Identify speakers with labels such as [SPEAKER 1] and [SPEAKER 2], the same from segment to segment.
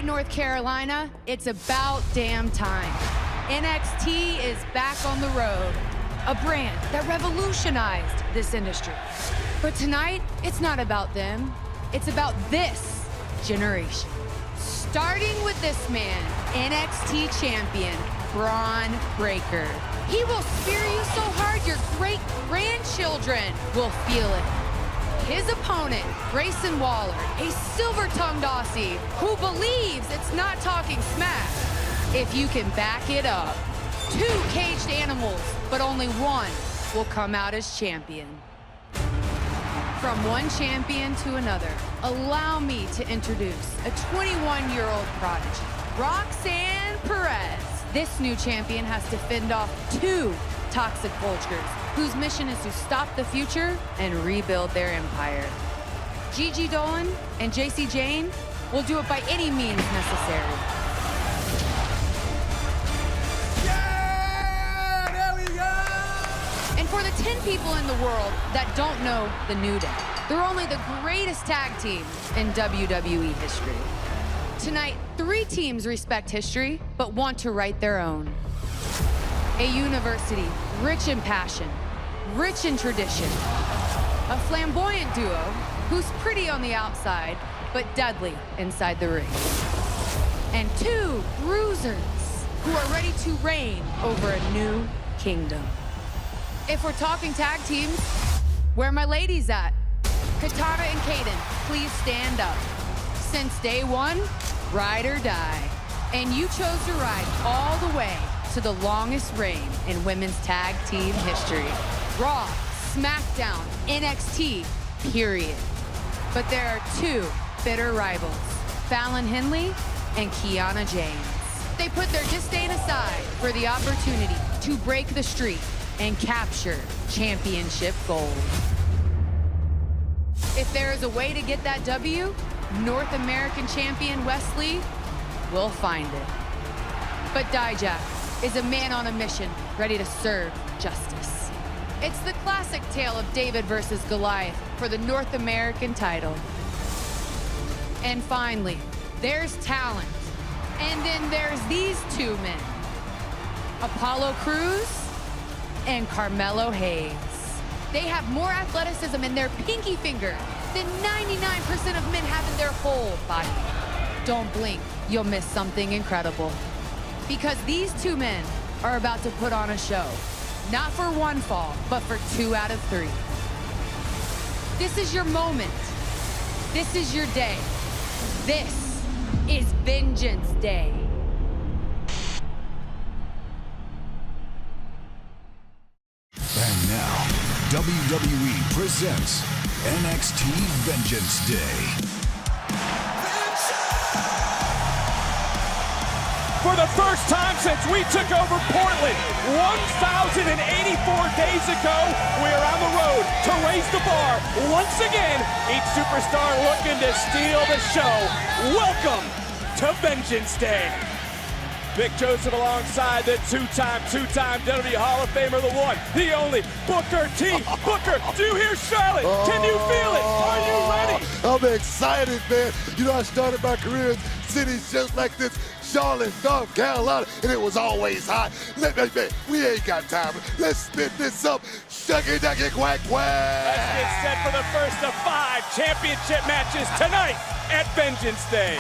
[SPEAKER 1] North Carolina, it's about damn time. NXT is back on the road, a brand that revolutionized this industry. But tonight, it's not about them. It's about this generation. Starting with this man, NXT champion, Bron Breakker. He will spear you so hard your great-grandchildren will feel it. His opponent, Grayson Waller, a silver-tongued Aussie who believes it's not talking smack if you can back it up. Two caged animals, but only one will come out as champion. From one champion to another, allow me to introduce a 21-year-old prodigy, Roxanne Perez. This new champion has to fend off two toxic vultures whose mission is to stop the future and rebuild their empire. Gigi Dolan and JC Jane will do it by any means necessary.
[SPEAKER 2] Yeah, there we go!
[SPEAKER 1] And for the 10 people in the world that don't know the New Day, they're only the greatest tag team in WWE history. Tonight, 3 teams respect history, but want to write their own. A university rich in passion, rich in tradition. A flamboyant duo who's pretty on the outside, but deadly inside the ring. And 2 bruisers who are ready to reign over a new kingdom. If we're talking tag teams, where are my ladies at? Katana and Kaden, please stand up. Since day one, ride or die. And you chose to ride all the way to the longest reign in women's tag team history. Raw, SmackDown, NXT, period. But there are 2 bitter rivals, Fallon Henley and Kiana James. They put their disdain aside for the opportunity to break the streak and capture championship gold. If there is a way to get that W, North American champion Wesley will find it. But Dijak is a man on a mission, ready to serve justice. It's the classic tale of David versus Goliath for the North American title. And finally, there's talent. And then there's these 2 men, Apollo Crews and Carmelo Hayes. They have more athleticism in their pinky finger than 99% of men have in their whole body. Don't blink, you'll miss something incredible. Because these 2 men are about to put on a show. Not for 1 fall, but for 2 out of 3. This is your moment. This is your day. This is Vengeance Day.
[SPEAKER 3] And now, WWE presents NXT Vengeance Day.
[SPEAKER 2] For the first time since we took over Portland 1,084 days ago, we are on the road to raise the bar once again. Each superstar looking to steal the show. Welcome to Vengeance Day. Vic Joseph alongside the two-time WWE Hall of Famer, the one, the only, Booker T. Booker, do you hear Charlotte? Can you feel it? Are you ready?
[SPEAKER 4] I'm excited, man. You know, I started my career in cities just like this, Charlotte, North Carolina, and it was always hot. We ain't got time. Let's spin this up. Shucky ducky quack quack.
[SPEAKER 2] Let's get set for the first of 5 championship matches tonight at Vengeance Day.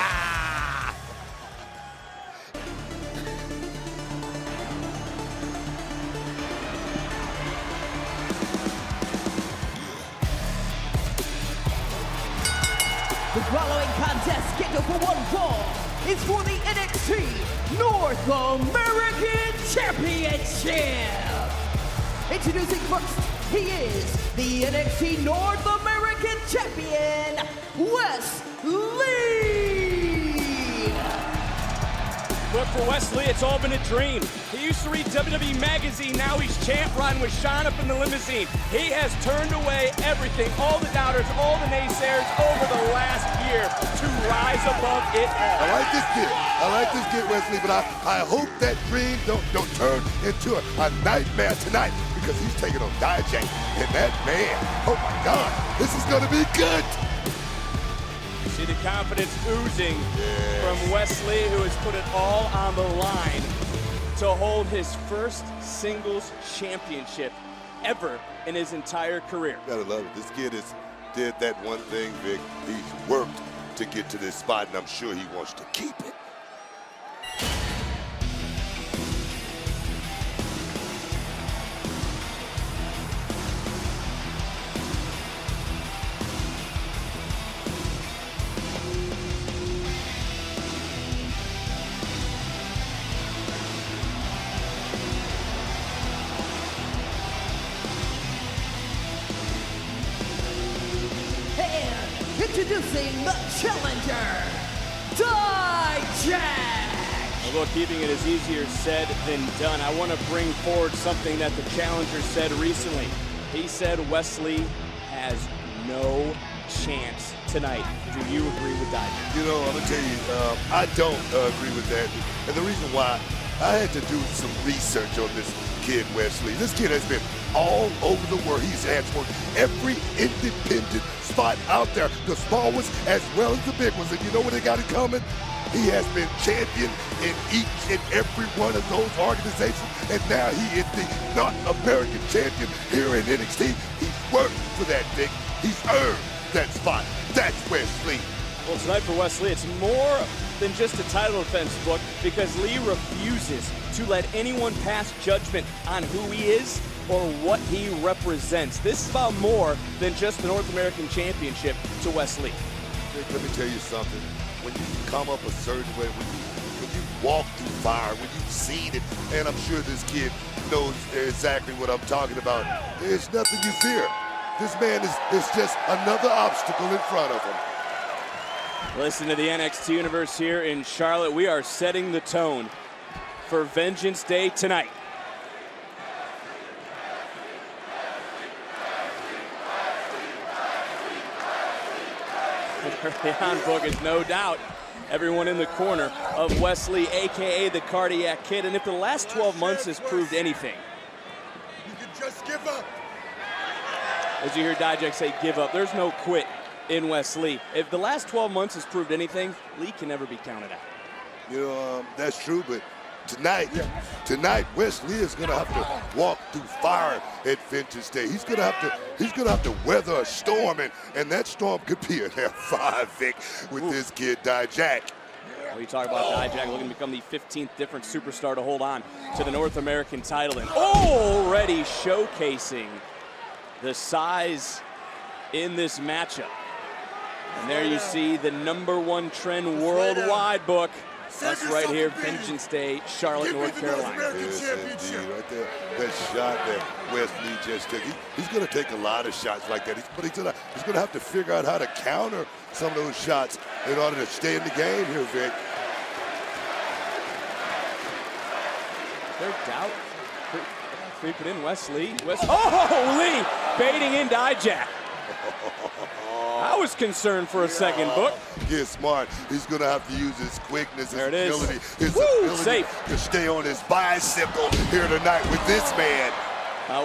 [SPEAKER 5] The following contest scheduled for 1 fall is for the NXT North American Championship. Introducing first, he is the NXT North American Champion, Wes Lee.
[SPEAKER 2] But for Wesley, it's all been a dream. He used to read WWE Magazine, now he's champ, riding with Sean up in the limousine. He has turned away everything, all the doubters, all the naysayers over the last year to rise above it all.
[SPEAKER 4] I like this kid, Wesley, but I hope that dream don't turn into a nightmare tonight, because he's taking on Dijak, and that man, oh my God, this is gonna be good.
[SPEAKER 2] See the confidence oozing from Wesley, who has put it all on the line to hold his first singles championship ever in his entire career.
[SPEAKER 4] Gotta love it. This kid did that one thing, Vic. He's worked to get to this spot, and I'm sure he wants to keep it.
[SPEAKER 5] And introducing the challenger, Dijak.
[SPEAKER 2] Although keeping it is easier said than done, I want to bring forward something that the challenger said recently. He said Wesley has no chance tonight. Do you agree with Dijak?
[SPEAKER 4] You know, I'm gonna tell you, I don't agree with that. And the reason why, I had to do some research on this kid, Wesley. This kid has been all over the world. He's asked for every independent spot out there, the small ones as well as the big ones. And you know what they got in common? He has been champion in each and every one of those organizations, and now he is the North American champion here in NXT. He's worked for that, Vic. He's earned that spot. That's Wesley.
[SPEAKER 2] Well, tonight for Wesley, it's more than just a title defense book, because Lee refuses to let anyone pass judgment on who he is or what he represents. This is about more than just the North American Championship to Wesley.
[SPEAKER 4] Vic, let me tell you something. When you come up a certain way, when you walk through fire, when you've seen it, and I'm sure this kid knows exactly what I'm talking about, there's nothing you fear. This man is just another obstacle in front of him.
[SPEAKER 2] Listen to the NXT Universe here in Charlotte. We are setting the tone for Vengeance Day tonight. The on-book is no doubt everyone in the corner of Wesley, a.k.a. the Cardiac Kid. And if the last 12 months has proved anything,
[SPEAKER 4] You can just give up.
[SPEAKER 2] as you hear Dijak say, give up, there's no quit in Wesley. If the last 12 months has proved anything, Lee can never be counted out.
[SPEAKER 4] You know, that's true, but tonight, Wesley is gonna have to walk through fire at Vengeance Day. He's gonna have to weather a storm, and that storm could be an F5, Vic, with this kid Dijak.
[SPEAKER 2] Well, you talk about Dijak looking to become the 15th different superstar to hold on to the North American title, and already showcasing the size in this matchup. And there you see the #1 trend worldwide book. That's right here, Vengeance Day, Charlotte, North Carolina.
[SPEAKER 4] Yes, indeed, right there. That shot that Wesley just took. He's going to take a lot of shots like that. But he's going to have to figure out how to counter some of those shots in order to stay in the game here, Vic.
[SPEAKER 2] Their doubt creeping in Wesley. Oh, Lee baiting in Dijak. I was concerned for a second, Book.
[SPEAKER 4] Get smart. He's going to have to use his quickness, his
[SPEAKER 2] There it is.
[SPEAKER 4] ability, his
[SPEAKER 2] Woo,
[SPEAKER 4] ability
[SPEAKER 2] safe.
[SPEAKER 4] to stay on his bicycle here tonight with this man.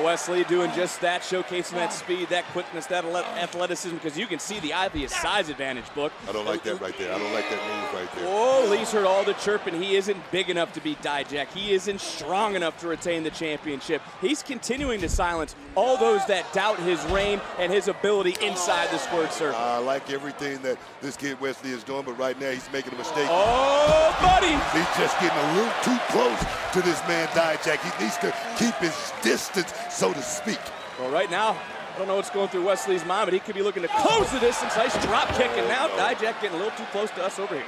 [SPEAKER 2] Wesley doing just that, showcasing that speed, that quickness, that athleticism, because you can see the obvious size advantage, Book.
[SPEAKER 4] I don't like that right there. I don't like that move right there.
[SPEAKER 2] Oh, Lee's heard all the chirping. He isn't big enough to beat Dijak. He isn't strong enough to retain the championship. He's continuing to silence all those that doubt his reign and his ability inside the squared circle.
[SPEAKER 4] I like everything that this kid Wesley is doing, but right now he's making a mistake.
[SPEAKER 2] Oh, buddy!
[SPEAKER 4] He's just getting a little too close to this man Dijak. He needs to keep his distance, so to speak.
[SPEAKER 2] Well, right now, I don't know what's going through Wesley's mind, but he could be looking to close the distance. Nice drop kick, and now Dijak getting a little too close to us over here.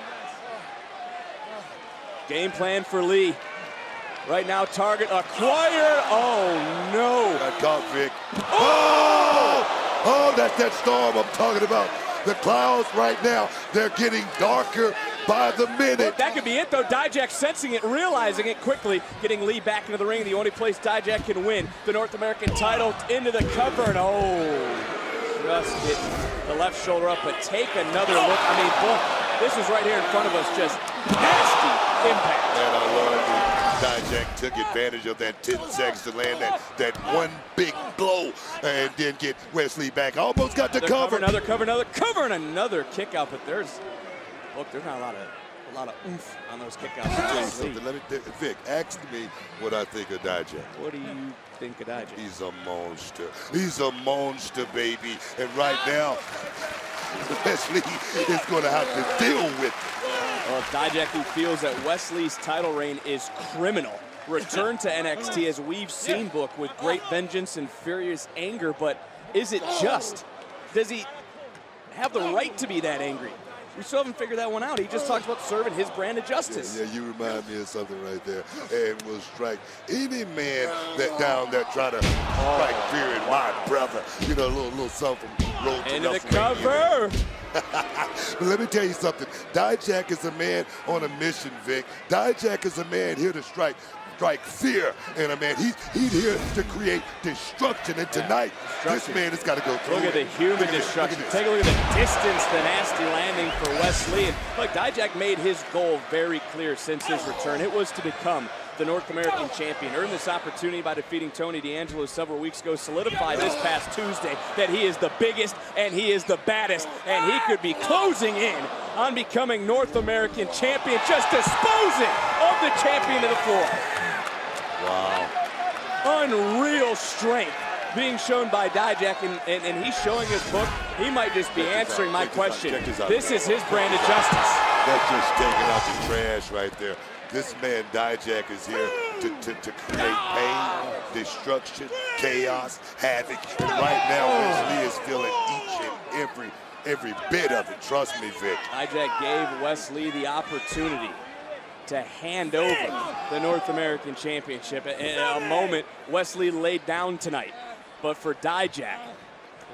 [SPEAKER 2] Game plan for Lee. Right now, target acquired. Oh, no.
[SPEAKER 4] Got caught, Vic. Oh, that's that storm I'm talking about. The clouds right now, they're getting darker by the minute.
[SPEAKER 2] That could be it, though. Dijak sensing it, realizing it quickly, getting Lee back into the ring. The only place Dijak can win the North American title into the cover. And just hit the left shoulder up, but take another look. I mean, look, this is right here in front of us, just nasty impact.
[SPEAKER 4] And I love it. Dijak took advantage of that 10 seconds to land that one big blow and then get Wesley back. Almost got the cover.
[SPEAKER 2] Another cover, and another kick out, but there's not a lot of oomph on those kick outs.
[SPEAKER 4] Vic, ask me what I think of Dijak.
[SPEAKER 2] What do you think of Dijak?
[SPEAKER 4] He's a monster. He's a monster, baby. And right now, Wesley is going to have to deal with it.
[SPEAKER 2] Well, Dijak, who feels that Wesley's title reign is criminal, returned to NXT as we've seen, Book, with great vengeance and furious anger, but is it just? Does he have the right to be that angry? We still haven't figured that one out. He just talks about serving his brand of justice.
[SPEAKER 4] Yeah, you remind me of something right there. And will strike any man that try to strike fear in my brother. You know, a little something from Road to
[SPEAKER 2] Into the
[SPEAKER 4] WrestleMania.
[SPEAKER 2] cover.
[SPEAKER 4] But let me tell you something. Dijak is a man on a mission, Vic. Dijak is a man here to strike fear in a man. He's here to create destruction. And tonight, this man has got to go through.
[SPEAKER 2] Look at the human destruction. Take a look at the distance, the nasty landing for Wesley. And look, Dijak made his goal very clear since his return. It was to become the North American champion. Earned this opportunity by defeating Tony D'Angelo several weeks ago. Solidified this past Tuesday that he is the biggest and he is the baddest. And he could be closing in on becoming North American champion, just disposing of the champion to the floor.
[SPEAKER 4] Wow.
[SPEAKER 2] Unreal strength being shown by Dijak, and he's showing his Book. He might just be answering my question. This is his brand of justice.
[SPEAKER 4] That's just taking out the trash right there. This man, Dijak, is here to create pain, destruction, chaos, havoc. And right now, Wesley is feeling each and every bit of it. Trust me, Vic.
[SPEAKER 2] Dijak gave Wesley the opportunity to hand over the North American Championship. In a moment, Wesley laid down tonight. But for Dijak,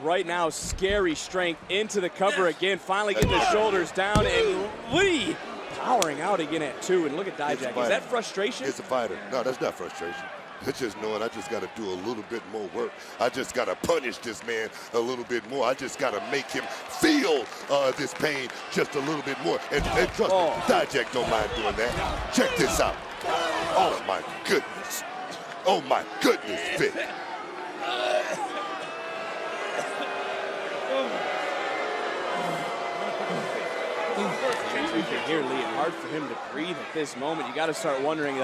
[SPEAKER 2] right now, scary strength into the cover again, finally getting the shoulders down, and Lee powering out again at 2. And look at Dijak. Is that frustration?
[SPEAKER 4] It's a fighter. No, that's not frustration. It's just knowing I just got to do a little bit more work. I just got to punish this man a little bit more. I just got to make him feel this pain just a little bit more. And trust me, Dijak don't mind doing that. Check this out. Oh, my goodness. Oh, my goodness, Vic.
[SPEAKER 2] You can hear Lee. Hard for him to breathe at this moment. You got to start wondering,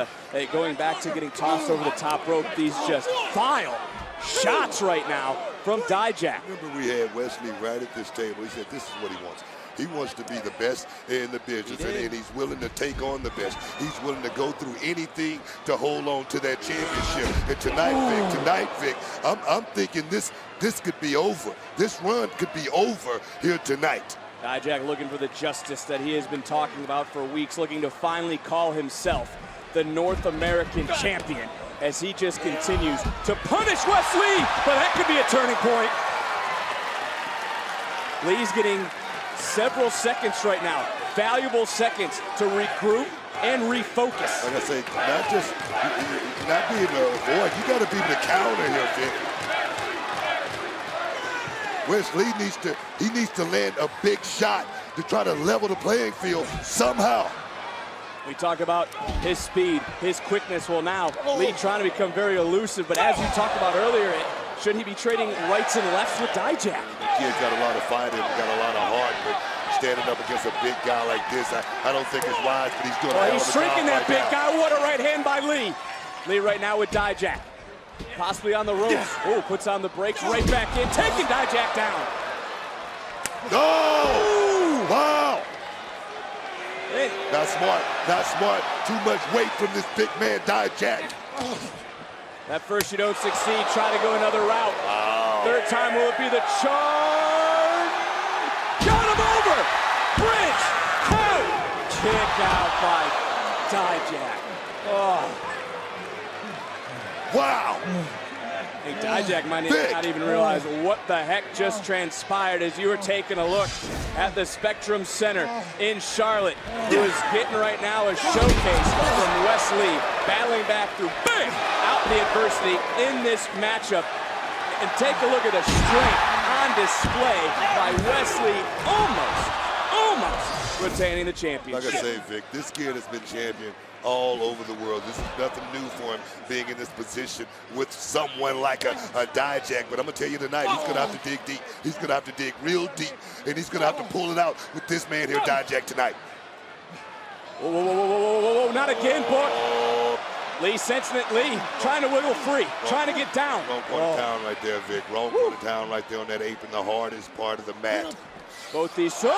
[SPEAKER 2] going back to getting tossed over the top rope, these just vile shots right now from Dijak.
[SPEAKER 4] Remember, we had Wesley right at this table. He said this is what he wants. He wants to be the best in the business, and he's willing to take on the best. He's willing to go through anything to hold on to that championship. And tonight, Vic, I'm thinking this could be over. This run could be over here tonight.
[SPEAKER 2] Dijak looking for the justice that he has been talking about for weeks, looking to finally call himself the North American champion as he just continues to punish Wesley, but that could be a turning point. Lee's getting several seconds right now, valuable seconds to regroup and refocus.
[SPEAKER 4] Like I say, not being a avoid, you got to be the counter here, Vic. Wesley needs to land a big shot to try to level the playing field somehow.
[SPEAKER 2] We talk about his speed, his quickness. Well, now Lee trying to become very elusive, but as you talked about earlier, should he be trading rights and lefts with Dijak?
[SPEAKER 4] The kid's got a lot of fighting, got a lot of heart, but standing up against a big guy like this, I don't think it's wise, but he's doing a hell of a job.
[SPEAKER 2] He's shrinking that
[SPEAKER 4] right
[SPEAKER 2] big
[SPEAKER 4] now.
[SPEAKER 2] guy. What a right hand by Lee. Lee right now with Dijak. Possibly on the ropes. Oh, puts on the brakes, right back in, taking Dijak down.
[SPEAKER 4] No! Wow!
[SPEAKER 2] Hey.
[SPEAKER 4] Not smart. Too much weight from this big man, Dijak.
[SPEAKER 2] That first you don't succeed, try to go another route.
[SPEAKER 4] Wow.
[SPEAKER 2] Third time, will it be the charge? Got him over! Bridge! Out! Kick out by Dijak. Oh.
[SPEAKER 4] Wow!
[SPEAKER 2] Hey, Dijak might not even realize what the heck just transpired as you were taking a look at the Spectrum Center in Charlotte, who is getting right now a showcase from Wesley, battling back through out the adversity in this matchup. And take a look at the strength on display by Wesley, almost retaining the
[SPEAKER 4] Like
[SPEAKER 2] championship.
[SPEAKER 4] I say, Vic, this kid has been champion all over the world. This is nothing new for him being in this position with someone like a Dijak. But I'm going to tell you tonight, he's going to have to dig deep. He's going to have to dig real deep, and he's going to have to pull it out with this man here, Dijak, tonight.
[SPEAKER 2] Whoa, whoa, whoa, whoa, whoa, whoa, whoa, not again, Book. Lee sensing it, Lee trying to wiggle free, trying to get down.
[SPEAKER 4] Wrong part of town right there, Vic. Wrong part of town right there on that apron, the hardest part of the mat.
[SPEAKER 2] Both these,
[SPEAKER 4] Oh!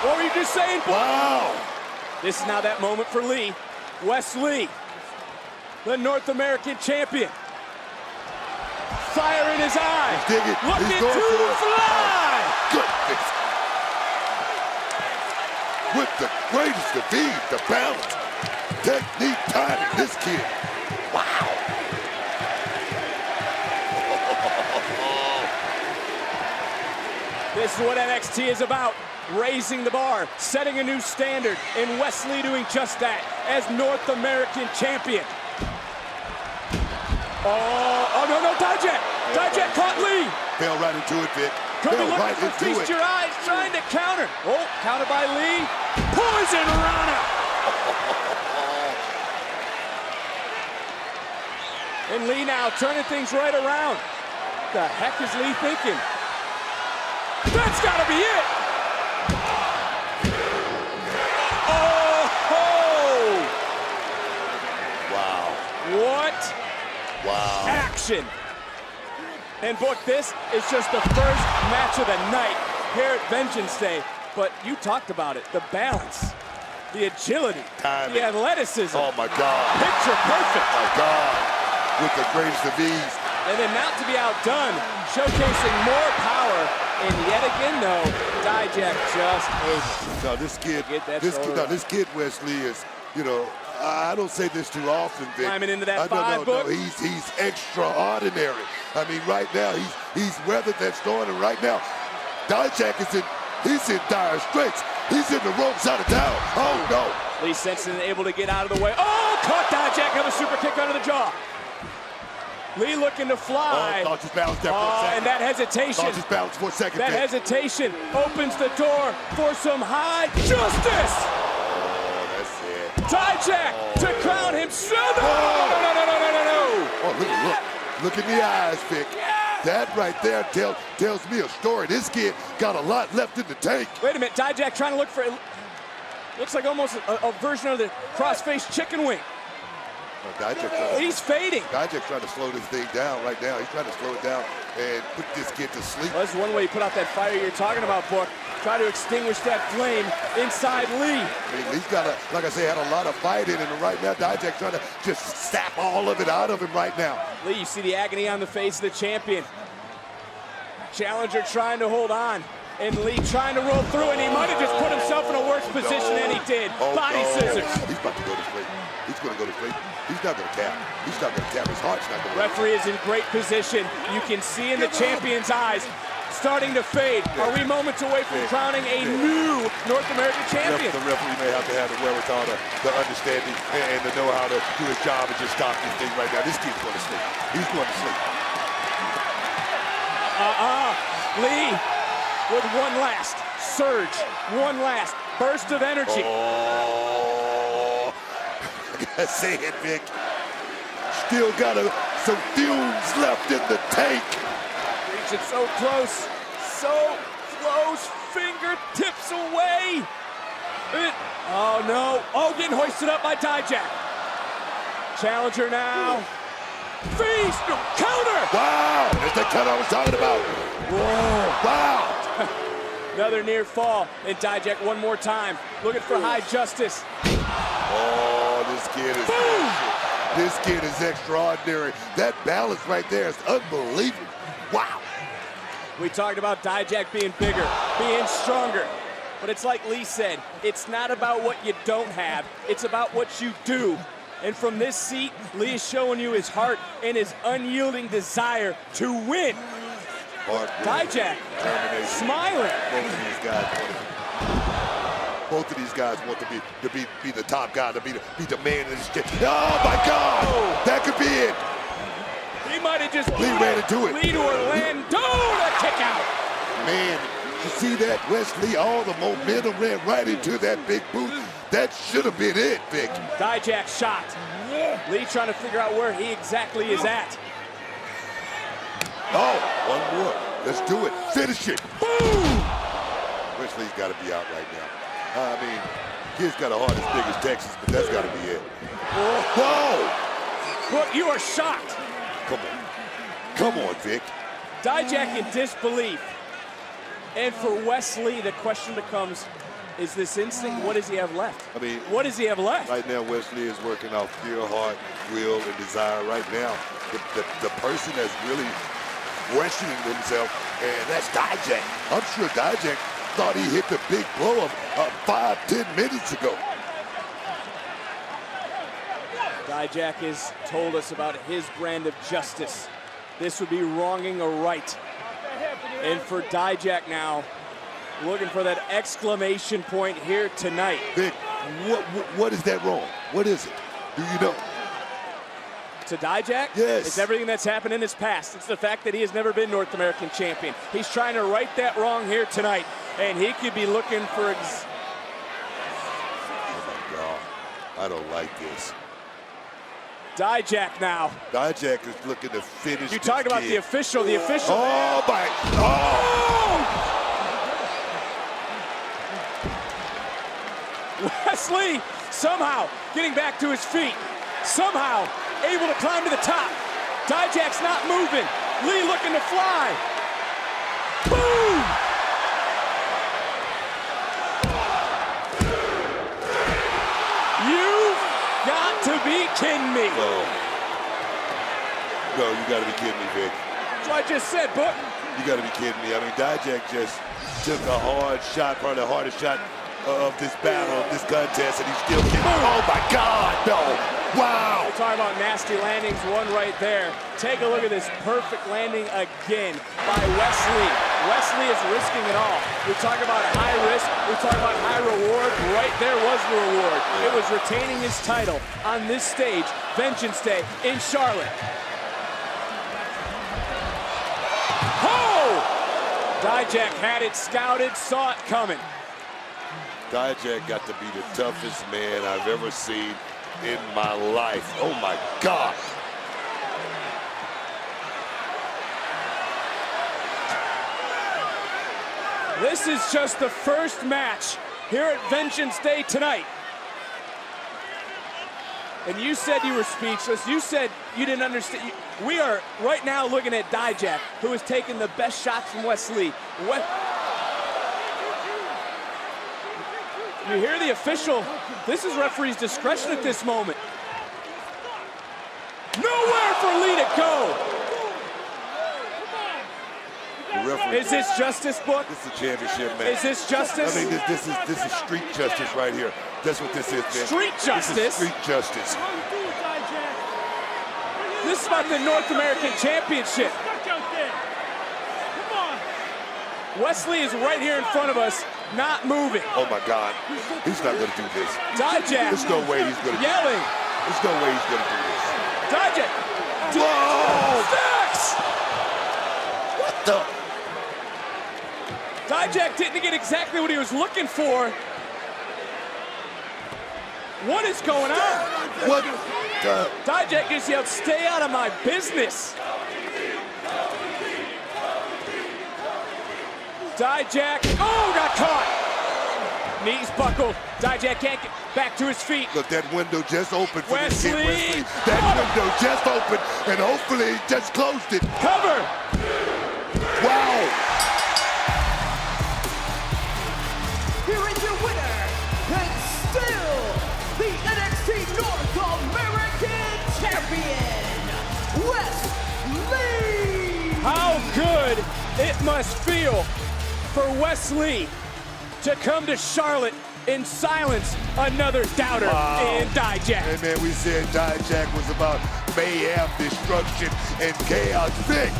[SPEAKER 2] what were you just saying, Book?
[SPEAKER 4] Wow!
[SPEAKER 2] This is now that moment for Lee. Wes Lee, the North American champion. Fire in his eye.
[SPEAKER 4] Dig it.
[SPEAKER 2] Looking
[SPEAKER 4] He's going
[SPEAKER 2] to
[SPEAKER 4] for it.
[SPEAKER 2] fly.
[SPEAKER 4] Goodness. With the greatest of ease, the balance, technique, timing, this kid. Wow.
[SPEAKER 2] This is what NXT is about. Raising the bar, setting a new standard, and Wes Lee doing just that as North American champion. Oh no, Dijak! Dijak caught Lee!
[SPEAKER 4] Fell right into it, Vic.
[SPEAKER 2] Could be
[SPEAKER 4] Fell
[SPEAKER 2] looking
[SPEAKER 4] right
[SPEAKER 2] for
[SPEAKER 4] into
[SPEAKER 2] Feast
[SPEAKER 4] it.
[SPEAKER 2] Your Eyes, trying to counter. Oh, countered by Lee. Poison Rana! And Lee now turning things right around. What the heck is Lee thinking? That's gotta be it!
[SPEAKER 4] Wow.
[SPEAKER 2] What
[SPEAKER 4] Wow.
[SPEAKER 2] action! And Book, this is just the first match of the night here at Vengeance Day. But you talked about it, the balance, the agility,
[SPEAKER 4] Timing.
[SPEAKER 2] the athleticism.
[SPEAKER 4] Oh, my God.
[SPEAKER 2] Picture perfect.
[SPEAKER 4] My God. With the greatest of ease.
[SPEAKER 2] And then not to be outdone, showcasing more power. And yet again, though, Dijak just able.
[SPEAKER 4] No, this kid,
[SPEAKER 2] Get that shoulder up.
[SPEAKER 4] this kid Wesley is, you know, I don't say this too often, Vic.
[SPEAKER 2] Climbing into that
[SPEAKER 4] no,
[SPEAKER 2] Book.
[SPEAKER 4] he's extraordinary. I mean, right now he's weathered that storm, and right now Dijak he's in dire straits. He's in the wrong side of town. Oh no!
[SPEAKER 2] Lee Sensen able to get out of the way. Oh, caught Dijak, another super kick under the jaw. Lee looking to fly.
[SPEAKER 4] Lost his balance there for a second.
[SPEAKER 2] And that hesitation.
[SPEAKER 4] Lost his balance for a second.
[SPEAKER 2] That
[SPEAKER 4] Vic.
[SPEAKER 2] hesitation opens the door for some high justice.
[SPEAKER 4] Oh, that's it.
[SPEAKER 2] Dijak to crown himself. No.
[SPEAKER 4] Oh, look in the eyes, Vic. That right there tells me a story. This kid got a lot left in the tank.
[SPEAKER 2] Wait a minute, Dijak trying to look for, looks like almost a version of the cross-faced chicken wing. He's fading.
[SPEAKER 4] Dijak's trying to slow this thing down right now. He's trying to slow it down and put this kid to sleep.
[SPEAKER 2] Well, that's one way you put out that fire you're talking about, Book. Try to extinguish that flame inside Lee.
[SPEAKER 4] I mean, Lee's got like I say, had a lot of fight in him, and right now Dijak's trying to just sap all of it out of him right now.
[SPEAKER 2] Lee, you see the agony on the face of the champion. Challenger trying to hold on. And Lee trying to roll through, and he might have just put himself in a worse position than he did. Body scissors.
[SPEAKER 4] He's about to go to sleep. He's going to go to sleep. He's not going to tap. He's not going to tap. His heart's not going to.
[SPEAKER 2] Referee is in great position. You can see in the champion's eyes starting to fade. Are we moments away from crowning a new North American champion?
[SPEAKER 4] The referee may have to have the wherewithal, the understanding, and the know-how to do his job and just stop this thing right now. This kid's going to sleep. He's going to sleep.
[SPEAKER 2] Lee with one last surge, one last burst of energy.
[SPEAKER 4] Oh, I gotta say it, Vic. Still got some fumes left in the tank.
[SPEAKER 2] Reaching so close, fingertips away. Oh no, getting hoisted up by Dijak. Challenger now. Feast, counter!
[SPEAKER 4] Wow, that's the counter I was talking about.
[SPEAKER 2] Whoa.
[SPEAKER 4] Wow.
[SPEAKER 2] Another near fall, and Dijak one more time, looking for high justice.
[SPEAKER 4] Oh, this kid is extraordinary. That balance right there is unbelievable. Wow.
[SPEAKER 2] We talked about Dijak being bigger, being stronger, but it's like Lee said, it's not about what you don't have, it's about what you do. And from this seat, Lee is showing you his heart and his unyielding desire to win. Dijak smiling.
[SPEAKER 4] Both of these guys want to be the top guy, to be the man in this kid. Oh my God! That could be it.
[SPEAKER 2] He might have just
[SPEAKER 4] Lee ran into it.
[SPEAKER 2] Lee to Orlando to kick out.
[SPEAKER 4] Man you see that, Wesley? All the momentum ran right into that big boot. That should have been it, Vic.
[SPEAKER 2] Dijak shot. Lee trying to figure out where he exactly is at.
[SPEAKER 4] Oh, one more. Let's do it. Finish it. Boom! Wesley's got to be out right now. I mean, kid's got a heart as big as Texas, but that's got to be it. Whoa!
[SPEAKER 2] Look, you are shocked.
[SPEAKER 4] Come on. Come on, Vic.
[SPEAKER 2] Dijak in disbelief. And for Wesley, the question becomes, is this instinct? What does he have left?
[SPEAKER 4] I mean,
[SPEAKER 2] what does he have left?
[SPEAKER 4] Right now, Wesley is working off fear, heart, will, and desire. Right now, the person that's really questioning themselves, and that's Dijak. I'm sure Dijak thought he hit the big blow of 5-10 minutes ago.
[SPEAKER 2] Dijak has told us about his brand of justice. This would be wronging a right. And for Dijak now, looking for that exclamation point here tonight.
[SPEAKER 4] Vic, what is that wrong? What is it? Do you know?
[SPEAKER 2] To Dijak?
[SPEAKER 4] Yes.
[SPEAKER 2] It's everything that's happened in his past. It's the fact that he has never been North American champion. He's trying to right that wrong here tonight, and he could be looking for...
[SPEAKER 4] Oh, my God. I don't like this.
[SPEAKER 2] Dijak now.
[SPEAKER 4] Dijak is looking to finish.
[SPEAKER 2] You talk about the official.
[SPEAKER 4] Oh, my. Oh!
[SPEAKER 2] Wesley somehow getting back to his feet. Somehow able to climb to the top. Dijak's not moving. Lee looking to fly. Boom! You've got to be kidding me.
[SPEAKER 4] No, you got to be kidding me, Vic.
[SPEAKER 2] That's what I just said, Book.
[SPEAKER 4] You got to be kidding me. I mean, Dijak just took a hard shot, probably the hardest shot of this battle, of this contest, and he's still getting. Oh my God, no! Wow!
[SPEAKER 2] We're talking about nasty landings, one right there. Take a look at this perfect landing again by Wesley. Wesley is risking it all. We talk about high risk, we talk about high reward. Right there was the reward. It was retaining his title on this stage, Vengeance Day in Charlotte. Oh! Dijak had it scouted, saw it coming.
[SPEAKER 4] Dijak got to be the toughest man I've ever seen in my life. Oh my God.
[SPEAKER 2] This is just the first match here at Vengeance Day tonight. And you said you were speechless. You said you didn't understand. We are right now looking at Dijak, who has taken the best shots from Wesley. You hear the official. This is referee's discretion at this moment. Nowhere for Lee to go.
[SPEAKER 4] The referee,
[SPEAKER 2] is this justice, Book?
[SPEAKER 4] This is a championship match.
[SPEAKER 2] Is this justice?
[SPEAKER 4] I mean, this is street justice right here. That's what this is, man.
[SPEAKER 2] Street justice?
[SPEAKER 4] This is street justice.
[SPEAKER 2] This is about the North American Championship. Wesley is right here in front of us, not moving.
[SPEAKER 4] Oh my God, he's not gonna do this.
[SPEAKER 2] Dijak.
[SPEAKER 4] There's no way he's gonna
[SPEAKER 2] yelling.
[SPEAKER 4] There's no way he's gonna do this.
[SPEAKER 2] Dijak.
[SPEAKER 4] Whoa!
[SPEAKER 2] Stacks!
[SPEAKER 4] What the?
[SPEAKER 2] Dijak didn't get exactly what he was looking for. What is going on?
[SPEAKER 4] What the?
[SPEAKER 2] Dijak just yelled, "Stay out of my business." Dijak, oh, got caught. Knees buckled. Dijak can't get back to his feet.
[SPEAKER 4] Look, that window just opened for this kid,
[SPEAKER 2] Wesley.
[SPEAKER 4] Wesley. That window just opened, and hopefully he just closed it.
[SPEAKER 2] Cover.
[SPEAKER 4] Wow.
[SPEAKER 5] Here is your winner, and still the NXT North American Champion, Wesley.
[SPEAKER 2] How good it must feel for Wesley to come to Charlotte and silence another doubter in Dijak.
[SPEAKER 4] And man, we said Dijak was about mayhem, destruction, and chaos. Vic,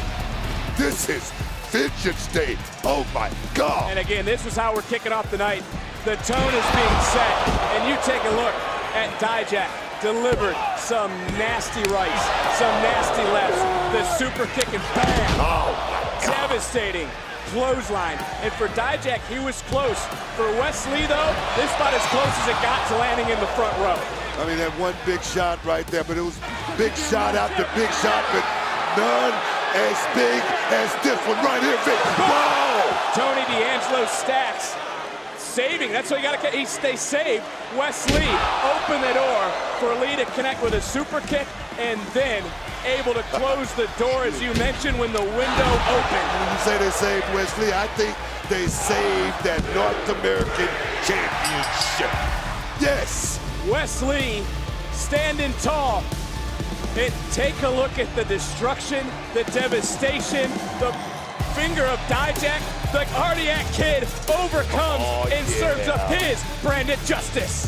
[SPEAKER 4] this is Vengeance Day. Oh my God.
[SPEAKER 2] And again, this is how we're kicking off the night. The tone is being set, and you take a look at Dijak. Delivered some nasty rights, some nasty lefts. The super kick and bam.
[SPEAKER 4] Oh my God.
[SPEAKER 2] Devastating. clothesline. And for Dijak, he was close. For Wesley, though, this about as close as it got to landing in the front row.
[SPEAKER 4] I mean, that one big shot right there, but it was big shot after big shot, but none as big as this one right here, Vic. Whoa!
[SPEAKER 2] Tony D'Angelo stacks. Saving, that's what you gotta, they saved. Wesley opened the door for Lee to connect with a super kick and then able to close the door, as you mentioned, when the window opened.
[SPEAKER 4] When you say they saved Wesley, I think they saved that North American Championship. Yes!
[SPEAKER 2] Wesley standing tall. And take a look at the destruction, the devastation, the finger of Dijak. The Cardiac Kid overcomes and serves up his branded justice.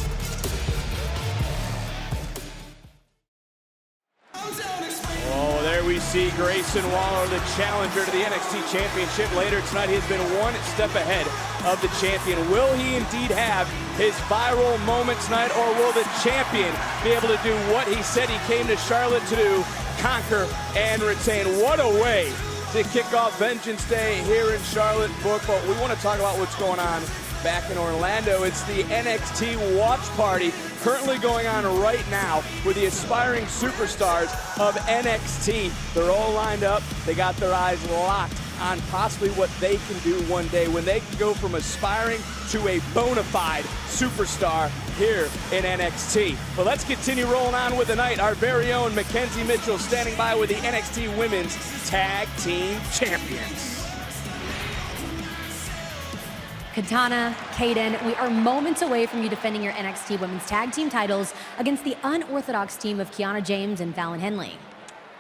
[SPEAKER 2] Oh, there we see Grayson Waller, the challenger to the NXT Championship. Later tonight, he has been one step ahead of the champion. Will he indeed have his viral moment tonight, or will the champion be able to do what he said he came to Charlotte to do, conquer and retain? What a way to kick off Vengeance Day here in Charlotte, Book. But we want to talk about what's going on back in Orlando. It's the NXT Watch Party currently going on right now with the aspiring superstars of NXT. They're all lined up. They got their eyes locked on possibly what they can do one day when they can go from aspiring to a bona fide superstar here in NXT. But let's continue rolling on with the night. Our very own Mackenzie Mitchell standing by with the NXT Women's Tag Team Champions.
[SPEAKER 6] Katana, Kaden, we are moments away from you defending your NXT Women's Tag Team titles against the unorthodox team of Kiana James and Fallon Henley.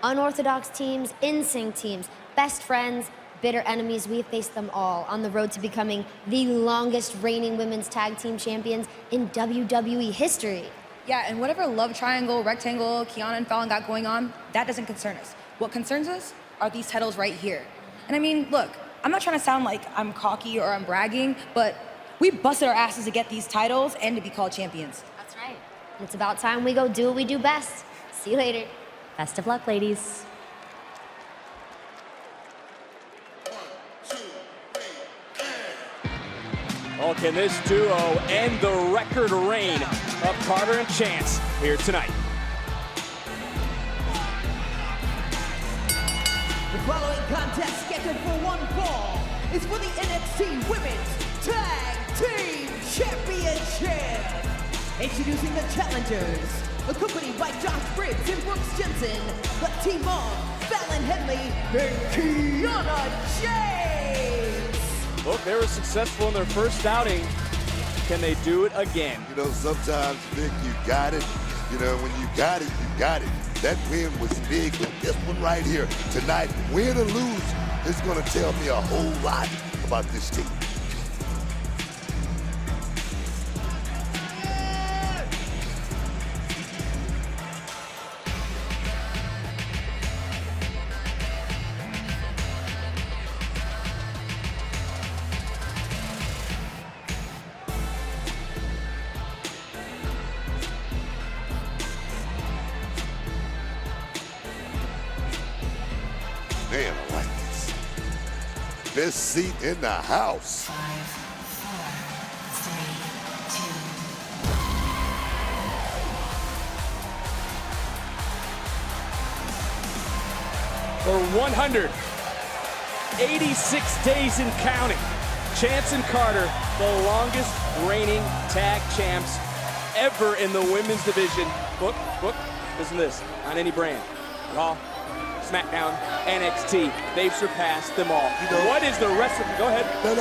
[SPEAKER 7] Unorthodox teams, in-sync teams, best friends, bitter enemies, we've faced them all on the road to becoming the longest reigning women's tag team champions in WWE history.
[SPEAKER 8] Yeah, and whatever love triangle, rectangle, Kiana and Fallon got going on, that doesn't concern us. What concerns us are these titles right here. And I mean, look, I'm not trying to sound like I'm cocky or I'm bragging, but we busted our asses to get these titles and to be called champions.
[SPEAKER 7] That's right. And it's about time we go do what we do best. See you later.
[SPEAKER 6] Best of luck, ladies.
[SPEAKER 2] Oh, can this duo end the record reign of Carter and Chance here tonight?
[SPEAKER 5] The following contest scheduled for one fall is for the NXT Women's Tag Team Championship. Introducing the challengers, accompanied by Josh Briggs and Brooks Jensen, the team of Fallon Henley and Kiana James.
[SPEAKER 2] Look, they were successful in their first outing. Can they do it again?
[SPEAKER 4] You know, sometimes, Vic, you got it. You know, when you got it, you got it. That win was big, but this one right here tonight, win or lose, is going to tell me a whole lot about this team. Man, I like this. Best seat in the house.
[SPEAKER 9] 5, 4, 3, 2.
[SPEAKER 2] For 186 days and counting, Chance and Carter, the longest reigning tag champs ever in the women's division. Book, listen to this, on any brand. Raw, SmackDown, NXT, they've surpassed them all.
[SPEAKER 4] You know,
[SPEAKER 2] what is the rest of them? Go ahead.
[SPEAKER 4] No.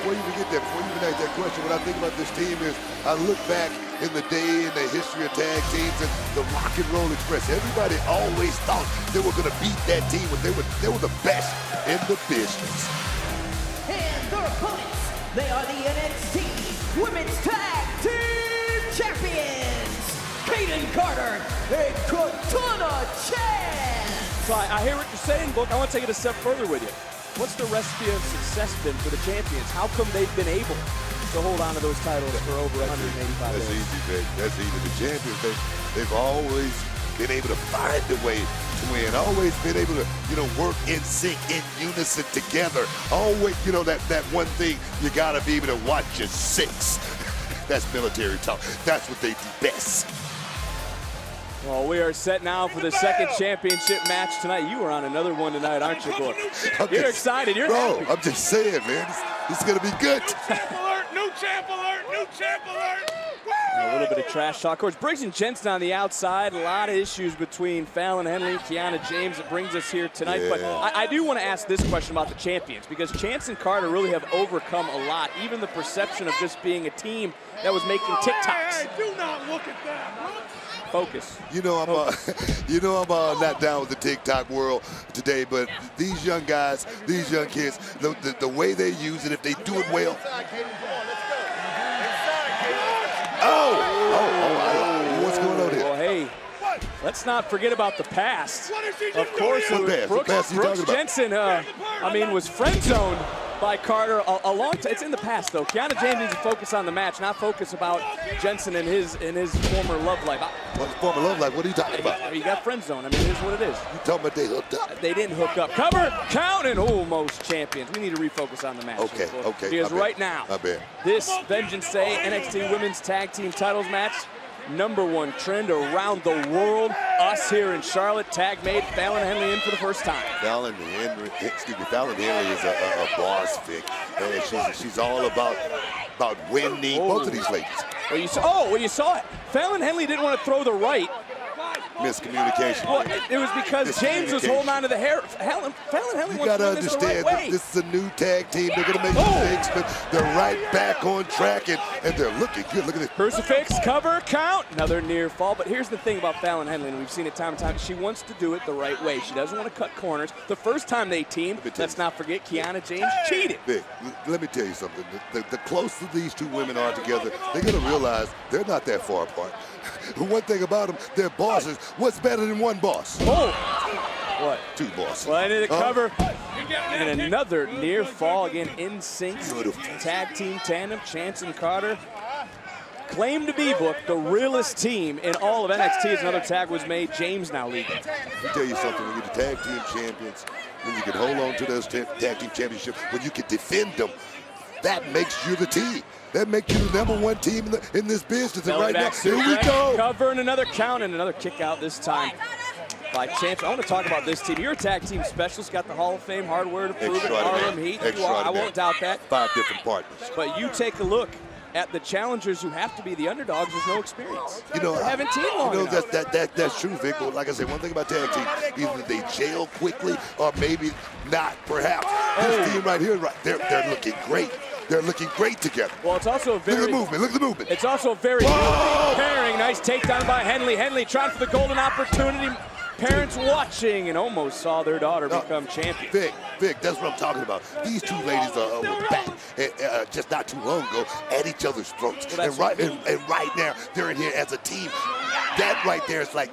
[SPEAKER 4] Before you even get there, before you even ask that question, what I think about this team is I look back in the day in the history of tag teams and the Rock and Roll Express. Everybody always thought they were going to beat that team when they were the best in the business.
[SPEAKER 5] And their opponents, they are the NXT Women's Tag Team Champions, Kaden Carter and Katana Chance.
[SPEAKER 2] So I hear what you're saying, Book. I want to take it a step further with you. What's the recipe of success been for the champions? How come they've been able to hold on to those titles for over 185
[SPEAKER 4] days? That's easy, Vic. That's easy. The champions, they've always been able to find a way to win. Always been able to, work in sync, in unison together. Always, that one thing you got to be able to watch your six. That's military talk. That's what they do best.
[SPEAKER 2] Well, we are set now for the second championship match tonight. You are on another one tonight, aren't you, Book? You're excited. You're happy.
[SPEAKER 4] I'm just saying, man. It's going to be good.
[SPEAKER 2] Champ alert! New champ alert! New champ alert! A little bit of trash talk. Of course, Briggs and Jensen on the outside. A lot of issues between Fallon Henley and Kiana James that brings us here tonight.
[SPEAKER 4] Yeah.
[SPEAKER 2] But I do want to ask this question about the champions, because Chance and Carter really have overcome a lot. Even the perception of just being a team that was making TikToks.
[SPEAKER 9] Hey, do not look at that.
[SPEAKER 2] Focus.
[SPEAKER 4] I'm not down with the TikTok world today, but these young guys, these young kids, the way they use it, if they do it well. What's going on here?
[SPEAKER 2] Well, hey, let's not forget about the past. Of course,
[SPEAKER 4] What past? What past are you
[SPEAKER 2] Brooks
[SPEAKER 4] talking about?
[SPEAKER 2] Jensen, was friend-zoned by Carter a long time. It's in the past, though. Kiana James needs to focus on the match, not focus about Jensen and his former love life.
[SPEAKER 4] What's former love life? What are you talking about?
[SPEAKER 2] You got friend-zoned. I mean, it is what it is.
[SPEAKER 4] You talking about they hooked up?
[SPEAKER 2] They didn't hook up. Cover, count, and almost champions. We need to refocus on the match.
[SPEAKER 4] Okay.
[SPEAKER 2] Because right now, this Vengeance Day NXT Women's Tag Team Titles match, #1 trend around the world. Us here in Charlotte, tag made Fallon Henley in for the first time.
[SPEAKER 4] Fallon Henley is a boss fig. And she's all about winning. Both of these ladies.
[SPEAKER 2] Well, you saw it. Fallon Henley didn't want to throw the right.
[SPEAKER 4] Miscommunication.
[SPEAKER 2] Well, it was because James was holding on to the hair. Fallon Henley wants to do this the right way.
[SPEAKER 4] This is a new tag team. They're going to make mistakes, but they're right back on track, and they're looking good. Look at this.
[SPEAKER 2] Crucifix, cover, count. Another near fall. But here's the thing about Fallon Henley, and we've seen it time and time. She wants to do it the right way. She doesn't want to cut corners. The first time they teamed, let's not forget, Kiana James cheated.
[SPEAKER 4] Vic, let me tell you something. The closer these two women are together, they're going to realize they're not that far apart. One thing about them, they're bosses. What's better than one boss?
[SPEAKER 2] What?
[SPEAKER 4] Two bosses.
[SPEAKER 2] Well, into the cover. And another near fall again in sync. Tag team tandem, Chance and Carter. Claim to be, Book, the realest team in all of NXT as another tag was made. James now leading.
[SPEAKER 4] Let me tell you something. When you're the tag team champions, when you can hold on to those tag team championships, when you can defend them, that makes you the team. That makes you the #1 team in this business. And right now, here we go.
[SPEAKER 2] Cover and another count and another kick out this time by Chance. I want to talk about this team. You're a tag team specialist, got the Hall of Fame hardware to prove it. Harlem Heat, you are. I won't doubt that.
[SPEAKER 4] 5 different partners.
[SPEAKER 2] But you take a look at the challengers who have to be the underdogs with no experience. They haven't teamed long enough.
[SPEAKER 4] That's true, Vic. But like I said, one thing about tag team, either they jail quickly or maybe not, perhaps. This team right here, they're looking great. They're looking great together.
[SPEAKER 2] Well, it's also a very...
[SPEAKER 4] Look at the movement.
[SPEAKER 2] It's also a very good pairing. Nice takedown by Henley. Henley trying for the golden opportunity. Parents watching and almost saw their daughter become champion.
[SPEAKER 4] Vic, that's what I'm talking about. These two ladies were back just not too long ago at each other's throats. Well, and right now, they're in here as a team. That right there is like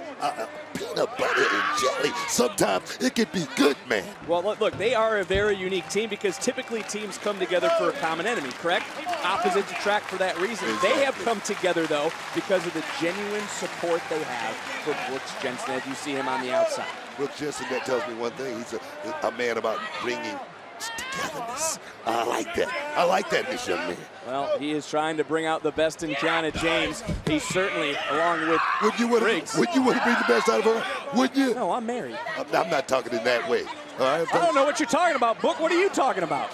[SPEAKER 4] peanut butter and jelly. Sometimes it can be good, man.
[SPEAKER 2] Well, look, they are a very unique team because typically teams come together for a common enemy, correct? Opposites attract for that reason. Exactly. They have come together, though, because of the genuine support they have for Brooks Jensen, as you see him on the outside.
[SPEAKER 4] Brooks Jensen, that tells me one thing. He's a man about bringing togetherness. I like that, this young man.
[SPEAKER 2] Well, he is trying to bring out the best in Kiana James. He's certainly, along with Briggs.
[SPEAKER 4] Would you want to bring the best out of her? Would you?
[SPEAKER 2] No, I'm married.
[SPEAKER 4] I'm not talking in that way. All right?
[SPEAKER 2] I don't know what you're talking about, Book. What are you talking about?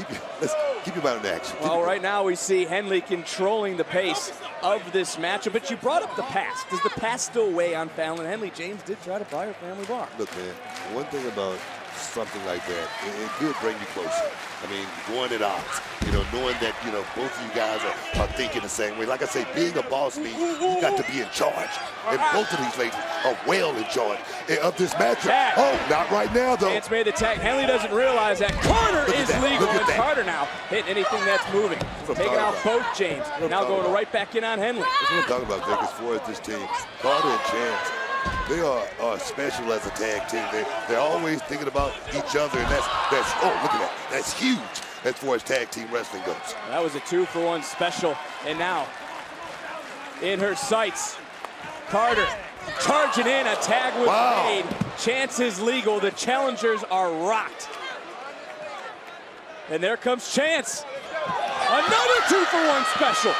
[SPEAKER 4] Keep your mind in action.
[SPEAKER 2] Well, right now we see Henley controlling the pace of this matchup. But you brought up the past. Does the past still weigh on Fallon Henley? James did try to buy her family bar.
[SPEAKER 4] Look, man, one thing about something like that, it could bring you closer. I mean, going at odds, knowing that, both of you guys are thinking the same way. Like I say, being a boss means you got to be in charge. And both of these ladies are well in charge of this matchup.
[SPEAKER 2] Tag.
[SPEAKER 4] Oh, not right now, though.
[SPEAKER 2] Chance made the tag. Henley doesn't realize that Carter is legal, and Carter now hitting anything that's moving. Taking out both James. Now going right back in on Henley.
[SPEAKER 4] That's what I'm talking about, Vic, as far as this team. Carter and Chance, they are special as a tag team. They're always thinking about each other, and that's oh, look at that. That's huge as far as tag team wrestling goes.
[SPEAKER 2] That was a 2-for-1 special, and now in her sights, Carter charging in. A tag was made. Chance is legal. The challengers are rocked. And there comes Chance. Another 2-for-1 special.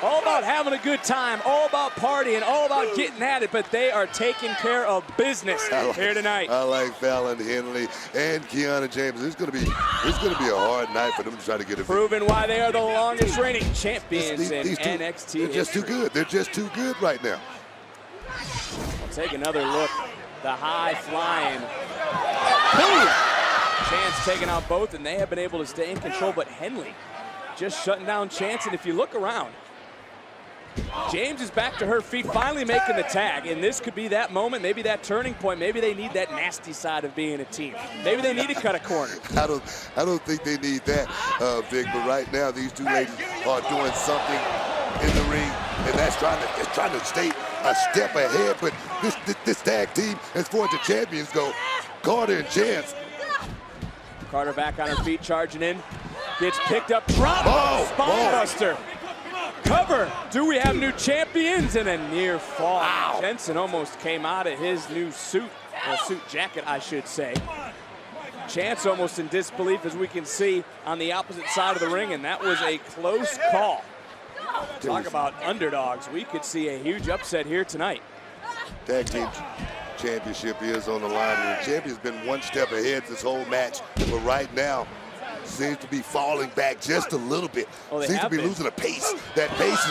[SPEAKER 2] All about having a good time, all about partying, all about getting at it, but they are taking care of business here tonight.
[SPEAKER 4] I like Fallon Henley and Kiana James. It's gonna be a hard night for them to try to get a
[SPEAKER 2] Proving why they are the longest reigning champions in NXT.
[SPEAKER 4] They're just too good. They're just too good right now.
[SPEAKER 2] We'll take another look. The high flying. Boom! Chance taking out both, and they have been able to stay in control, but Henley just shutting down Chance, and if you look around, James is back to her feet, finally making the tag, and this could be that moment, maybe that turning point. Maybe they need that nasty side of being a team. Maybe they need to cut a corner.
[SPEAKER 4] I don't think they need that, Vic. But right now, these two ladies are doing something in the ring, and that's trying to stay a step ahead. But this tag team, as far as the champions go, Carter and Chance.
[SPEAKER 2] Carter back on her feet, charging in, gets picked up, drop, spinebuster. Cover. Do we have new champions? And a near fall. Wow. Jensen almost came out of his new suit, or suit jacket, I should say. Chance almost in disbelief, as we can see on the opposite side of the ring, and that was a close call. Talk about underdogs. We could see a huge upset here tonight.
[SPEAKER 4] Tag team championship is on the line, and the champion's been one step ahead this whole match, but right now, seems to be falling back just a little bit. Seems to be losing a pace. That pace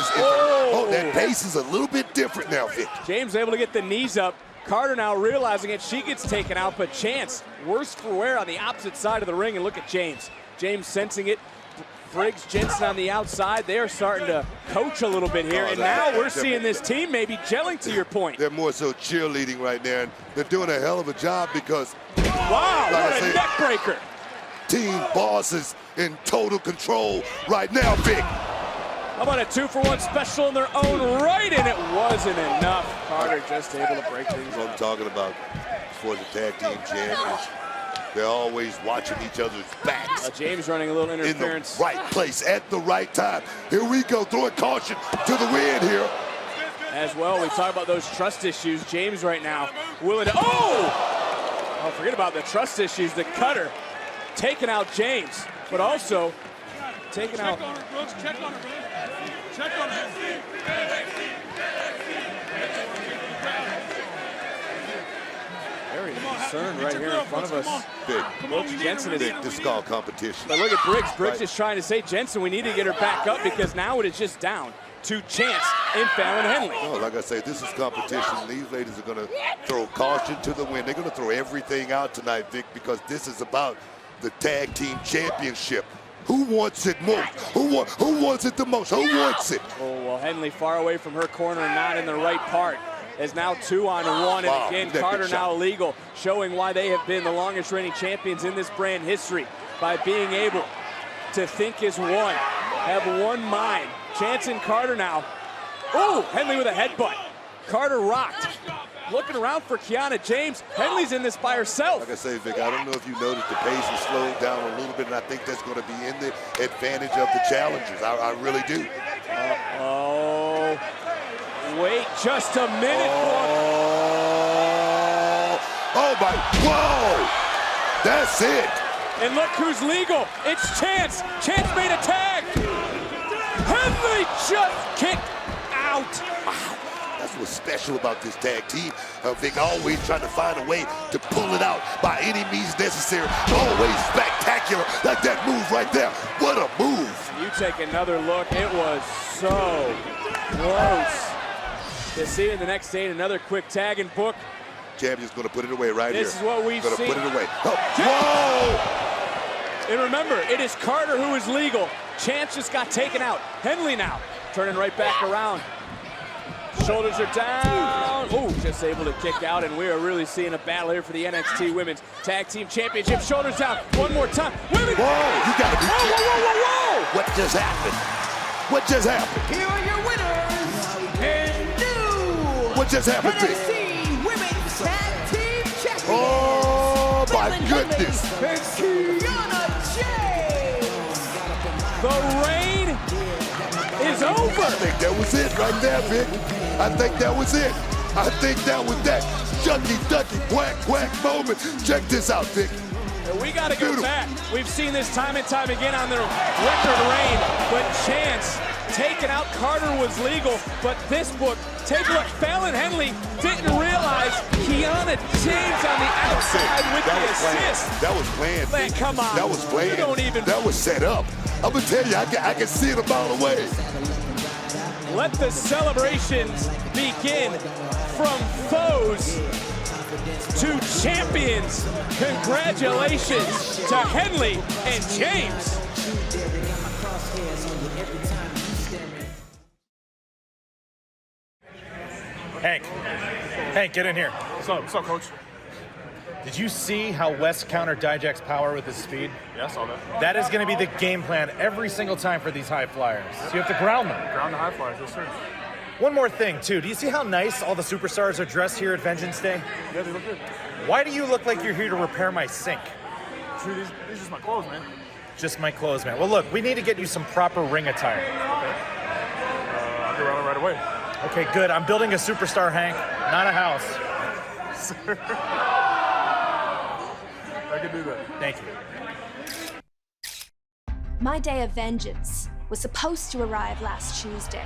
[SPEAKER 4] is a little bit different now, Vic.
[SPEAKER 2] James able to get the knees up. Carter now realizing it. She gets taken out, but Chance, worse for wear on the opposite side of the ring. And look at James. James sensing it. Briggs, Jensen on the outside. They are starting to coach a little bit here. And now we're seeing this team maybe gelling, to your point.
[SPEAKER 4] They're more so cheerleading right now. And they're doing a hell of a job because,
[SPEAKER 2] wow, what a neck breaker.
[SPEAKER 4] Team Boss is in total control right now, Vic.
[SPEAKER 2] How about a 2-for-1 special in their own right, and it wasn't enough. Carter just able to break things
[SPEAKER 4] up. I'm talking about for the tag team champions. They're always watching each other's backs.
[SPEAKER 2] James running a little interference.
[SPEAKER 4] In the right place at the right time. Here we go, throwing caution to the wind here.
[SPEAKER 2] As well, we talk about those trust issues. James right now willing to, forget about the trust issues. The cutter taking out James, but also taking out.
[SPEAKER 9] Check on her, Brooks. Check on her, man. Check on her.
[SPEAKER 2] Very concerned right here in front of us.
[SPEAKER 4] Big.
[SPEAKER 2] Jensen is
[SPEAKER 4] this is called competition.
[SPEAKER 2] But look at Briggs. Briggs is trying to say, Jensen, we need to get her back up because now it is just down to Chance and Fallon Henley.
[SPEAKER 4] No, like I say, this is competition. These ladies are going to throw caution to the wind. They're going to throw everything out tonight, Vic, because this is about the tag team championship. Who wants it most? Who wants it the most? Who wants it?
[SPEAKER 2] Oh, well, Henley far away from her corner and not in the right part. Is now 2-on-1, and again, Carter now legal, showing why they have been the longest reigning champions in this brand history by being able to think as one, have one mind. Chance and Carter now. Oh, Henley with a headbutt. Carter rocked. Looking around for Kiana James. Henley's in this by herself.
[SPEAKER 4] Like I say, Vic, I don't know if you noticed the pace has slowed down a little bit, and I think that's going to be in the advantage of the challengers. I really do.
[SPEAKER 2] Wait just a minute.
[SPEAKER 4] Oh my, whoa! That's it.
[SPEAKER 2] And look who's legal. It's Chance. Chance made a tag. Henley just kicked out.
[SPEAKER 4] Wow. That's what's special about this tag team. Vic always trying to find a way to pull it out by any means necessary. Always spectacular, like that move right there. What a move.
[SPEAKER 2] You take another look. It was so close. To see in the next day another quick tag and book.
[SPEAKER 4] Champion's going to put it away right here.
[SPEAKER 2] This is what we've seen.
[SPEAKER 4] Going to put it away. Oh.
[SPEAKER 2] Whoa! And remember, it is Carter who is legal. Chance just got taken out. Henley now turning right back around. Shoulders are down. Oh, just able to kick out, and we are really seeing a battle here for the NXT Women's Tag Team Championship. Shoulders down. One more time. Women.
[SPEAKER 4] Whoa! You got to be kidding.
[SPEAKER 2] Whoa!
[SPEAKER 4] What just happened? What just happened?
[SPEAKER 5] Here are your winners, and new
[SPEAKER 4] What just happened, Vic?
[SPEAKER 5] NXT Women's Tag Team Champions.
[SPEAKER 4] Oh my goodness!
[SPEAKER 5] And Kiana James.
[SPEAKER 2] The reign is over.
[SPEAKER 4] I think that was it right there, Vic. I think that was it. I think that was that. shucky ducky quack quack moment. Check this out, Vic.
[SPEAKER 2] We got to go back. We've seen this time and time again on the record reign, but Chance taking out Carter was legal, but this book, take a look, Fallon Henley didn't realize Kiana James on the outside with the assist.
[SPEAKER 4] That was planned.
[SPEAKER 2] Man, come on.
[SPEAKER 4] That was planned.
[SPEAKER 2] You don't even...
[SPEAKER 4] That was set up. I'm gonna tell you, I can see it a mile away.
[SPEAKER 2] Let the celebrations begin from foes to champions. Congratulations to Henley and James.
[SPEAKER 10] Hank, get in here.
[SPEAKER 9] What's up, Coach?
[SPEAKER 10] Did you see how Wes countered Dijak's power with his speed?
[SPEAKER 9] Yeah, I saw that.
[SPEAKER 10] That is going to be the game plan every single time for these high flyers. So you have to ground them.
[SPEAKER 9] Ground the high flyers, yes, sir.
[SPEAKER 10] One more thing, too. Do you see how nice all the superstars are dressed here at Vengeance Day?
[SPEAKER 9] Yeah, they look good.
[SPEAKER 10] Why do you look like you're here to repair my sink?
[SPEAKER 9] True, these are just my clothes, man.
[SPEAKER 10] Just my clothes, man. Well, look, we need to get you some proper ring attire.
[SPEAKER 9] Okay. I'll get around it right away.
[SPEAKER 10] Okay, good. I'm building a superstar, Hank, not a house.
[SPEAKER 9] Sir. I can do that.
[SPEAKER 10] Thank you.
[SPEAKER 11] My day of vengeance was supposed to arrive last Tuesday.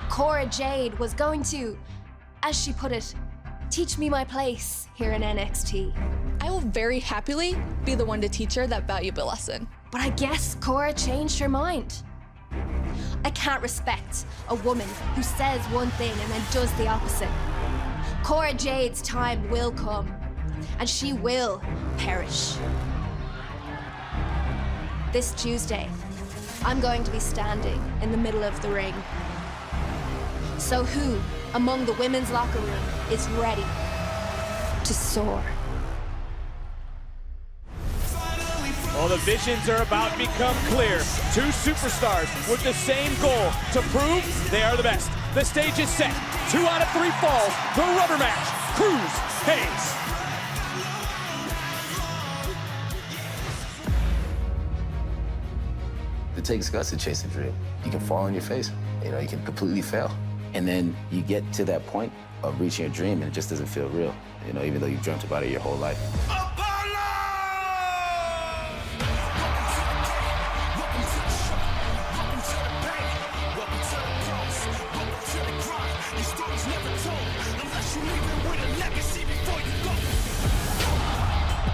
[SPEAKER 11] Cora Jade was going to, as she put it, teach me my place here in NXT.
[SPEAKER 12] I will very happily be the one to teach her that valuable lesson.
[SPEAKER 11] But I guess Cora changed her mind. I can't respect a woman who says one thing and then does the opposite. Cora Jade's time will come, and she will perish. This Tuesday, I'm going to be standing in the middle of the ring. So who among the women's locker room is ready to soar?
[SPEAKER 2] Well, the visions are about to become clear. Two superstars with the same goal to prove they are the best. The stage is set. 2 out of 3 falls. The rubber match. Cruz Hayes.
[SPEAKER 13] It takes guts to chase a dream. You can fall on your face. You know, you can completely fail. And then you get to that point of reaching your dream and it just doesn't feel real. You know, even though you've dreamt about it your whole life.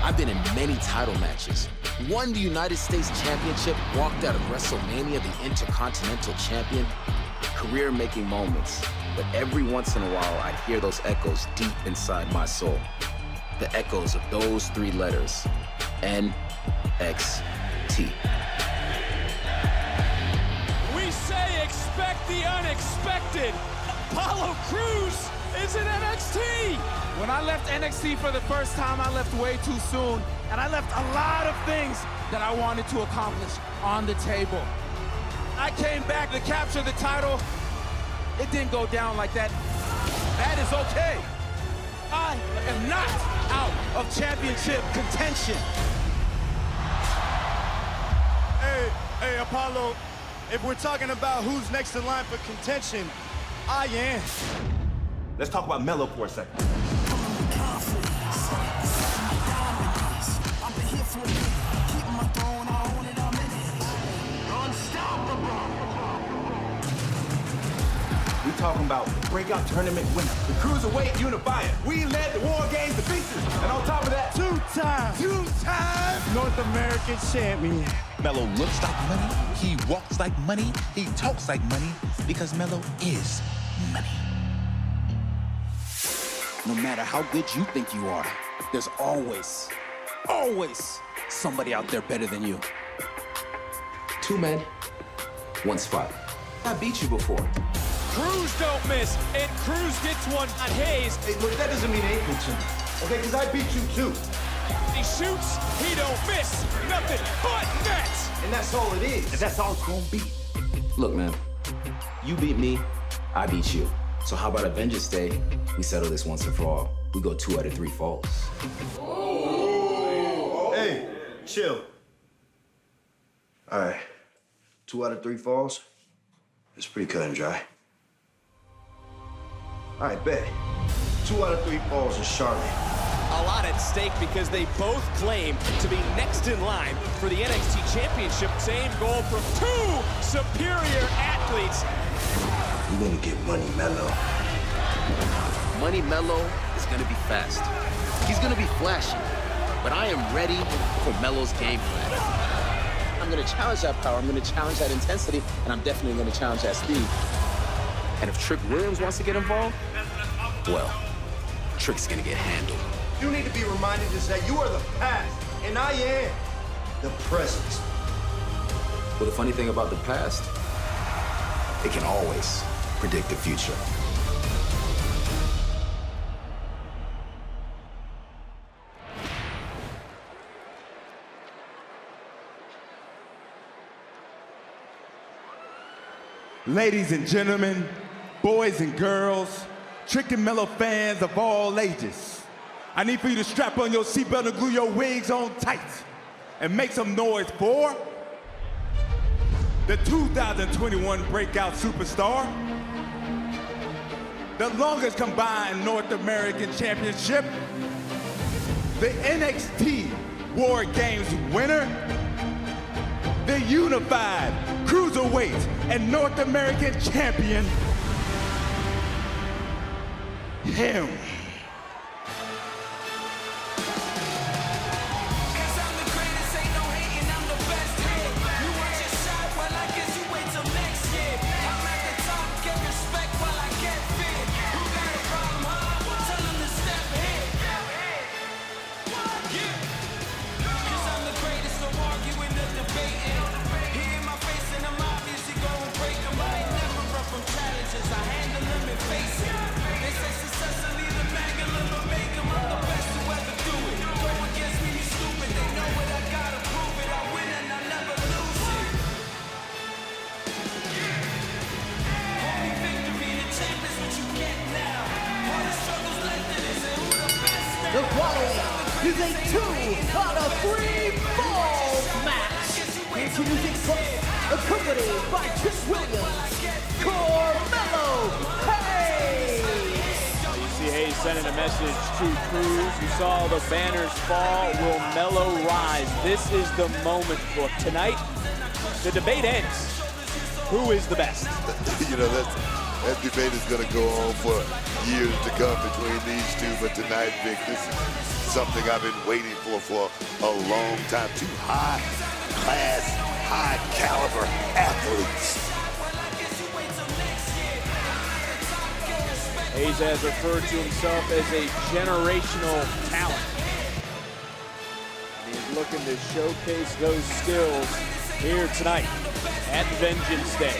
[SPEAKER 13] I've been in many title matches, won the United States Championship, walked out of WrestleMania the Intercontinental Champion, career-making moments. But every once in a while, I'd hear those echoes deep inside my soul. The echoes of those 3 letters, NXT.
[SPEAKER 2] We say expect the unexpected. Apollo Crews is in NXT.
[SPEAKER 14] When I left NXT for the first time, I left way too soon, and I left a lot of things that I wanted to accomplish on the table. I came back to capture the title. It didn't go down like that. That is okay. I am not out of championship contention.
[SPEAKER 15] Hey, Apollo, if we're talking about who's next in line for contention, I am.
[SPEAKER 16] Let's talk about Melo for a second. We talking about breakout tournament winner, the Cruiserweight Unifier. We led the War Games to pieces, and on top of that, two-time North American champion.
[SPEAKER 17] Melo looks like money, he walks like money, he talks like money, because Melo is money.
[SPEAKER 18] No matter how good you think you are, there's always somebody out there better than you.
[SPEAKER 13] 2 men, 1 spot. I beat you before.
[SPEAKER 2] Cruz don't miss, and Cruz gets one on Hayes.
[SPEAKER 16] Hey, look, that doesn't mean anything to me, okay? Because I beat you too.
[SPEAKER 2] He shoots, he don't miss. Nothing but nets.
[SPEAKER 16] And that's all it is. And that's all it's gonna be.
[SPEAKER 13] Look, man, you beat me, I beat you. So how about a Vengeance Day? We settle this once and for all. We go 2 out of 3 falls.
[SPEAKER 16] Hey, chill. All right, 2 out of 3 falls. It's pretty cut and dry. All right, bet. 2 out of 3 falls in Charlotte.
[SPEAKER 2] A lot at stake because they both claim to be next in line for the NXT Championship. Same goal from 2 superior athletes.
[SPEAKER 16] You're gonna get Money Mello.
[SPEAKER 13] Money Mello is gonna be fast. He's gonna be flashy, but I am ready for Mello's game plan. I'm gonna challenge that power, I'm gonna challenge that intensity, and I'm definitely gonna challenge that speed. And if Trick Williams wants to get involved, well, Trick's gonna get handled.
[SPEAKER 16] You need to be reminded is that you are the past, and I am the present.
[SPEAKER 13] Well, the funny thing about the past, it can always predict the future.
[SPEAKER 16] Ladies and gentlemen, boys and girls, Trick and Mello fans of all ages, I need for you to strap on your seatbelt and glue your wigs on tight and make some noise for the 2021 Breakout Superstar, the longest combined North American Championship, the NXT War Games winner, the unified Cruiserweight and North American Champion, him.
[SPEAKER 5] The following is a 2 out of 3 falls match. Introducing first, accompanied by Trick Williams, Carmelo Hayes.
[SPEAKER 2] You see Hayes sending a message to Cruz. You saw the banners fall. Will Mello rise? This is the moment for tonight. The debate ends. Who is the best?
[SPEAKER 4] You know, that debate is going to go on for years to come between these two, but tonight, Vic, this is something I've been waiting for a long time. 2 high-class, high-caliber athletes.
[SPEAKER 2] Hayes has referred to himself as a generational talent. And he's looking to showcase those skills here tonight at Vengeance Day.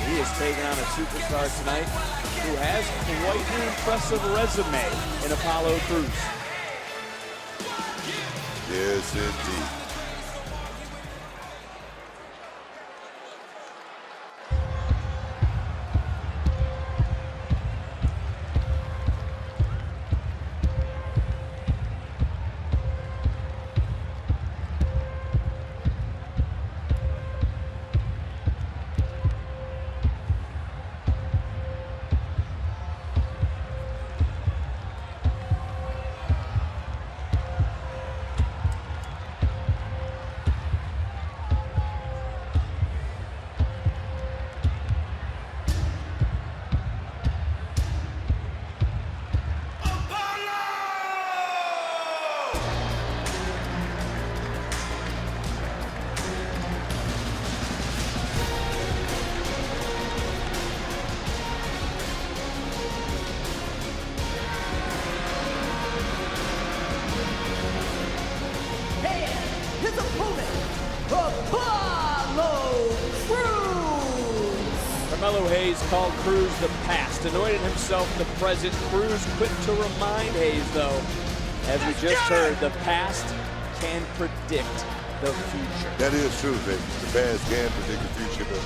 [SPEAKER 2] He is taking on a superstar tonight who has quite an impressive resume in Apollo Crews.
[SPEAKER 4] Yes, indeed.
[SPEAKER 5] His opponent, Apollo Crews.
[SPEAKER 2] Carmelo Hayes called Cruz the past, anointed himself the present. Cruz quick to remind Hayes, though, as we just heard, the past can predict the future.
[SPEAKER 4] That is true, Vic. The past can predict the future, but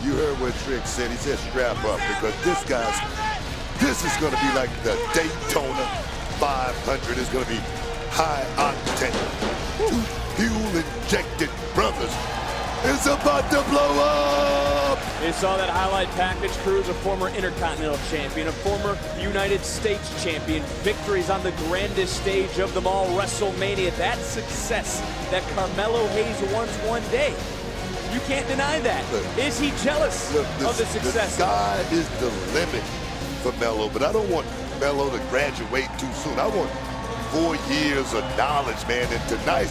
[SPEAKER 4] you heard what Trick said. He said strap up, because this is going to be like the Daytona 500. It's going to be high octane. 2 fuel-injected brothers is about to blow up.
[SPEAKER 2] You saw that highlight package. Cruz, a former Intercontinental Champion, a former United States Champion, victories on the grandest stage of them all, WrestleMania. That success that Carmelo Hayes wants one day. You can't deny that. Is he jealous of the success?
[SPEAKER 4] The sky is the limit for Melo, but I don't want Melo to graduate too soon. I want 4 years of knowledge, man. And tonight,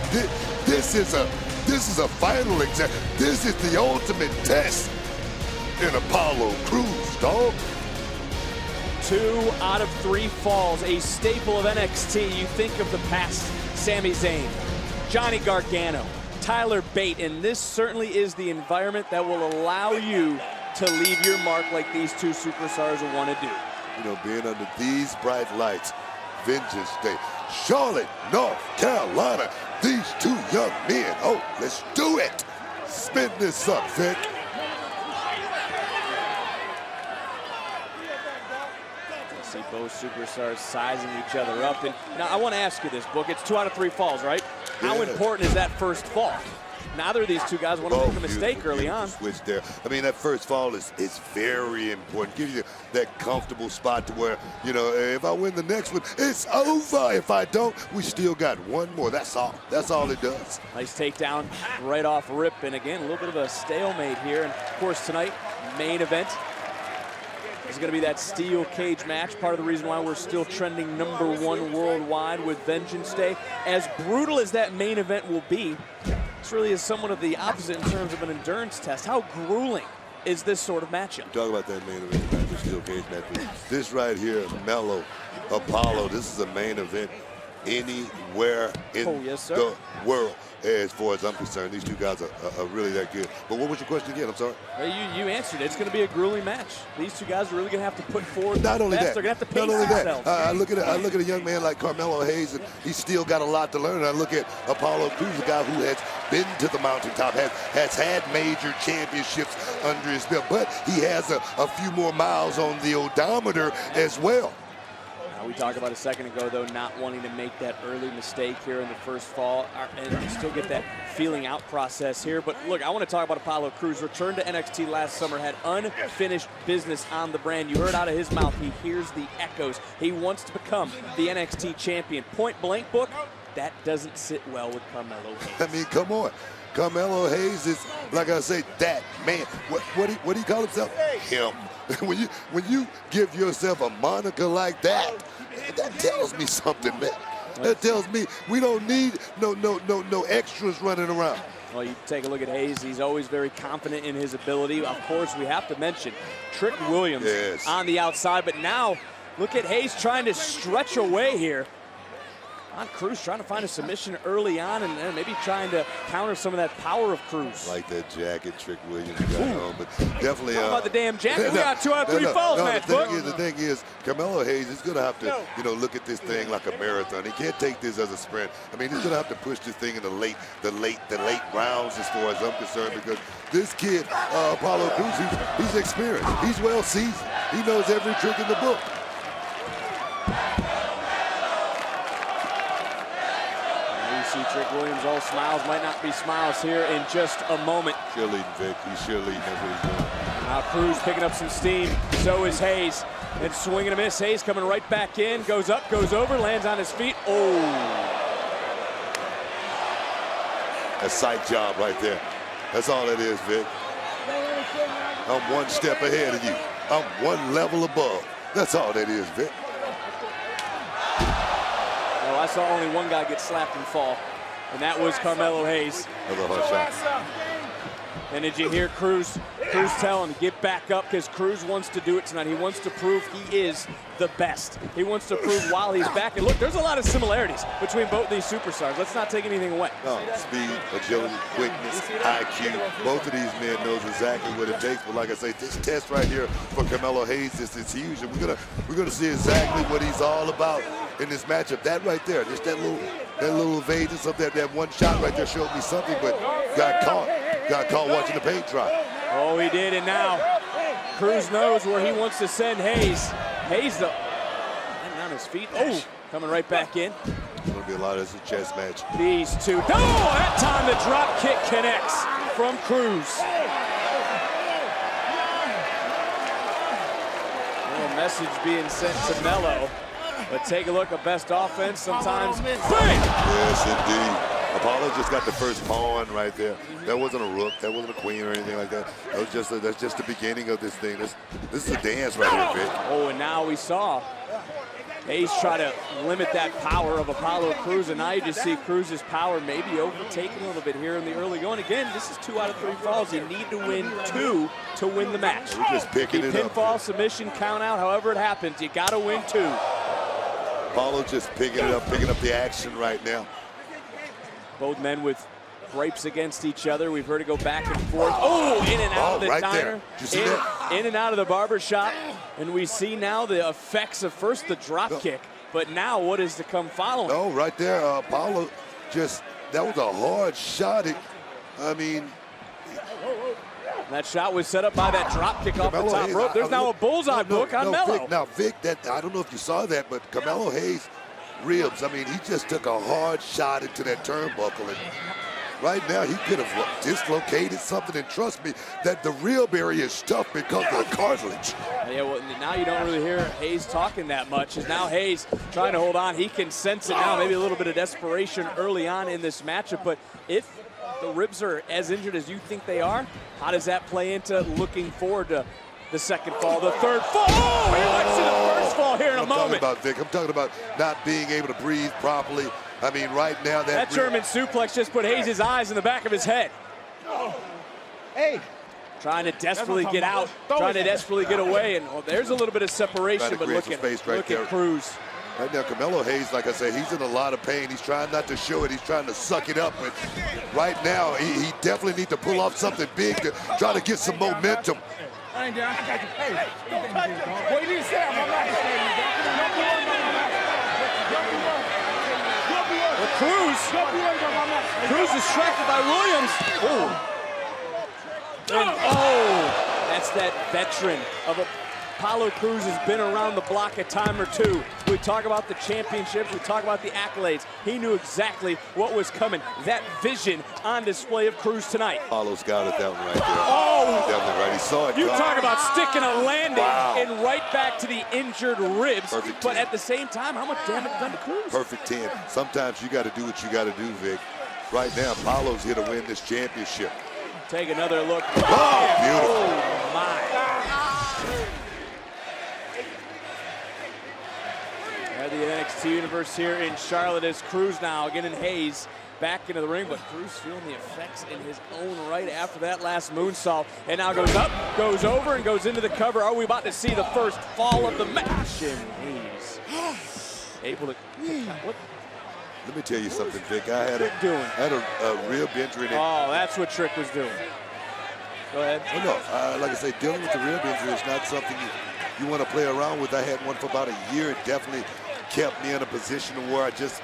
[SPEAKER 4] this is a final exam. This is the ultimate test in Apollo Crews, dog.
[SPEAKER 2] 2 out of 3 falls, a staple of NXT. You think of the past, Sami Zayn, Johnny Gargano, Tyler Bate, and this certainly is the environment that will allow you to leave your mark like these 2 superstars will want to do.
[SPEAKER 4] You know, being under these bright lights, Vengeance Day, Charlotte, North Carolina, these 2 young men, oh, let's do it. Spin this up, Vic.
[SPEAKER 2] See both superstars sizing each other up. And now I want to ask you this, Book. It's 2 out of 3 falls, right? How important is that first fall? Neither of these 2 guys want to make a mistake early on.
[SPEAKER 4] Switch there. I mean, that first fall is very important. Give you that comfortable spot to where, you know, if I win the next one, it's over. If I don't, we still got 1 more. That's all. That's all it does.
[SPEAKER 2] Nice takedown right off rip. And again, a little bit of a stalemate here. And of course, tonight, main event. It's going to be that steel cage match. Part of the reason why we're still trending #1 worldwide with Vengeance Day. As brutal as that main event will be, this really is somewhat of the opposite in terms of an endurance test. How grueling is this sort of matchup?
[SPEAKER 4] Talk about that main event match, the steel cage match. This right here, Melo, Apollo, this is a main event anywhere in the world. As far as I'm concerned, these 2 guys are really that good. But what was your question again? I'm sorry.
[SPEAKER 2] Well, you answered it. It's going to be a grueling match. These 2 guys are really going to have to put forward.
[SPEAKER 4] Not only that,
[SPEAKER 2] they're going to have to pace
[SPEAKER 4] not only
[SPEAKER 2] themselves.
[SPEAKER 4] that. I look at a young man like Carmelo Hayes, and he's still got a lot to learn. I look at Apollo Crews, a guy who has been to the mountaintop, has had major championships under his belt, but he has a few more miles on the odometer as well.
[SPEAKER 2] We talked about a second ago, though, not wanting to make that early mistake here in the first fall and still get that feeling out process here. But look, I want to talk about Apollo Crews. Returned to NXT last summer, had unfinished business on the brand. You heard out of his mouth, he hears the echoes. He wants to become the NXT champion. Point blank, Book, that doesn't sit well with Carmelo Hayes.
[SPEAKER 4] I mean, come on. Carmelo Hayes is, like I say, that man. What do you call himself? Him. When you give yourself a moniker like that, that tells me something, man. That tells me we don't need no extras running around.
[SPEAKER 2] Well, you take a look at Hayes. He's always very confident in his ability. Of course, we have to mention Trick Williams on the outside. But now, look at Hayes trying to stretch away here. On Crews trying to find a submission early on and then maybe trying to counter some of that power of Crews.
[SPEAKER 4] Like that jacket Trick Williams got on, but definitely.
[SPEAKER 2] Talk about the damn jacket. We got 2 out of 3 falls match, Book.
[SPEAKER 4] The thing is, Carmelo Hayes is going to have to, look at this thing like a marathon. He can't take this as a sprint. I mean, he's going to have to push this thing in the late rounds as far as I'm concerned, because this kid, Apollo Crews, he's experienced. He's well seasoned. He knows every trick in the book.
[SPEAKER 2] See Trick Williams all smiles, might not be smiles here in just a moment.
[SPEAKER 4] Cheerleading, Vic. He's cheerleading. That's what he's doing.
[SPEAKER 2] Now Crews picking up some steam. So is Hayes. And swing and a miss. Hayes coming right back in. Goes up, goes over, lands on his feet. Oh.
[SPEAKER 4] A sight job right there. That's all it is, Vic. I'm 1 step ahead of you. I'm 1 level above. That's all that is, Vic.
[SPEAKER 2] I saw only 1 guy get slapped and fall, and that was Carmelo Hayes.
[SPEAKER 4] Another hard shot.
[SPEAKER 2] And did you hear Crews tell him, get back up, because Crews wants to do it tonight. He wants to prove he is the best. He wants to prove while he's back. And look, there's a lot of similarities between both these superstars. Let's not take anything away.
[SPEAKER 4] No, speed, agility, quickness, IQ. Both of these men knows exactly what it takes. But like I say, this test right here for Carmelo Hayes is huge. And we're gonna see exactly what he's all about in this matchup. That right there, just that little evadance of that 1 shot right there showed me something, but got caught watching the paint dry.
[SPEAKER 2] Oh, he did, and now Crews knows where he wants to send Hayes. Hayes, landing on his feet. Oh, coming right back in.
[SPEAKER 4] It's going to be a lot of this chess match.
[SPEAKER 2] These 2. Oh, that time the drop kick connects from Crews. message being sent to Melo. But take a look at best offense sometimes.
[SPEAKER 4] Yes, indeed. Apollo just got the first pawn right there. That wasn't a rook. That wasn't a queen or anything like that. That was just that's just the beginning of this thing. This is a dance right here, Vic.
[SPEAKER 2] Oh, and now we saw Hayes try to limit that power of Apollo Crews, and now you just see Cruz's power maybe overtaken a little bit here in the early going. Again, this is 2 out of 3 falls. You need to win 2 to win the match.
[SPEAKER 4] We're just picking it up.
[SPEAKER 2] Pinfall, submission, count out, however it happens, you got to win 2.
[SPEAKER 4] Apollo just picking it up, picking up the action right now.
[SPEAKER 2] Both men with gripes against each other. We've heard it go back and forth. Oh, in and out of the
[SPEAKER 4] right
[SPEAKER 2] diner.
[SPEAKER 4] there. Did you see that?
[SPEAKER 2] In and out of the barber shop. And we see now the effects of first the drop kick, but now what is to come following?
[SPEAKER 4] No, right there, Apollo just, that was a hard shot. I mean.
[SPEAKER 2] That shot was set up by that drop kick off the top rope. There's now a bullseye book on Melo.
[SPEAKER 4] Vic, now, Vic, I don't know if you saw that, but Carmelo Hayes' ribs, I mean, he just took a hard shot into that turnbuckle. And right now, he could have dislocated something. And trust me, that the rib area is tough because of the cartilage.
[SPEAKER 2] Yeah, well, now you don't really hear Hayes talking that much. As now Hayes trying to hold on. He can sense it now. Maybe a little bit of desperation early on in this matchup. But if the ribs are as injured as you think they are, how does that play into looking forward to the second fall, the third fall? Oh, he likes to the first fall here in a moment.
[SPEAKER 4] I'm talking about not being able to breathe properly. I mean, right now
[SPEAKER 2] that German suplex just put Hayes' eyes in the back of his head.
[SPEAKER 19] Hey.
[SPEAKER 2] Trying to desperately get out, trying to desperately get away, and there's a little bit of separation, but look at Cruz.
[SPEAKER 4] Right now, Carmelo Hayes, like I said, he's in a lot of pain. He's trying not to show it. He's trying to suck it up. But right now, he definitely needs to pull off something big to try to get some momentum.
[SPEAKER 19] I ain't down. I got you. Hey, what you need to say? I'm not
[SPEAKER 2] Cruz is distracted by Williams. Oh, that's that veteran of Apollo Crews has been around the block a time or two. We talk about the championships, we talk about the accolades. He knew exactly what was coming. That vision on display of Crews tonight.
[SPEAKER 4] Apollo's got it, that one right there.
[SPEAKER 2] Oh!
[SPEAKER 4] Definitely right, he saw it.
[SPEAKER 2] You talk about sticking a landing and right back to the injured ribs.
[SPEAKER 4] Perfect 10.
[SPEAKER 2] But at the same time, how much damage done to Crews?
[SPEAKER 4] Perfect 10. Sometimes you got to do what you got to do, Vic. Right now, Apollo's here to win this championship.
[SPEAKER 2] Take another look.
[SPEAKER 4] Oh, beautiful.
[SPEAKER 2] Oh, my. The NXT Universe here in Charlotte as Crews now getting Hayes back into the ring, but Crews feeling the effects in his own right after that last moonsault, and now goes up, goes over, and goes into the cover. Are we about to see the first fall of the match? And Hayes able to. What?
[SPEAKER 4] Let me tell you something, Vic. I had a rib injury.
[SPEAKER 2] Oh, that's what Trick was doing. Go ahead.
[SPEAKER 4] Oh, no, like I say, dealing with the rib injury is not something you want to play around with. I had one for about a year. It definitely kept me in a position where I just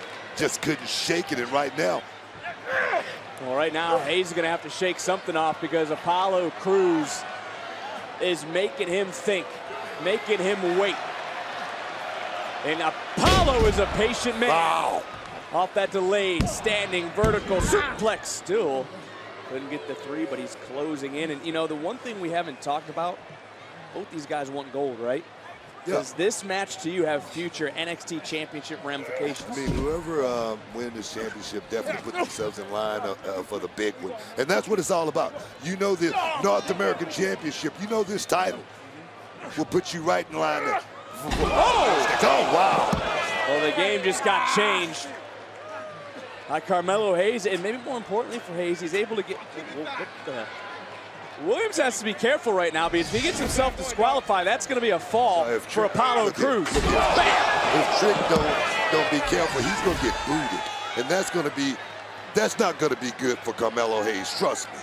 [SPEAKER 4] couldn't shake it. And right now,
[SPEAKER 2] well, right now Hayes is going to have to shake something off because Apollo Crews is making him think, making him wait. And Apollo is a patient man.
[SPEAKER 4] Wow.
[SPEAKER 2] Off that delayed standing vertical suplex, still couldn't get the 3, but he's closing in. And you know, the one thing we haven't talked about, both these guys want gold, right? Does this match to you have future NXT championship ramifications?
[SPEAKER 4] I mean, whoever wins this championship definitely put themselves in line for the big one. And that's what it's all about. You know, the North American Championship, you know this title will put you right in line there. Oh, wow.
[SPEAKER 2] Well, the game just got changed. Carmelo Hayes, and maybe more importantly for Hayes, he's able to get. What the? Williams has to be careful right now because if he gets himself disqualified, that's going to be a fall for Apollo Crews.
[SPEAKER 4] If Trick don't be careful, he's going to get booted, and that's not going to be good for Carmelo Hayes. Trust me.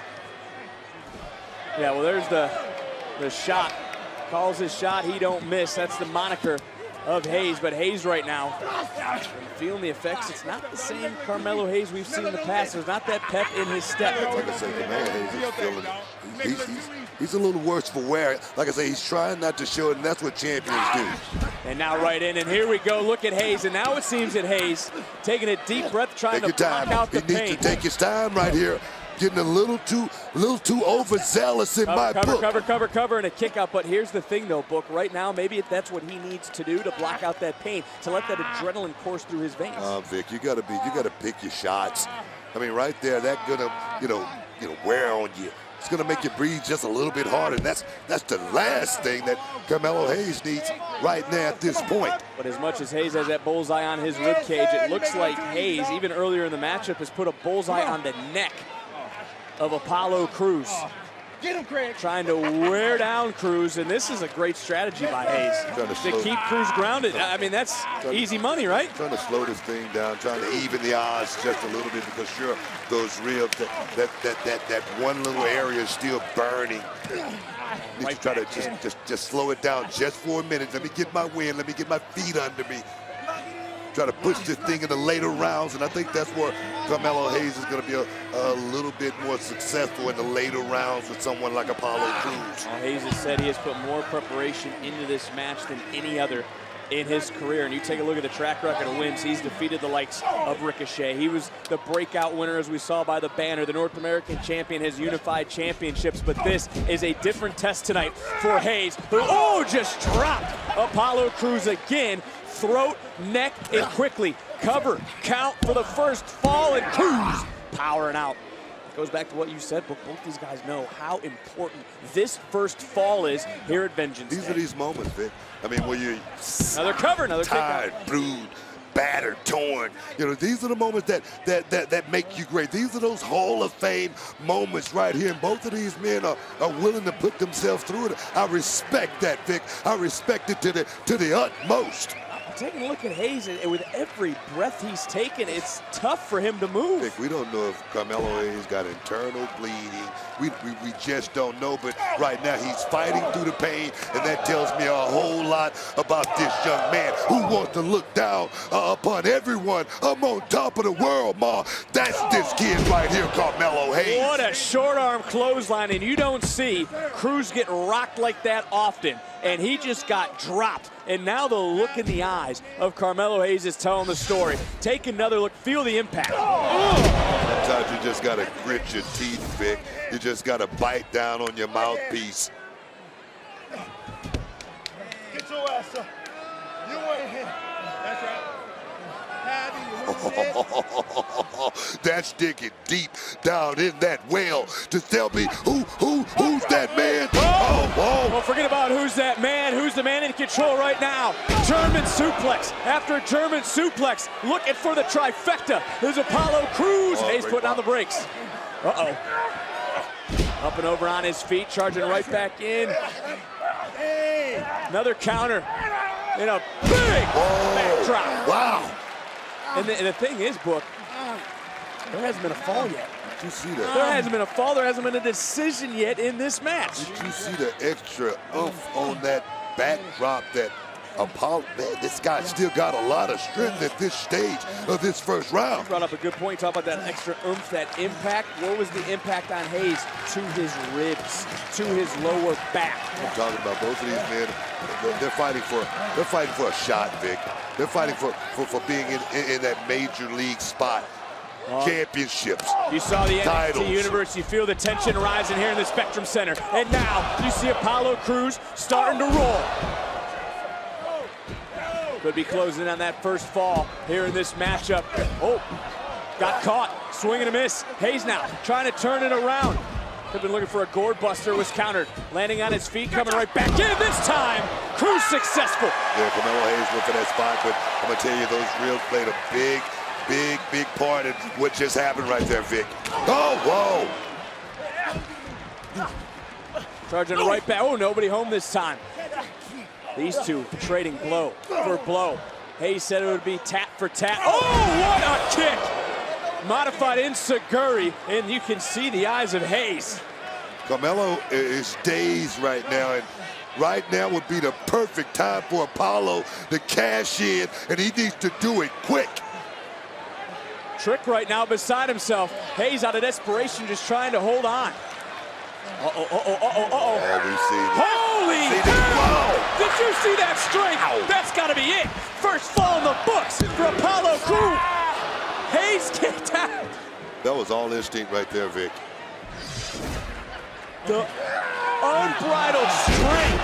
[SPEAKER 2] Yeah, well, there's the shot. Calls his shot, he don't miss. That's the moniker of Hayes, but Hayes right now feeling the effects. It's not the same Carmelo Hayes we've seen in the past. There's not that pep in his step.
[SPEAKER 4] Like I say, Carmelo Hayes is feeling, he's a little worse for wear. Like I say, he's trying not to show it, and that's what champions do.
[SPEAKER 2] And now right in, and here we go. Look at Hayes, and now it seems that Hayes taking a deep breath, trying to block out the pain.
[SPEAKER 4] He needs to take his time right here. getting a little too overzealous in my book.
[SPEAKER 2] Cover, and a kick out. But here's the thing, though, Book. Right now, maybe that's what he needs to do to block out that pain, to let that adrenaline course through his veins.
[SPEAKER 4] Vic, you gotta pick your shots. I mean, right there, that's gonna, wear on you. It's gonna make you breathe just a little bit harder. And that's the last thing that Carmelo Hayes needs right now at this point.
[SPEAKER 2] But as much as Hayes has that bullseye on his rib cage, it looks like Hayes, even earlier in the matchup, has put a bullseye on the neck of Apollo Crews.
[SPEAKER 19] Get him, Craig.
[SPEAKER 2] Trying to wear down Crews, and this is a great strategy by Hayes to keep Crews grounded. I mean, that's easy money, right?
[SPEAKER 4] Trying to slow this thing down, trying to even the odds just a little bit, because sure, those ribs, that one little area is still burning. Need to try to just slow it down just for a minute. Let me get my wind. Let me get my feet under me. Try to push this thing in the later rounds, and I think that's where Carmelo Hayes is going to be a little bit more successful in the later rounds with someone like Apollo Crews.
[SPEAKER 2] Well, Hayes has said he has put more preparation into this match than any other in his career. And you take a look at the track record of wins. He's defeated the likes of Ricochet. He was the breakout winner, as we saw by the banner. The North American champion has unified championships, but this is a different test tonight for Hayes, who, just dropped Apollo Crews again. Throat, neck, and quickly. Cover, count for the first fall, and Crews powering out. Goes back to what you said, but both these guys know how important this first fall is here at Vengeance Day.
[SPEAKER 4] These are these moments, Vic. I mean, when you're
[SPEAKER 2] another cover, another
[SPEAKER 4] tired, bruised, battered, torn. These are the moments that make you great. These are those Hall of Fame moments right here. And both of these men are willing to put themselves through it. I respect that, Vic. I respect it to the utmost.
[SPEAKER 2] Taking a look at Hayes, and with every breath he's taken, it's tough for him to move.
[SPEAKER 4] Vic, we don't know if Carmelo Hayes got internal bleeding. We just don't know, but right now he's fighting through the pain, and that tells me a whole lot about this young man who wants to look down upon everyone. I'm on top of the world, Ma. That's this kid right here, Carmelo Hayes.
[SPEAKER 2] What a short arm clothesline, and you don't see Crews get rocked like that often, and he just got dropped. And now the look in the eyes of Carmelo Hayes is telling the story. Take another look, feel the impact.
[SPEAKER 4] Sometimes you just gotta grit your teeth, Vic. You just gotta bite down on your mouthpiece.
[SPEAKER 19] Get your ass up. You ain't here. That's right.
[SPEAKER 4] That's digging deep down in that well to tell me who's that man.
[SPEAKER 2] Well, forget about who's that man. Who's the man in control right now? German suplex after German suplex. Looking for the trifecta. There's Apollo Crews. Hayes putting on the brakes. Uh-oh. Up and over on his feet, charging right back in. Another counter. And a big backdrop.
[SPEAKER 4] Wow.
[SPEAKER 2] And the thing is, Book, there hasn't been a fall yet.
[SPEAKER 4] Did you see that?
[SPEAKER 2] There hasn't been a fall. There hasn't been a decision yet in this match.
[SPEAKER 4] Did you see the extra oomph on that backdrop that Apollo, man, this guy still got a lot of strength at this stage of this first round.
[SPEAKER 2] You brought up a good point. Talk about that extra oomph, that impact. What was the impact on Hayes? To his ribs, to his lower back.
[SPEAKER 4] I'm talking about both of these men. They're fighting for a shot, Vic. They're fighting for being in that major league spot. Championships.
[SPEAKER 2] You saw the
[SPEAKER 4] titles.
[SPEAKER 2] NXT Universe. You feel the tension rising here in the Spectrum Center. And now you see Apollo Crews starting to roll. Could be closing on that first fall here in this matchup. Oh, got caught. Swing and a miss. Hayes now trying to turn it around. Could have been looking for a gourd buster. Was countered. Landing on his feet, coming right back in this time. Crews successful.
[SPEAKER 4] Yeah, Carmelo Hayes went for that spot, but I'm going to tell you, those ribs played a big part in what just happened right there, Vic. Oh, whoa.
[SPEAKER 2] Charging right back. Oh, nobody home this time. These two trading blow for blow. Hayes said it would be tat for tat. Oh, what a kick! Modified enziguri, and you can see the eyes of Hayes.
[SPEAKER 4] Carmelo is dazed right now, and right now would be the perfect time for Apollo to cash in, and he needs to do it quick.
[SPEAKER 2] Trick right now beside himself. Hayes out of desperation, just trying to hold on. Uh-oh.
[SPEAKER 4] Oh, we see.
[SPEAKER 2] Holy cow! Did you see that strength? That's got to be it. First fall in the books for Apollo Crews. Hayes kicked out.
[SPEAKER 4] That was all instinct right there, Vic.
[SPEAKER 2] The unbridled strength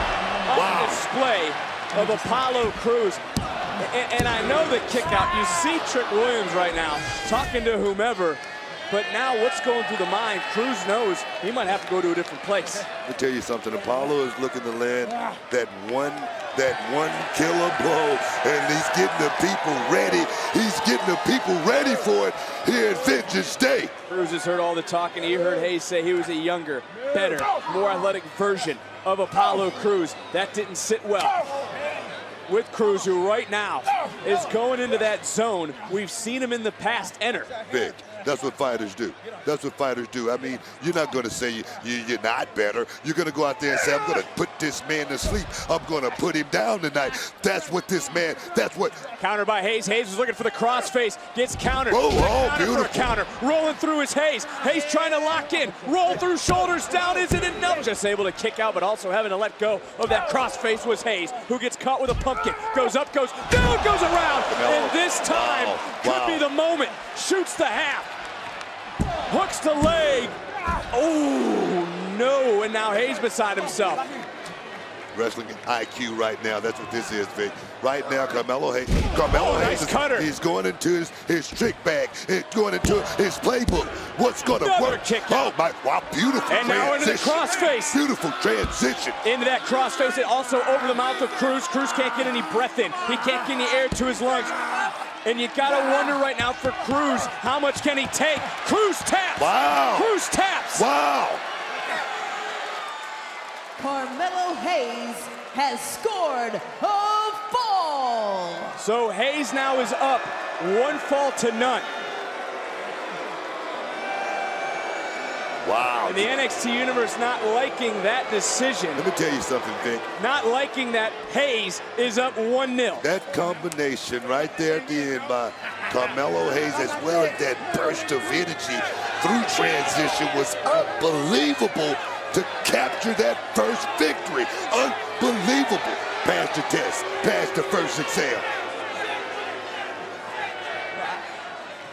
[SPEAKER 2] on display of Apollo Crews. And I know the kick out. You see Trick Williams right now talking to whomever, but now what's going through the mind? Crews knows he might have to go to a different place.
[SPEAKER 4] Let me tell you something. Apollo is looking to land that one killer blow, and he's getting the people ready. He's getting the people ready for it here at Vengeance Day.
[SPEAKER 2] Crews has heard all the talking. He heard Hayes say he was a younger, better, more athletic version of Apollo Crews. That didn't sit well with Crews, who right now is going into that zone we've seen him in the past enter.
[SPEAKER 4] Big. That's what fighters do. That's what fighters do. I mean, you're not going to say you're not better. You're going to go out there and say, I'm going to put this man to sleep. I'm going to put him down tonight. That's what this man, that's what.
[SPEAKER 2] Countered by Hayes. Hayes was looking for the crossface. Gets countered.
[SPEAKER 4] Oh, beautiful.
[SPEAKER 2] For a counter. Rolling through his Hayes. Hayes trying to lock in. Roll through, shoulders down. Isn't enough. Just able to kick out, but also having to let go of that crossface was Hayes, who gets caught with a pumpkin. Goes up, goes down, goes around. And this time could be the moment. Shoots the half. Hooks the leg. Oh, no. And now Hayes beside himself.
[SPEAKER 4] Wrestling IQ right now. That's what this is, Vic. Right now, Carmelo Hayes.
[SPEAKER 2] Nice cutter.
[SPEAKER 4] He's going into his trick bag. He's going into his playbook. What's going to work?
[SPEAKER 2] Kick
[SPEAKER 4] oh, my, wow, beautiful
[SPEAKER 2] and now into the crossface.
[SPEAKER 4] Beautiful transition.
[SPEAKER 2] Into that crossface and also over the mouth of Crews. Crews can't get any breath in. He can't get any air to his lungs. And you gotta wonder right now for Crews, how much can he take? Crews taps.
[SPEAKER 4] Wow.
[SPEAKER 2] Crews taps.
[SPEAKER 4] Wow.
[SPEAKER 5] Carmelo Hayes has scored a fall.
[SPEAKER 2] So Hayes now is up 1 fall to none.
[SPEAKER 4] Wow.
[SPEAKER 2] And the NXT Universe not liking that decision.
[SPEAKER 4] Let me tell you something, Vic.
[SPEAKER 2] Not liking that Hayes is up 1-0.
[SPEAKER 4] That combination right there at the end by Carmelo Hayes, as well as that burst of energy through transition, was unbelievable to capture that first victory. Unbelievable. Passed the test, passed the first exam.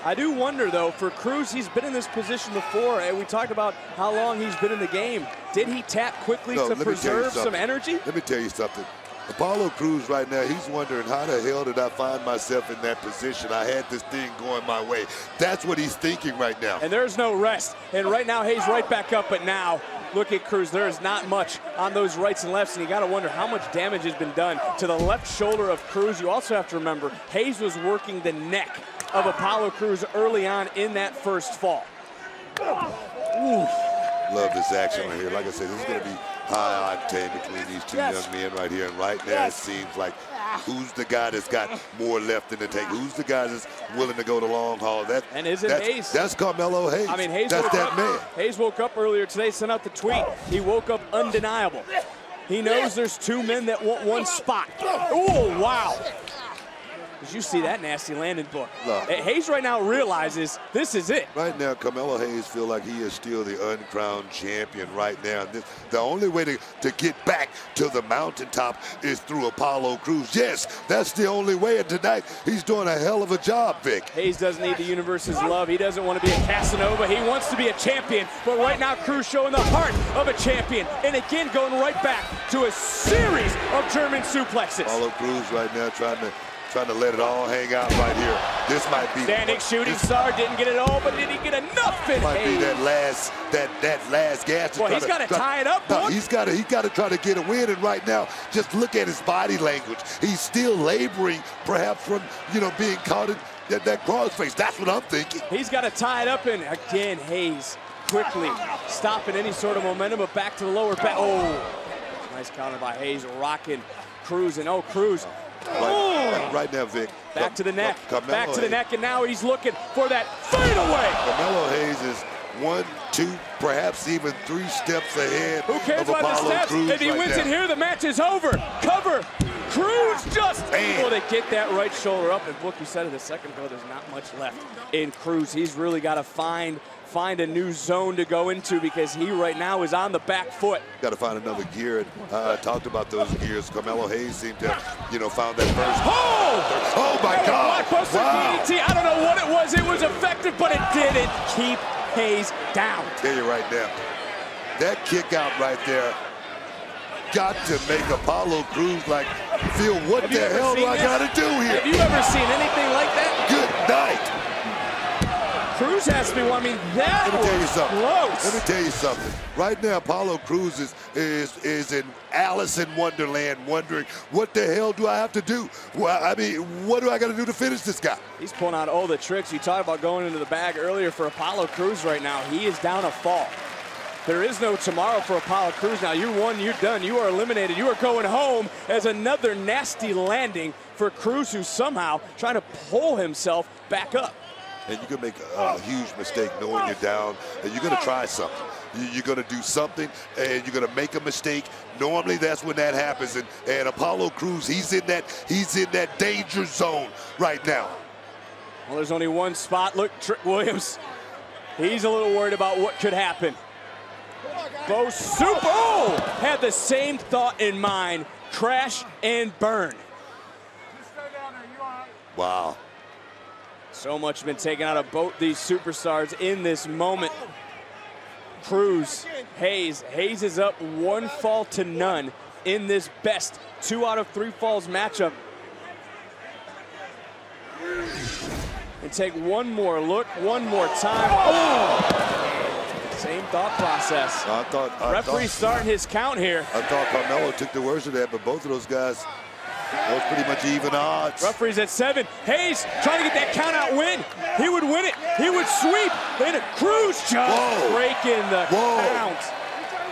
[SPEAKER 2] I do wonder, though, for Crews, he's been in this position before, and we talked about how long he's been in the game. Did he tap quickly to preserve some energy?
[SPEAKER 4] Let me tell you something. Apollo Crews right now, he's wondering, how the hell did I find myself in that position? I had this thing going my way. That's what he's thinking right now.
[SPEAKER 2] And there's no rest. And right now, Hayes right back up, but now, look at Crews. There is not much on those rights and lefts, and you got to wonder how much damage has been done to the left shoulder of Crews. You also have to remember, Hayes was working the neck of Apollo Crews early on in that first fall.
[SPEAKER 4] Ooh. Love this action right here. Like I said, this is going to be high octane between these two young men right here. And right now, it seems like who's the guy that's got more left in the tank? Who's the guy that's willing to go the long haul?
[SPEAKER 2] Hayes?
[SPEAKER 4] That's Carmelo Hayes.
[SPEAKER 2] I mean, Hayes
[SPEAKER 4] that's that man.
[SPEAKER 2] Hayes woke up earlier today, sent out the tweet. He woke up undeniable. He knows there's two men that want one spot. Oh, wow. Did you see that nasty landing book?
[SPEAKER 4] Look.
[SPEAKER 2] Hayes right now realizes this is it.
[SPEAKER 4] Right now, Carmelo Hayes feel like he is still the uncrowned champion right now. The only way to get back to the mountaintop is through Apollo Crews. Yes, that's the only way. And tonight, he's doing a hell of a job, Vic.
[SPEAKER 2] Hayes doesn't need the universe's love. He doesn't want to be a Casanova. He wants to be a champion. But right now, Crews showing the heart of a champion. And again, going right back to a series of German suplexes.
[SPEAKER 4] Apollo Crews right now trying to let it all hang out right here. This might be
[SPEAKER 2] standing shooting star, didn't get it all, but did he get enough in
[SPEAKER 4] might be that last gas.
[SPEAKER 2] Well, he's got to tie it up.
[SPEAKER 4] No, he's got to try to get a win. And right now, just look at his body language. He's still laboring, perhaps from being caught in that crossface. That's what I'm thinking.
[SPEAKER 2] He's got to tie it up, and again, Hayes quickly stopping any sort of momentum, but back to the lower back. Oh, nice counter by Hayes, rocking Crews, and Crews.
[SPEAKER 4] Right now, Vic.
[SPEAKER 2] Back to the neck. Back to the neck, and now he's looking for that fadeaway.
[SPEAKER 4] Carmelo Hayes is 1, 2, perhaps even 3 steps ahead
[SPEAKER 2] Who cares
[SPEAKER 4] of
[SPEAKER 2] about the
[SPEAKER 4] Apollo
[SPEAKER 2] steps?
[SPEAKER 4] Crews
[SPEAKER 2] If he
[SPEAKER 4] right
[SPEAKER 2] wins
[SPEAKER 4] now.
[SPEAKER 2] it here, the match is over. Cover. Crews just able to get that right shoulder up. And look, you said it a second ago, there's not much left in Crews. He's really got to find a new zone to go into because he right now is on the back foot.
[SPEAKER 4] Got to find another gear. And I talked about those gears. Carmelo Hayes seemed to have, found that first. Oh my God!
[SPEAKER 2] Blockbuster
[SPEAKER 4] Wow.
[SPEAKER 2] DDT. I don't know what it was. It was effective, but it didn't keep Hayes down.
[SPEAKER 4] I'll tell you right now, that kick out right there got to make Apollo Crews feel what the hell do I got to do here?
[SPEAKER 2] Have you ever seen anything like that?
[SPEAKER 4] Good night.
[SPEAKER 2] Crews has to be one. I mean, that
[SPEAKER 4] Let me tell you
[SPEAKER 2] was
[SPEAKER 4] something.
[SPEAKER 2] close.
[SPEAKER 4] Let me tell you something. Right now, Apollo Crews is in Alice in Wonderland, wondering what the hell do I have to do? Well, I mean, what do I got to do to finish this guy?
[SPEAKER 2] He's pulling out all the tricks. You talked about going into the bag earlier for Apollo Crews right now. He is down a fall. There is no tomorrow for Apollo Crews now. You're one, you're done. You are eliminated. You are going home as another nasty landing for Crews, who's somehow trying to pull himself back up.
[SPEAKER 4] And you can make a huge mistake knowing you're down, and you're going to try something. You're going to do something, and you're going to make a mistake. Normally, that's when that happens. And Apollo Crews, he's in that danger zone right now.
[SPEAKER 2] Well, there's only one spot. Look, Trick Williams, he's a little worried about what could happen. Bo Super had the same thought in mind. Crash and burn.
[SPEAKER 4] Wow.
[SPEAKER 2] So much been taken out of both these superstars in this moment. Crews, Hayes. Hayes is up 1 fall to none in this best 2 out of 3 falls matchup. And take one more look, one more time. Oh! Same thought process. Referee starting his count here.
[SPEAKER 4] I thought Carmelo took the worst of that, but both of those guys, that was pretty much even odds.
[SPEAKER 2] Referee's at 7. Hayes trying to get that count out win. He would win it. He would sweep. And Crews just breaking the count.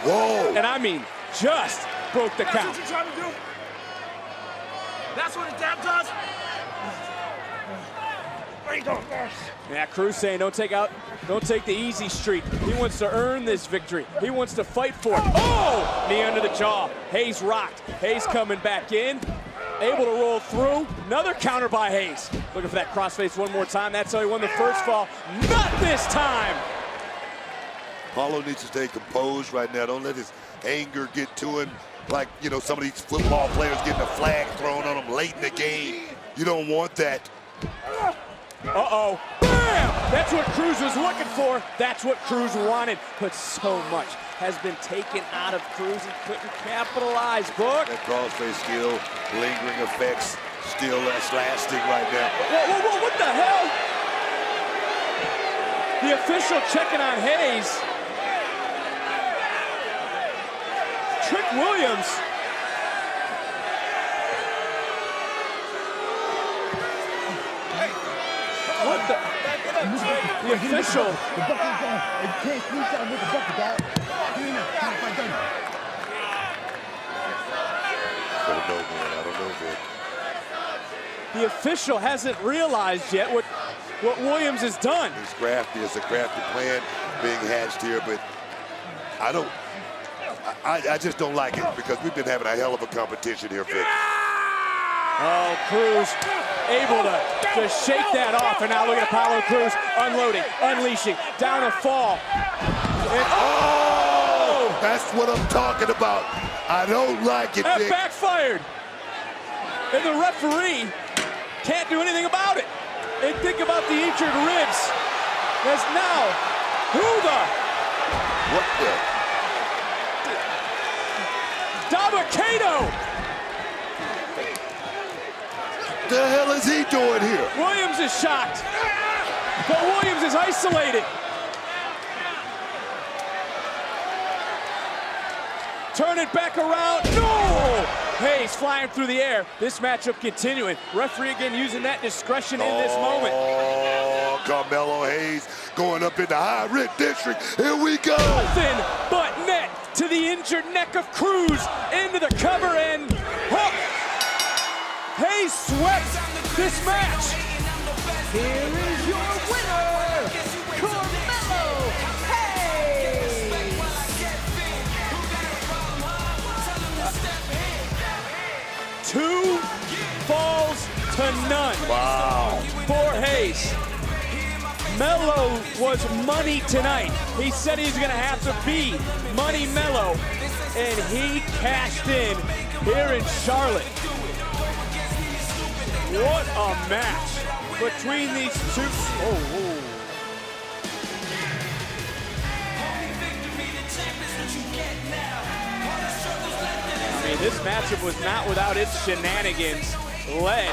[SPEAKER 4] Whoa.
[SPEAKER 2] And I mean, just broke the count.
[SPEAKER 19] That's what his dad does. Where you going first?
[SPEAKER 2] Yeah, Crews saying don't take the easy street. He wants to earn this victory. He wants to fight for it. Oh! Knee under the jaw. Hayes rocked. Hayes coming back in. Able to roll through. Another counter by Hayes. Looking for that crossface one more time. That's how he won the first fall. Not this time!
[SPEAKER 4] Apollo needs to stay composed right now. Don't let his anger get to him like, some of these football players getting a flag thrown on them late in the game. You don't want that.
[SPEAKER 2] Uh-oh. Bam! That's what Crews was looking for. That's what Crews wanted. But so much has been taken out of Crews. He couldn't capitalize, Book.
[SPEAKER 4] That crossface skill, lingering effects, still that's lasting right now.
[SPEAKER 2] Whoa, what the hell? The official checking on Hayes. Trick Williams. What the? The official.
[SPEAKER 4] I don't know, man.
[SPEAKER 2] The official hasn't realized yet what Williams has done.
[SPEAKER 4] It's crafty. It's a crafty plan being hatched here, but I just don't like it because we've been having a hell of a competition here, Vic.
[SPEAKER 2] Oh, Crews able to shake that off, and now look at Apollo Crews unloading, unleashing, down a fall. And, oh!
[SPEAKER 4] That's what I'm talking about. I don't like it,
[SPEAKER 2] That
[SPEAKER 4] Vic.
[SPEAKER 2] backfired. And the referee can't do anything about it. And think about the injured ribs. As now,
[SPEAKER 4] What the?
[SPEAKER 2] Dabba-Kato!
[SPEAKER 4] The hell is he doing here?
[SPEAKER 2] Williams is shocked, but Williams is isolated. Turn it back around. No! Hayes flying through the air. This matchup continuing. Referee again using that discretion in this moment.
[SPEAKER 4] Oh, Carmelo Hayes going up in the high red district. Here we go.
[SPEAKER 2] Nothing but net to the injured neck of Crews into the cover and hook. Hayes swept this match.
[SPEAKER 5] Here is your winner, Carmelo Hayes.
[SPEAKER 2] 2 falls to none.
[SPEAKER 4] Wow.
[SPEAKER 2] For Hayes. Melo was money tonight. He said he's gonna have to be Money Melo, and he cashed in here in Charlotte. What a match between these two. Oh. I mean, this matchup was not without its shenanigans, led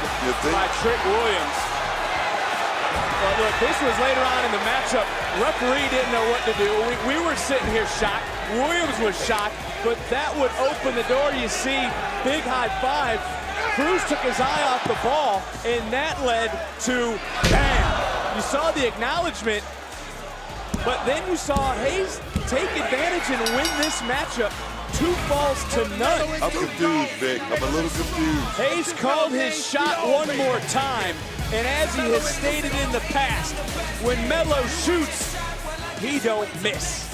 [SPEAKER 2] by Trick Williams. But look, this was later on in the matchup. Referee didn't know what to do. We were sitting here shocked. Williams was shocked, but that would open the door. You see, big high five. Cruz took his eye off the ball, and that led to bam. You saw the acknowledgement, but then you saw Hayes take advantage and win this matchup. 2 falls to none.
[SPEAKER 4] I'm confused, Vic. I'm a little confused.
[SPEAKER 2] Hayes called his shot one more time, and as he has stated in the past, when Melo shoots, he don't miss.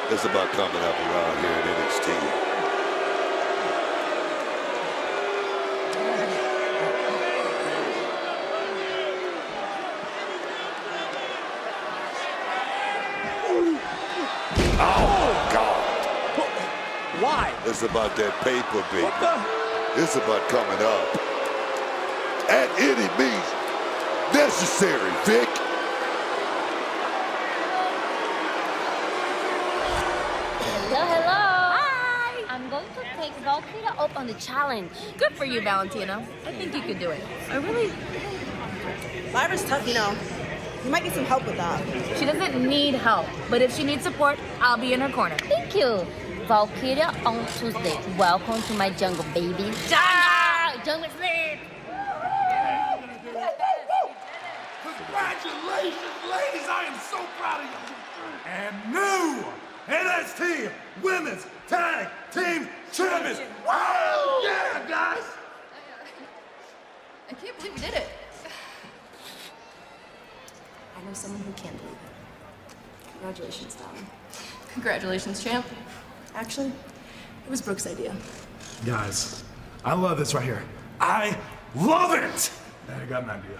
[SPEAKER 4] It's about coming up around here at NXT. Oh, God.
[SPEAKER 2] Why?
[SPEAKER 4] It's about that paper, baby. It's about coming up. At any means necessary, Vic.
[SPEAKER 20] Valkyria up on the challenge.
[SPEAKER 11] Good for you, Valentina. I think you could do it.
[SPEAKER 21] Lyra's tough, you know. You might need some help with that.
[SPEAKER 11] She doesn't need help, but if she needs support, I'll be in her corner.
[SPEAKER 20] Thank you. Valkyria on Tuesday. Welcome to my jungle, baby. Jungle sleep.
[SPEAKER 16] Congratulations, ladies. I am so proud of you. And new NXT Women's Tag Team Champions. Wow! Yeah, guys.
[SPEAKER 11] I can't believe we did it. I know someone who can believe it. Congratulations, Dom. Congratulations, champ. Actually, it was Brooke's idea.
[SPEAKER 16] Guys, I love this right here. I love it! Man, I got an idea.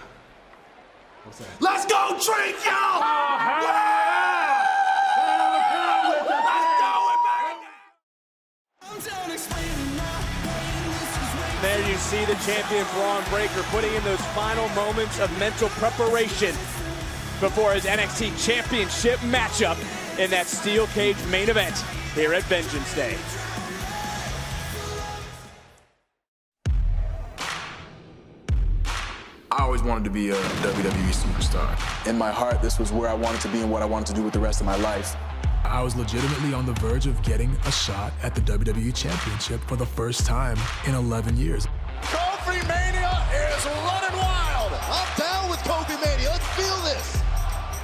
[SPEAKER 16] What's that? Let's go drink, y'all!
[SPEAKER 2] There you see the champion Braun Breaker putting in those final moments of mental preparation before his NXT Championship matchup in that steel cage main event here at Vengeance Day.
[SPEAKER 22] I always wanted to be a WWE superstar. In my heart, this was where I wanted to be and what I wanted to do with the rest of my life.
[SPEAKER 23] I was legitimately on the verge of getting a shot at the WWE Championship for the first time in 11 years.
[SPEAKER 16] Kofi Mania is running wild. I'm down with Kofi Mania. Let's feel this.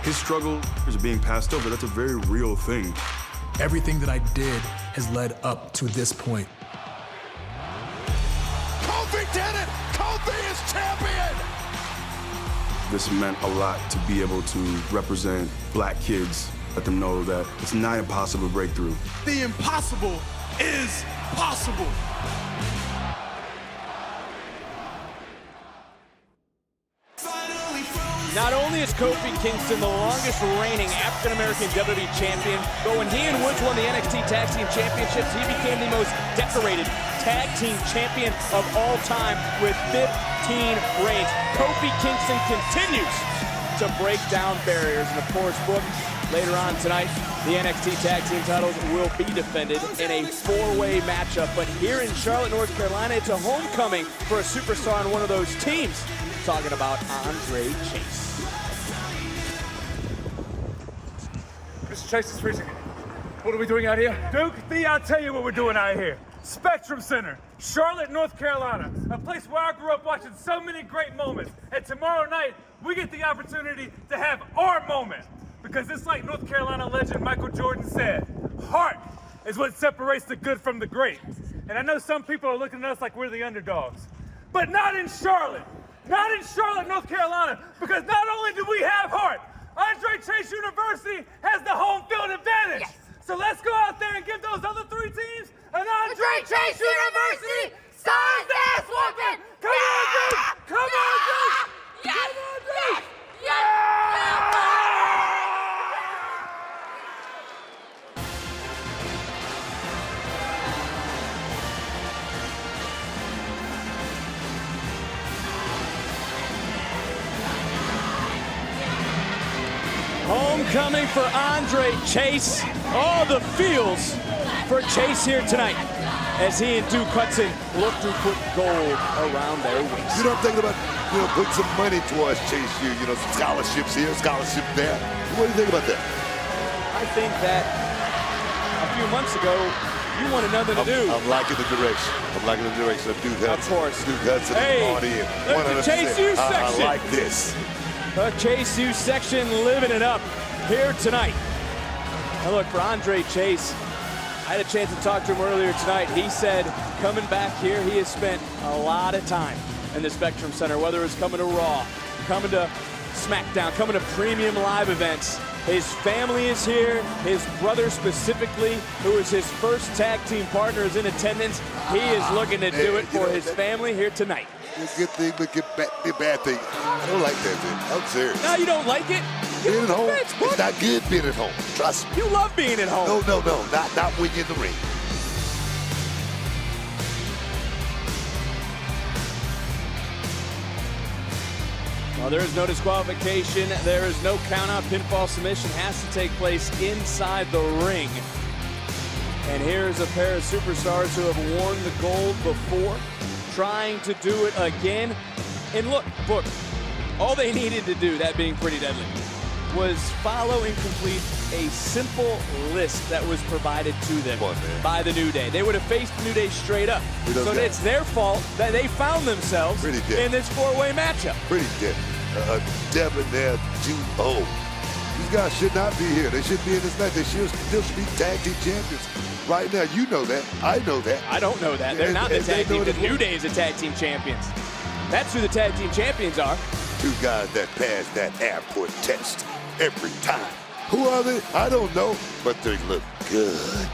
[SPEAKER 9] His struggle is being passed over. That's a very real thing.
[SPEAKER 23] Everything that I did has led up to this point.
[SPEAKER 16] Kofi did it. Kofi is champion.
[SPEAKER 9] This meant a lot to be able to represent black kids. Let them know that it's not impossible to break through.
[SPEAKER 16] The impossible is possible.
[SPEAKER 2] Not only is Kofi Kingston the longest reigning African-American WWE champion, but when he and Woods won the NXT Tag Team Championships, he became the most decorated tag team champion of all time with 15 reigns. Kofi Kingston continues to break down barriers. And of course, book later on tonight, the NXT Tag Team titles will be defended in a 4-way matchup. But here in Charlotte, North Carolina, it's a homecoming for a superstar on one of those teams. Talking about Andre Chase.
[SPEAKER 19] Mr. Chase is freezing. What are we doing out here? Duke, I'll tell you what we're doing out here.
[SPEAKER 1] Spectrum Center, Charlotte, North Carolina, a place where I grew up watching so many great moments. And tomorrow night, we get the opportunity to have our moment. Because it's like North Carolina legend Michael Jordan said, heart is what separates the good from the great. And I know some people are looking at us like we're the underdogs, but not in Charlotte. Not in Charlotte, North Carolina, because not only do we have heart, Andre Chase University has the home field advantage. Yes. So let's go out there and give those other 3 teams an Andre Chase University size ass whooping. Come on, Duke! Come on, Duke!
[SPEAKER 3] Yes!
[SPEAKER 1] Come on, Duke!
[SPEAKER 3] Yes!
[SPEAKER 2] Homecoming for Andre Chase. All the feels for Chase here tonight as he and Duke Hudson look to put gold around their waist.
[SPEAKER 4] You know, I'm thinking about, put some money towards Chase here. Some scholarships here, scholarships there. What do you think about that?
[SPEAKER 2] I think that a few months ago, you wanted nothing to do.
[SPEAKER 4] I'm liking the direction. I'm liking the direction of Duke Hudson.
[SPEAKER 2] Of course.
[SPEAKER 4] Duke Hudson is bought in.
[SPEAKER 2] Look, the Chase U section.
[SPEAKER 4] I like this.
[SPEAKER 2] The Chase U section living it up here tonight. Now look, for Andre Chase, I had a chance to talk to him earlier tonight. He said coming back here, he has spent a lot of time in the Spectrum Center, whether it's coming to Raw, coming to SmackDown, coming to premium live events. His family is here. His brother specifically, who is his first tag team partner, is in attendance. He is looking to do it for his family here tonight.
[SPEAKER 4] A good thing, but a bad thing. I don't like that thing. I'm serious.
[SPEAKER 2] No, you don't like it?
[SPEAKER 4] Being at home, it's not good being at home. Trust me.
[SPEAKER 2] You love being at home.
[SPEAKER 4] No. Not when you're in the ring.
[SPEAKER 2] Well, there is no disqualification. There is no count-out. Pinfall submission has to take place inside the ring. And here's a pair of superstars who have worn the gold before, trying to do it again. And look, all they needed to do, that being Pretty Deadly, was follow and complete a simple list that was provided to them by the New Day. They would have faced the New Day straight up. So it's their fault that they found themselves in this 4-way matchup.
[SPEAKER 4] Pretty dead. Debonair Duo. These guys should not be here. They shouldn't be in this match. They still should be tag team champions. Right now, you know that. I know that.
[SPEAKER 2] I don't know that. They're not the tag team. The New Day is the tag team champions. That's who the tag team champions are.
[SPEAKER 4] 2 guys that pass that airport test every time. Who are they? I don't know, but they look good.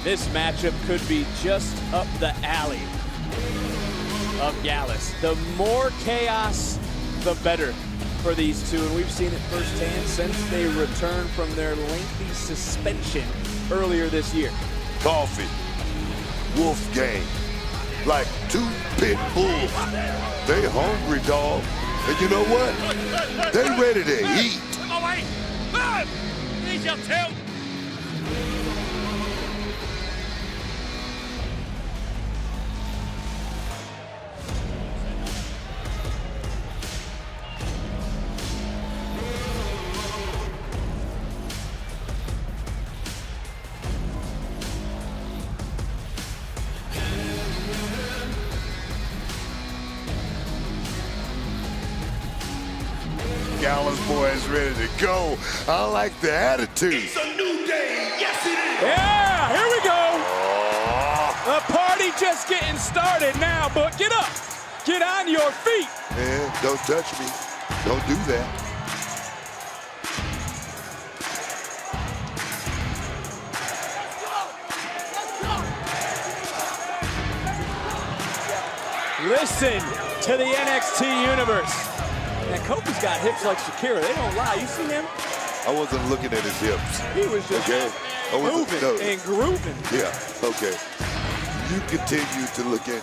[SPEAKER 2] This matchup could be just up the alley of Gallus. The more chaos, the better for these two. And we've seen it firsthand since they returned from their lengthy suspension earlier this year.
[SPEAKER 4] Coffee, Wolfgang, like 2 pit bulls. They hungry, dog. And you know what? They ready to eat.
[SPEAKER 3] Oh, wait! Here's your tilt!
[SPEAKER 4] Gallus boys ready to go. I like the attitude.
[SPEAKER 3] It's a new day. Yes, it is.
[SPEAKER 2] Yeah, here we go. The party just getting started now, but get up. Get on your feet.
[SPEAKER 4] Man, don't touch me. Don't do that.
[SPEAKER 2] Listen to the NXT universe. And Kofi's got hips like Shakira. They don't lie. You see him?
[SPEAKER 4] I wasn't looking at his hips.
[SPEAKER 2] He was just moving and grooving.
[SPEAKER 4] Yeah, okay. You continue to look at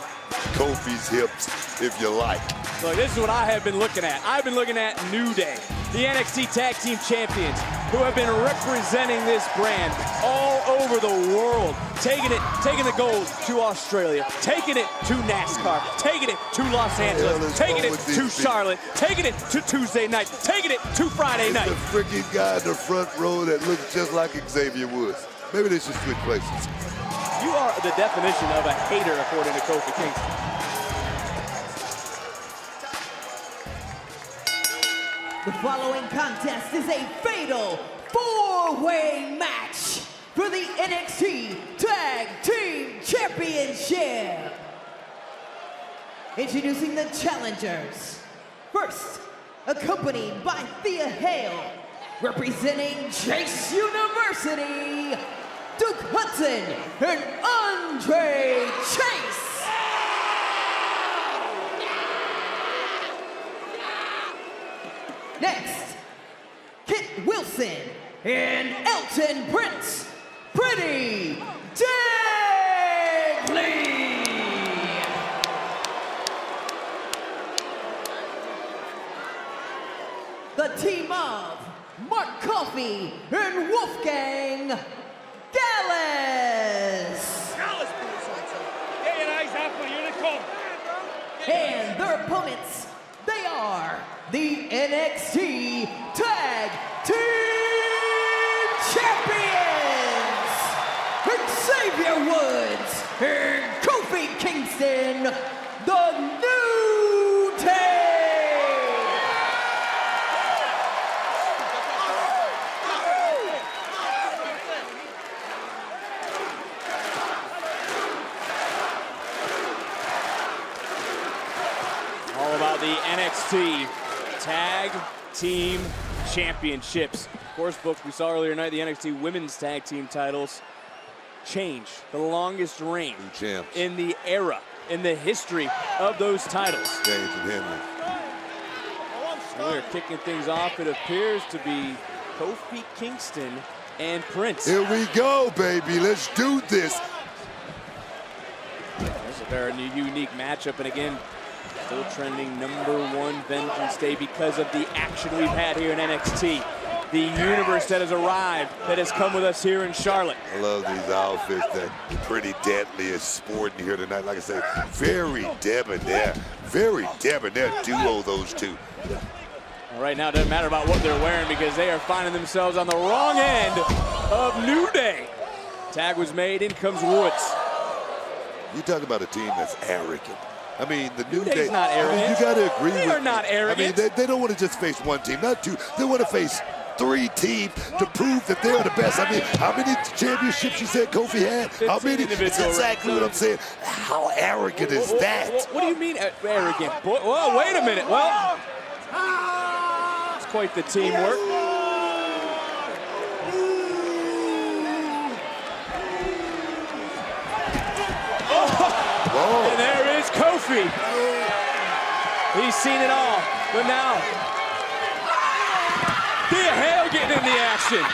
[SPEAKER 4] Kofi's hips if you like.
[SPEAKER 2] Look, this is what I have been looking at. I've been looking at New Day, the NXT Tag Team Champions, who have been representing this brand all over the world, taking the gold to Australia, taking it to NASCAR, taking it to Los Angeles, taking it to Charlotte, taking it to Tuesday night, taking it to Friday night.
[SPEAKER 4] The freaking guy in the front row that looks just like Xavier Woods. Maybe they should switch places.
[SPEAKER 2] You are the definition of a hater, according to Kofi Kingston.
[SPEAKER 5] The following contest is a fatal four-way match for the NXT Tag Team Championship. Introducing the challengers. First, accompanied by Thea Hale, representing Chase University, Duke Hudson and Andre Chase. Next, Kit Wilson and Elton Prince, Pretty Deadly. The team of Mark Coffey and Wolfgang Gallus. And their opponents, they are the NXT Tag Team Champions, Xavier Woods and Kofi Kingston, the New Day.
[SPEAKER 2] All about the NXT Tag Team Championships. Of course, folks, we saw earlier tonight the NXT Women's Tag Team titles change. The longest reign in the era, in the history of those titles.
[SPEAKER 4] James and Henry.
[SPEAKER 2] We're kicking things off. It appears to be Kofi Kingston and Prince.
[SPEAKER 4] Here we go, baby. Let's do this.
[SPEAKER 2] There's a very unique matchup, and again, still trending #1 Vengeance Day because of the action we've had here in NXT. The universe that has arrived, that has come with us here in Charlotte.
[SPEAKER 4] I love these outfits that Pretty Deadly is sporting here tonight. Like I say, very debonair. Very debonair duo, those two.
[SPEAKER 2] Well, right now, it doesn't matter about what they're wearing because they are finding themselves on the wrong end of New Day. Tag was made, in comes Woods.
[SPEAKER 4] You talk about a team that's arrogant. I mean, the New
[SPEAKER 2] Day's
[SPEAKER 4] Day.
[SPEAKER 2] not arrogant.
[SPEAKER 4] I mean, you got to agree with me.
[SPEAKER 2] They are not arrogant.
[SPEAKER 4] I mean, they don't want to just face one team, not two. They want to face 3 teams to prove that they're the best. I mean, how many championships you said Kofi had? How many? It's exactly what I'm saying. How arrogant is that?
[SPEAKER 2] What do you mean arrogant? Whoa, wait a minute. Well, it's quite the teamwork.
[SPEAKER 4] Whoa.
[SPEAKER 2] And there is Kofi. He's seen it all, but now Thea Hale getting in the action.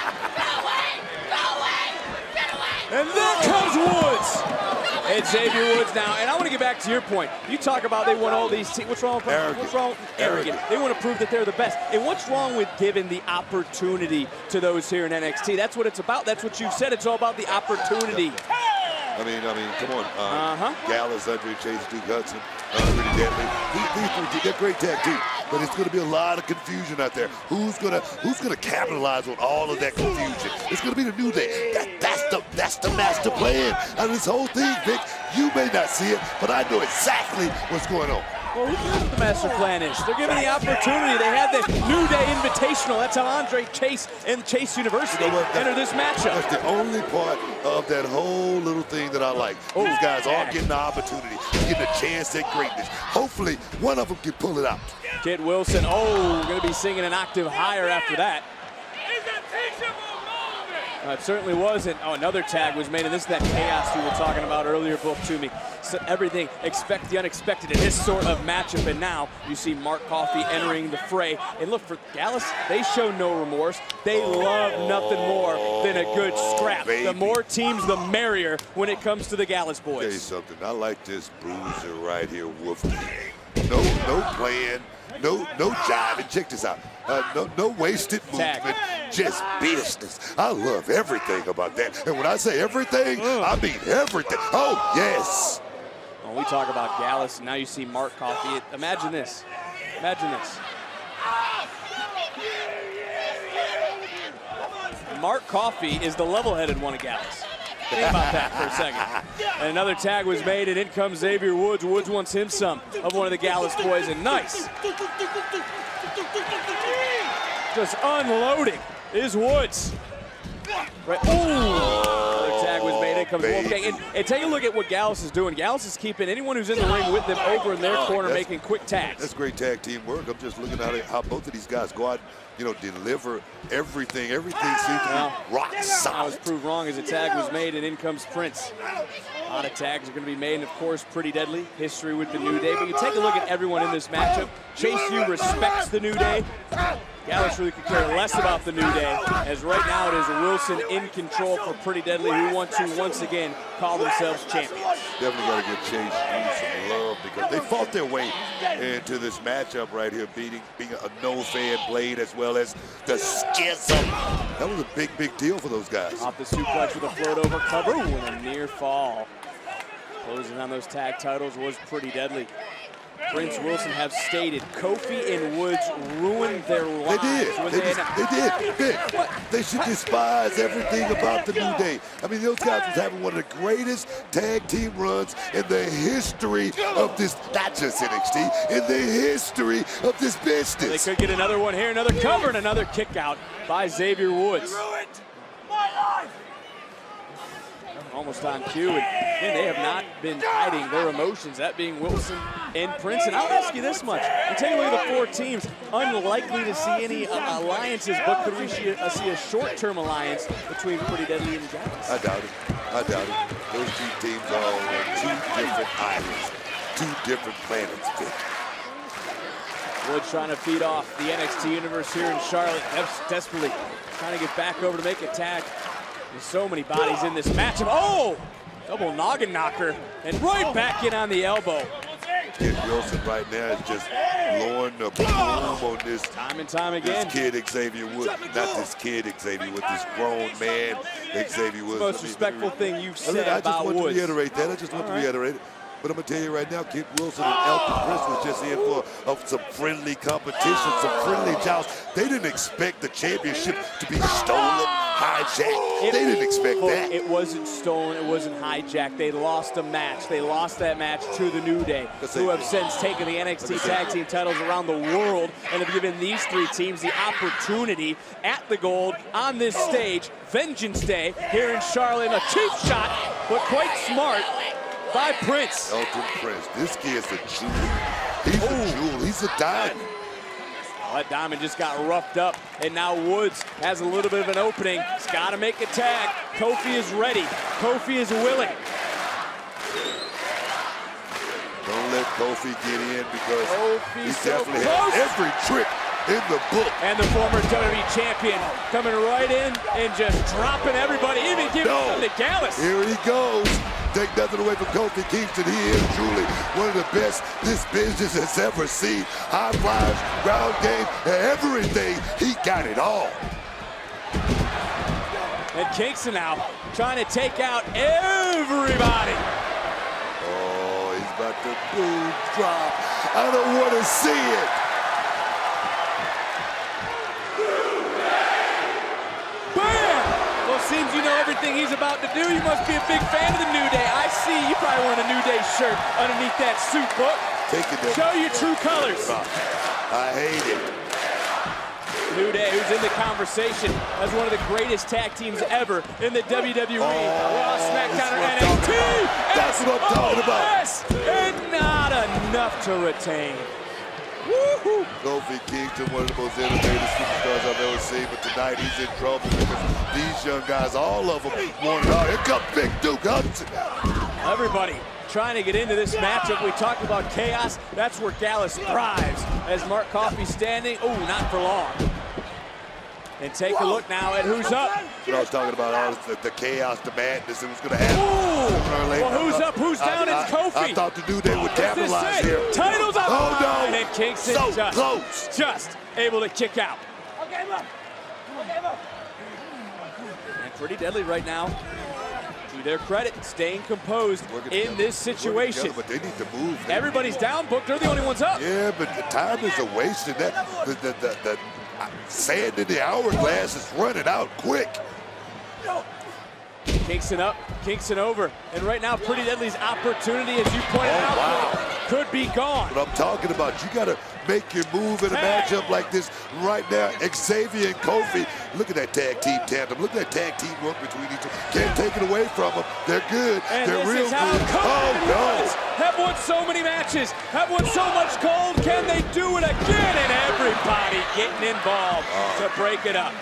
[SPEAKER 2] And there comes Woods. And Xavier Woods now. And I want to get back to your point. You talk about they won all these teams. What's wrong with What's wrong? Arrogant. They want to prove that they're the best. And what's wrong with giving the opportunity to those here in NXT? That's what it's about. That's what you said. It's all about the opportunity.
[SPEAKER 4] I mean, come on. Gallus, Andre Chase, Duke Hudson, Pretty Deadly. These 3, they're great tag team, but it's going to be a lot of confusion out there. Who's gonna capitalize on all of that confusion? It's going to be the New Day. That's the master plan. And this whole thing, Vic, you may not see it, but I know exactly what's going on.
[SPEAKER 2] Well, who knows what the master plan is? They're given the opportunity. They had the New Day Invitational. That's how Andre Chase and Chase University enter this matchup.
[SPEAKER 4] That's the only part of that whole little thing that I like. These guys all getting the opportunity, getting a chance at greatness. Hopefully, one of them can pull it out.
[SPEAKER 2] Kit Wilson, going to be singing an octave higher after that. It certainly wasn't. Oh, another tag was made, and this is that chaos you were talking about earlier, book to me. So everything, expect the unexpected in this sort of matchup, and now you see Mark Coffey entering the fray. And look, for Gallus, they show no remorse. They love nothing more than a good scrap.
[SPEAKER 4] Baby.
[SPEAKER 2] The more teams, the merrier when it comes to the Gallus boys.
[SPEAKER 4] I'll tell you something. I like this bruiser right here, Wolfgang. No plan. no jiving. Check this out. No wasted movement, just business. I love everything about that. And when I say everything, I mean everything. Oh, yes.
[SPEAKER 2] When we talk about Gallus, and now you see Mark Coffey. Imagine this. Imagine this. Mark Coffey is the level-headed one of Gallus. Think about that for a second. And another tag was made, and in comes Xavier Woods. Woods wants him some of one of the Gallus boys, and nice. Just unloading is Woods. Right. Ooh. Another tag was made. In comes Wolfgang. And take a look at what Gallus is doing. Gallus is keeping anyone who's in the ring with them over in their corner, making quick tags.
[SPEAKER 4] That's great tag team work. I'm just looking at how both of these guys go out, deliver everything. Everything seems to be rock solid.
[SPEAKER 2] I was proved wrong as a tag was made, and in comes Prince. A lot of tags are going to be made, and of course, Pretty Deadly. History with the New Day. But you take a look at everyone in this matchup. Chase U respects the New Day. Gallus really could care less about the New Day, as right now it is Wilson in control for Pretty Deadly, who want to once again call themselves champions.
[SPEAKER 4] Definitely got to give Chase U some love because they fought their way into this matchup right here, being a no-fan Blade as well as the Schism. That was a big deal for those guys.
[SPEAKER 2] Off the suplex with a float over cover with a near fall. Closing on those tag titles was Pretty Deadly. Prince Wilson have stated Kofi and Woods ruined their lives.
[SPEAKER 4] They did. Big. They should despise everything about the New Day. I mean, those guys was having one of the greatest tag team runs in the history of this, not just NXT, in the history of this business.
[SPEAKER 2] They could get another one here, another cover, and another kick out by Xavier Woods. Almost on cue, and they have not been hiding their emotions, that being Wilson and Prince. And I'll ask you this much. You take a look at the four teams, unlikely to see any alliances, but could we see a short-term alliance between Pretty Deadly and Gallus?
[SPEAKER 4] I doubt it. Those two teams are on two different islands, two different planets, Vic.
[SPEAKER 2] Woods trying to feed off the NXT universe here in Charlotte, desperately trying to get back over to make a tag. There's so many bodies in this matchup. Oh! Double noggin knocker, and right back in on the elbow.
[SPEAKER 4] Kid Wilson right now is just blowing the boom on this.
[SPEAKER 2] Time and time again.
[SPEAKER 4] This kid Xavier Woods, not this kid Xavier Woods, this grown man Xavier Woods.
[SPEAKER 2] The most respectful thing you've said about Woods.
[SPEAKER 4] I just want to reiterate that. But I'm going to tell you right now, Kid Wilson and Elton Prince was just in for some friendly competition, some friendly jousts. They didn't expect the championship to be stolen, hijacked. They didn't expect that.
[SPEAKER 2] It wasn't stolen. It wasn't hijacked. They lost a match. They lost that match to the New Day, who have since taken the NXT Tag Team titles around the world and have given these three teams the opportunity at the gold on this stage, Vengeance Day, here in Charlotte. A cheap shot, but quite smart by Prince.
[SPEAKER 4] Elton Prince. This kid's a jewel. He's a jewel. He's a diamond.
[SPEAKER 2] That diamond just got roughed up, and now Woods has a little bit of an opening. He's got to make a tag. Kofi is ready. Kofi is willing.
[SPEAKER 4] Don't let Kofi get in because he definitely has every trick in the book.
[SPEAKER 2] And the former WWE champion coming right in and just dropping everybody, even giving them to Gallus.
[SPEAKER 4] Here he goes. Take nothing away from Kofi Kingston. He is truly one of the best this business has ever seen. High flyers, ground game, everything. He got it all.
[SPEAKER 2] And Kingston now trying to take out everybody.
[SPEAKER 4] Oh, he's about to boom drop. I don't want to see it.
[SPEAKER 2] Seems you know everything he's about to do. You must be a big fan of the New Day. I see you probably wearing a New Day shirt underneath that suit, book. Show your true colors.
[SPEAKER 4] I hate it.
[SPEAKER 2] New Day, who's in the conversation as one of the greatest tag teams ever in the WWE. Raw, SmackDown, or NXT.
[SPEAKER 4] That's what I'm talking about.
[SPEAKER 2] Yes, and not enough to retain. Woo-hoo.
[SPEAKER 4] Kofi Kingston, one of the most innovative superstars I've ever seen, but tonight he's in trouble because these young guys, all of them, want it all. Here comes Big Duke Hudson.
[SPEAKER 2] Everybody trying to get into this matchup. We talked about chaos. That's where Gallus thrives. As Mark Coffey standing, not for long. And take a look now at who's up.
[SPEAKER 4] What I was talking about, all the chaos, the madness, and what's going to happen. early.
[SPEAKER 2] Well, who's up, who's down? It's Kofi.
[SPEAKER 4] I thought the New Day would capitalize here.
[SPEAKER 2] Titles on the line,
[SPEAKER 4] no.
[SPEAKER 2] and Kingston
[SPEAKER 4] so
[SPEAKER 2] just able to kick out. And Pretty Deadly right now, to their credit, staying composed in this situation.
[SPEAKER 4] But they need to move.
[SPEAKER 2] Everybody's down, Book. They're the only ones up.
[SPEAKER 4] Yeah, but the time is a waste. And that the sand in the hourglass is running out quick.
[SPEAKER 2] Kingston up, Kingston over. And right now, Pretty Deadly's opportunity, as you pointed out, could be gone.
[SPEAKER 4] What I'm talking about, you got to make your move in a matchup like this right now. Xavier and Kofi, look at that tag team tandem. Look at that tag team work between each other. Can't take it away from them. They're good.
[SPEAKER 2] And
[SPEAKER 4] they're
[SPEAKER 2] this
[SPEAKER 4] real
[SPEAKER 2] is how
[SPEAKER 4] good.
[SPEAKER 2] have won so many matches, have won so much gold. Can they do it again? And everybody getting involved to break it up.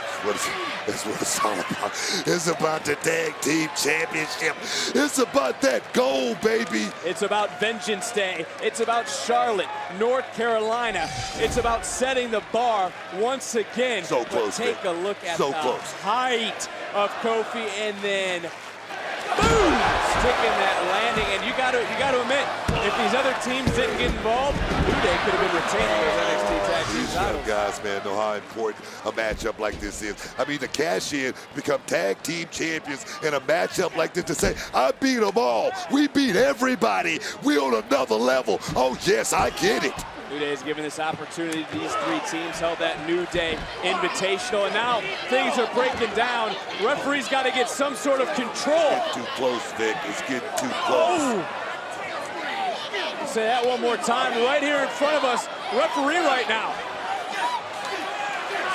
[SPEAKER 4] That's what it's all about. It's about the tag team championship. It's about that gold, baby.
[SPEAKER 2] It's about Vengeance Day. It's about Charlotte, North Carolina. It's about setting the bar once again.
[SPEAKER 4] So close.
[SPEAKER 2] But take a look at
[SPEAKER 4] so
[SPEAKER 2] the
[SPEAKER 4] close.
[SPEAKER 2] height of Kofi, and then boom, sticking that landing. And you got to admit, if these other teams didn't get involved, they could have been retaining those NXT tag team
[SPEAKER 4] These
[SPEAKER 2] titles.
[SPEAKER 4] young guys, man, know how important a matchup like this is. I mean, to cash in, become tag team champions in a matchup like this, to say, I beat them all. We beat everybody. We on another level. Oh, yes, I get it.
[SPEAKER 2] New Day is giving this opportunity to these three teams. Held that New Day Invitational, and now things are breaking down. Referee's got to get some sort of control.
[SPEAKER 4] It's getting too close, Vic. It's getting too close.
[SPEAKER 2] Say that one more time. Right here in front of us, referee right now.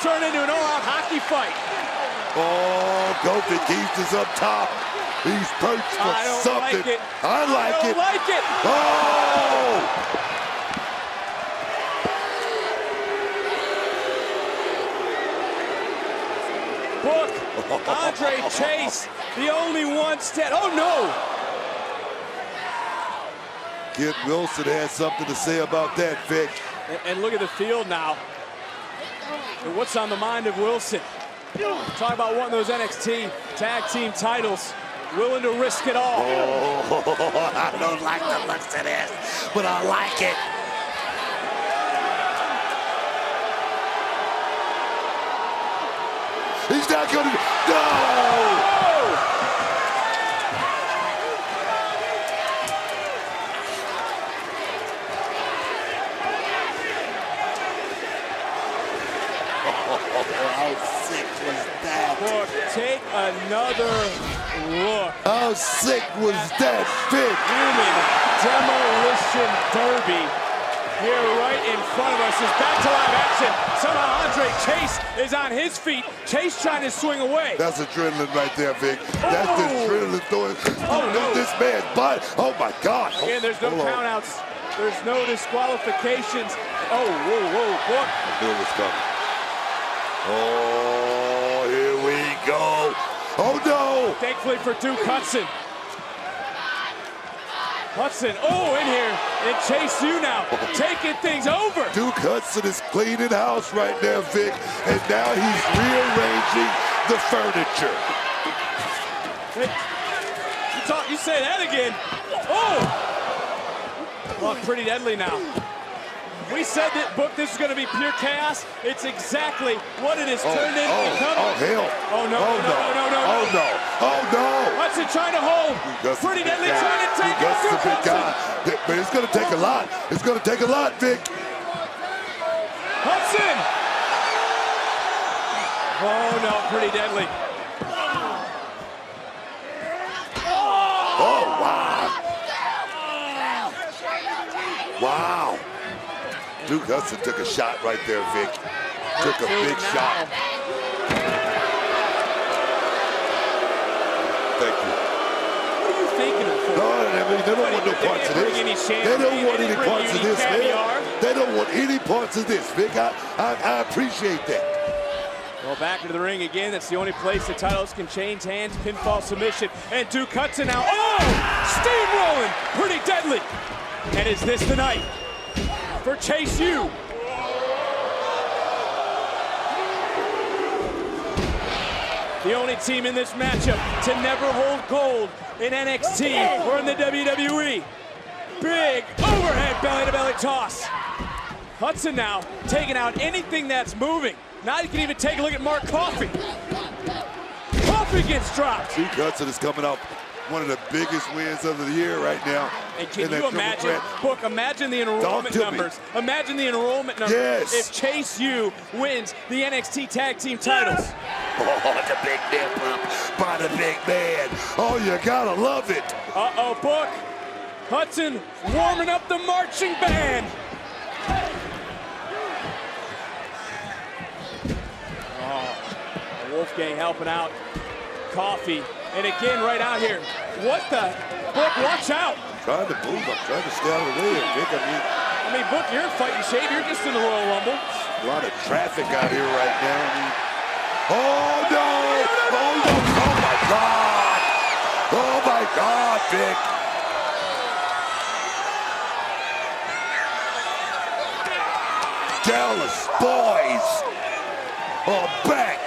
[SPEAKER 2] Turned into an all-out hockey fight.
[SPEAKER 4] Oh, Kofi Kingston is up top. He's perched for something.
[SPEAKER 2] Like it.
[SPEAKER 4] I like it.
[SPEAKER 2] Like it.
[SPEAKER 4] Oh!
[SPEAKER 2] Book, Andre Chase, the only one Oh, no!
[SPEAKER 4] Kid Wilson has something to say about that, Vic.
[SPEAKER 2] And look at the field now. And what's on the mind of Wilson? Talk about wanting those NXT tag team titles. Willing to risk it all.
[SPEAKER 4] Oh, I don't like the looks of this, but I like it. He's not going to. No! How sick was that?
[SPEAKER 2] Book, take another look.
[SPEAKER 4] How sick was that, Vic?
[SPEAKER 2] Human demolition derby here right in front of us is back to live action. Somehow Andre Chase is on his feet. Chase trying to swing away.
[SPEAKER 4] That's adrenaline right there, Vic. That's the adrenaline throwing.
[SPEAKER 2] Oh, no.
[SPEAKER 4] This man's body. Oh, my God.
[SPEAKER 2] Again, there's no countouts. There's no disqualifications. Oh, whoa, Book.
[SPEAKER 4] I knew it was coming. Oh, here we go. Oh, no.
[SPEAKER 2] Thankfully for Duke Hudson. Hudson, in here, and Chase U now, taking things over.
[SPEAKER 4] Duke Hudson is cleaning house right now, Vic, and now he's rearranging the furniture.
[SPEAKER 2] You say that again. Oh, Pretty Deadly now. We said that, Book, this is going to be pure chaos. It's exactly what it has turned into becoming.
[SPEAKER 4] Oh, hell.
[SPEAKER 2] Oh, no.
[SPEAKER 4] Oh, no. Oh, no.
[SPEAKER 2] Hudson trying to hold. Pretty Deadly trying to take it.
[SPEAKER 4] That's a big guy. But it's going to take a lot. It's going to take a lot, Vic.
[SPEAKER 2] Hudson. Oh, no. Pretty Deadly.
[SPEAKER 4] Oh, wow. Wow. Duke Hudson took a shot right there, Vic. Took a big shot. Thank you.
[SPEAKER 2] What are you thinking of?
[SPEAKER 4] No, I mean, they don't want no parts of this. They don't want any parts of this, man. They don't want any parts of this, Vic. I appreciate that.
[SPEAKER 2] Well, back into the ring again. That's the only place the titles can change hands. Pinfall submission. And Duke Hudson now. Steamrolling. Pretty Deadly. And is this the night for Chase U? The only team in this matchup to never hold gold in NXT or in the WWE. Big overhead belly-to-belly toss. Hudson now taking out anything that's moving. Now you can even take a look at Mark Coffey. Coffey gets dropped.
[SPEAKER 4] Duke Hudson is coming up one of the biggest wins of the year right now.
[SPEAKER 2] And can you imagine, Book, imagine the enrollment numbers. Imagine the enrollment numbers if Chase U wins the NXT Tag Team titles.
[SPEAKER 4] Oh, the big nip up by the big man. Oh, you gotta love it.
[SPEAKER 2] Uh-oh, Book. Hudson warming up the marching band. Oh, Wolfgang helping out Coffey. And again, right out here. What the? Book, watch out.
[SPEAKER 4] Trying to move. I'm trying to stay out of the way, Vic.
[SPEAKER 2] I mean, Book, you're in fighting shape. You're just in the Royal Rumble.
[SPEAKER 4] A lot of traffic out here right now. Oh, no. Oh, no. Oh, my God. Oh, my God, Vic. Dallas boys are back.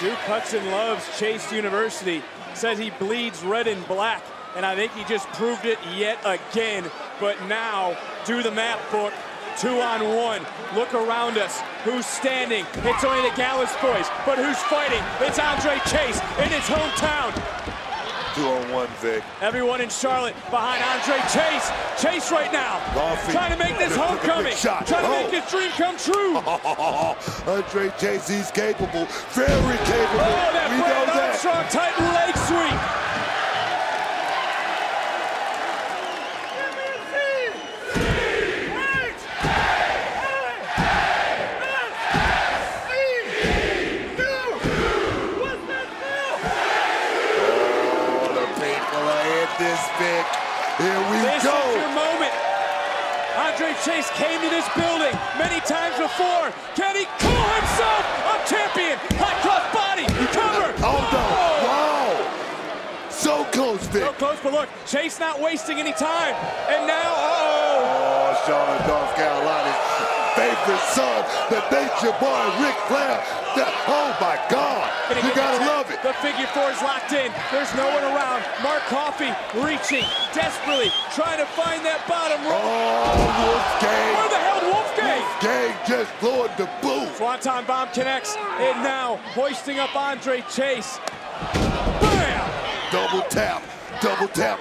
[SPEAKER 2] Duke Hudson loves Chase University, says he bleeds red and black, and I think he just proved it yet again. But now, do the math, Book. 2-on-1. Look around us. Who's standing? It's only the Gallus boys, but who's fighting? It's Andre Chase in his hometown.
[SPEAKER 4] 2-on-1, Vic.
[SPEAKER 2] Everyone in Charlotte behind Andre Chase. Chase right now, trying to make this homecoming, trying to make his dream come true.
[SPEAKER 4] Andre Chase, he's capable, very capable.
[SPEAKER 2] Oh, that
[SPEAKER 4] we know that.
[SPEAKER 2] Armstrong Titan leg sweep.
[SPEAKER 4] This, Vic. Here we go.
[SPEAKER 2] This is your moment. Andre Chase came to this building many times before. Can he call himself a champion? High cross body. Cover.
[SPEAKER 4] Oh, no. Wow. So close, Vic.
[SPEAKER 2] So close, but look, Chase not wasting any time. And now,
[SPEAKER 4] oh, Charlotte, North Carolina's favorite son, the Nature Boy, Ric Flair. Oh, my God. You gotta love it.
[SPEAKER 2] The figure four is locked in. There's no one around. Mark Coffey reaching desperately, trying to find that bottom rope.
[SPEAKER 4] Oh, Wolfgang.
[SPEAKER 2] Where the hell, Wolfgang?
[SPEAKER 4] Wolfgang just floored the boot.
[SPEAKER 2] Swanton bomb connects, and now hoisting up Andre Chase. Bam!
[SPEAKER 4] Double tap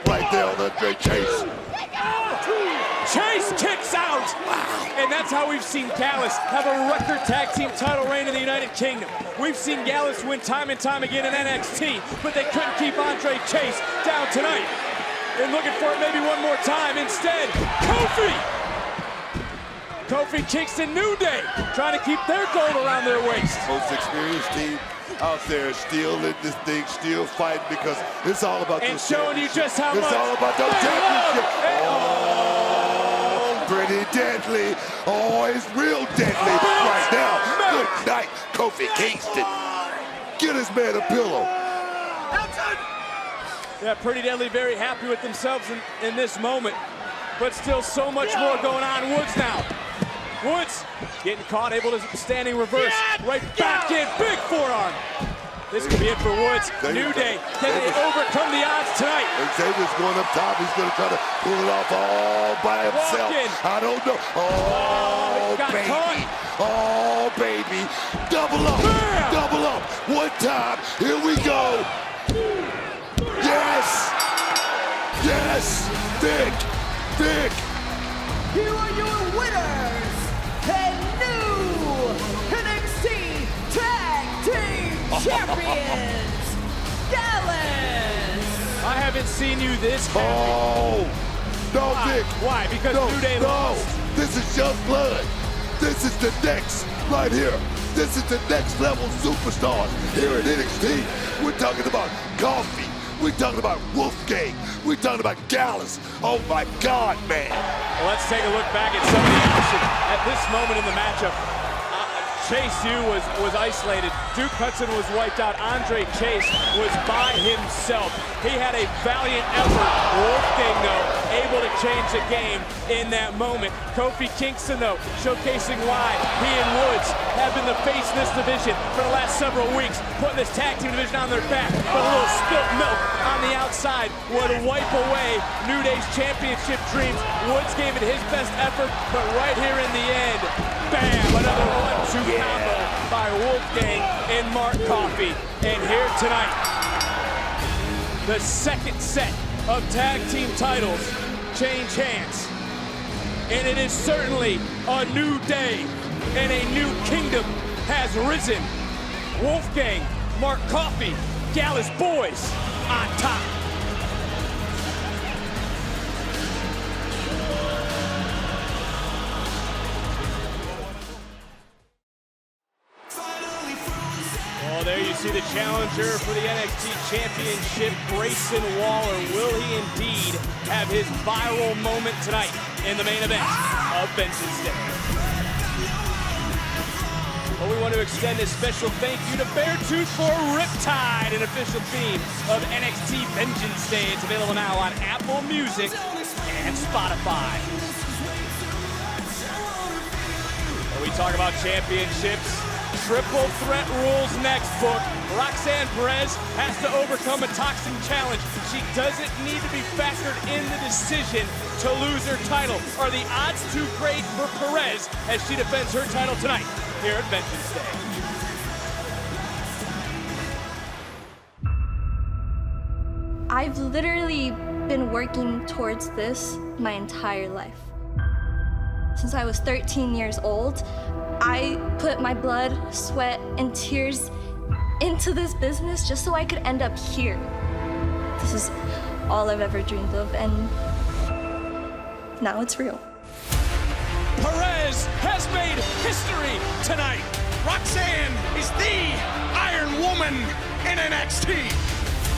[SPEAKER 4] right there on Andre Chase.
[SPEAKER 2] Chase kicks out! Wow. And that's how we've seen Gallus have a record tag team title reign in the United Kingdom. We've seen Gallus win time and time again in NXT, but they couldn't keep Andre Chase down tonight. And looking for it maybe one more time. Instead, Kofi! Kofi kicks in New Day, trying to keep their gold around their waist.
[SPEAKER 4] Most experienced team out there, still in this thing, still fighting, because it's all about
[SPEAKER 2] and showing you just how
[SPEAKER 4] it's
[SPEAKER 2] much
[SPEAKER 4] all about those championships. Oh, pretty deadly. Oh, it's real deadly right now. Good night, Kofi Kingston. Get his man a pillow.
[SPEAKER 2] Yeah, Pretty Deadly very happy with themselves in this moment, but still so much more going on. Woods now. Woods getting caught, able to standing reverse. Right back in, big forearm. This could be it for Woods. New Day, can they overcome the odds tonight?
[SPEAKER 4] And Xavier's going up top. He's going to try to pull it off all by himself. I don't know. Oh, baby.
[SPEAKER 2] Caught.
[SPEAKER 4] Oh, baby. Double up.
[SPEAKER 2] Bam!
[SPEAKER 4] Double up. One time. Here we go. Yes. Yes. Vic. Vic.
[SPEAKER 5] Here are your winners and new NXT Tag Team Champions, Gallus.
[SPEAKER 2] I haven't seen you this happy.
[SPEAKER 4] Oh. No,
[SPEAKER 2] Why?
[SPEAKER 4] Vic.
[SPEAKER 2] Why? Because
[SPEAKER 4] no,
[SPEAKER 2] New Day
[SPEAKER 4] no.
[SPEAKER 2] lost.
[SPEAKER 4] This is Young Blood. This is the next right here. This is the next level superstars here at NXT. We're talking about Coffey. We're talking about Wolfgang. We're talking about Gallus. Oh my God, man.
[SPEAKER 2] Well, let's take a look back at some of the action at this moment in the matchup. Chase U was isolated Duke Hudson was wiped out. Andre Chase was by himself. He had a valiant effort. Wolfgang, though, able to change the game in that moment. Kofi Kingston, though, showcasing why he and Woods have been the face in this division for the last several weeks, putting this tag team division on their back. But a little spilt milk on the outside would wipe away New Day's championship dreams. Woods gave it his best effort, but right here in the end, bam, another 1-2 combo by Wolfgang and Mark Coffey. And here tonight, the second set of tag team titles change hands. And it is certainly a new day and a new kingdom has risen. Wolfgang, Mark Coffey, Gallus Boys on top. Well, there you see the challenger for the NXT Championship, Grayson Waller. Will he indeed have his viral moment tonight in the main event of Vengeance Day? Well, we want to extend a special thank you to Beartooth for Riptide, an official theme of NXT Vengeance Day. It's available now on Apple Music and Spotify. When we talk about championships, Triple Threat Rules next book. Roxanne Perez has to overcome a toxin challenge. She doesn't need to be factored in the decision to lose her title. Are the odds too great for Perez as she defends her title tonight here at Vengeance Day?
[SPEAKER 6] I've literally been working towards this my entire life. Since I was 13 years old, I put my blood, sweat, and tears into this business just so I could end up here. This is all I've ever dreamed of, and now it's real.
[SPEAKER 2] Perez has made history tonight.
[SPEAKER 3] Roxanne is the Iron Woman in NXT.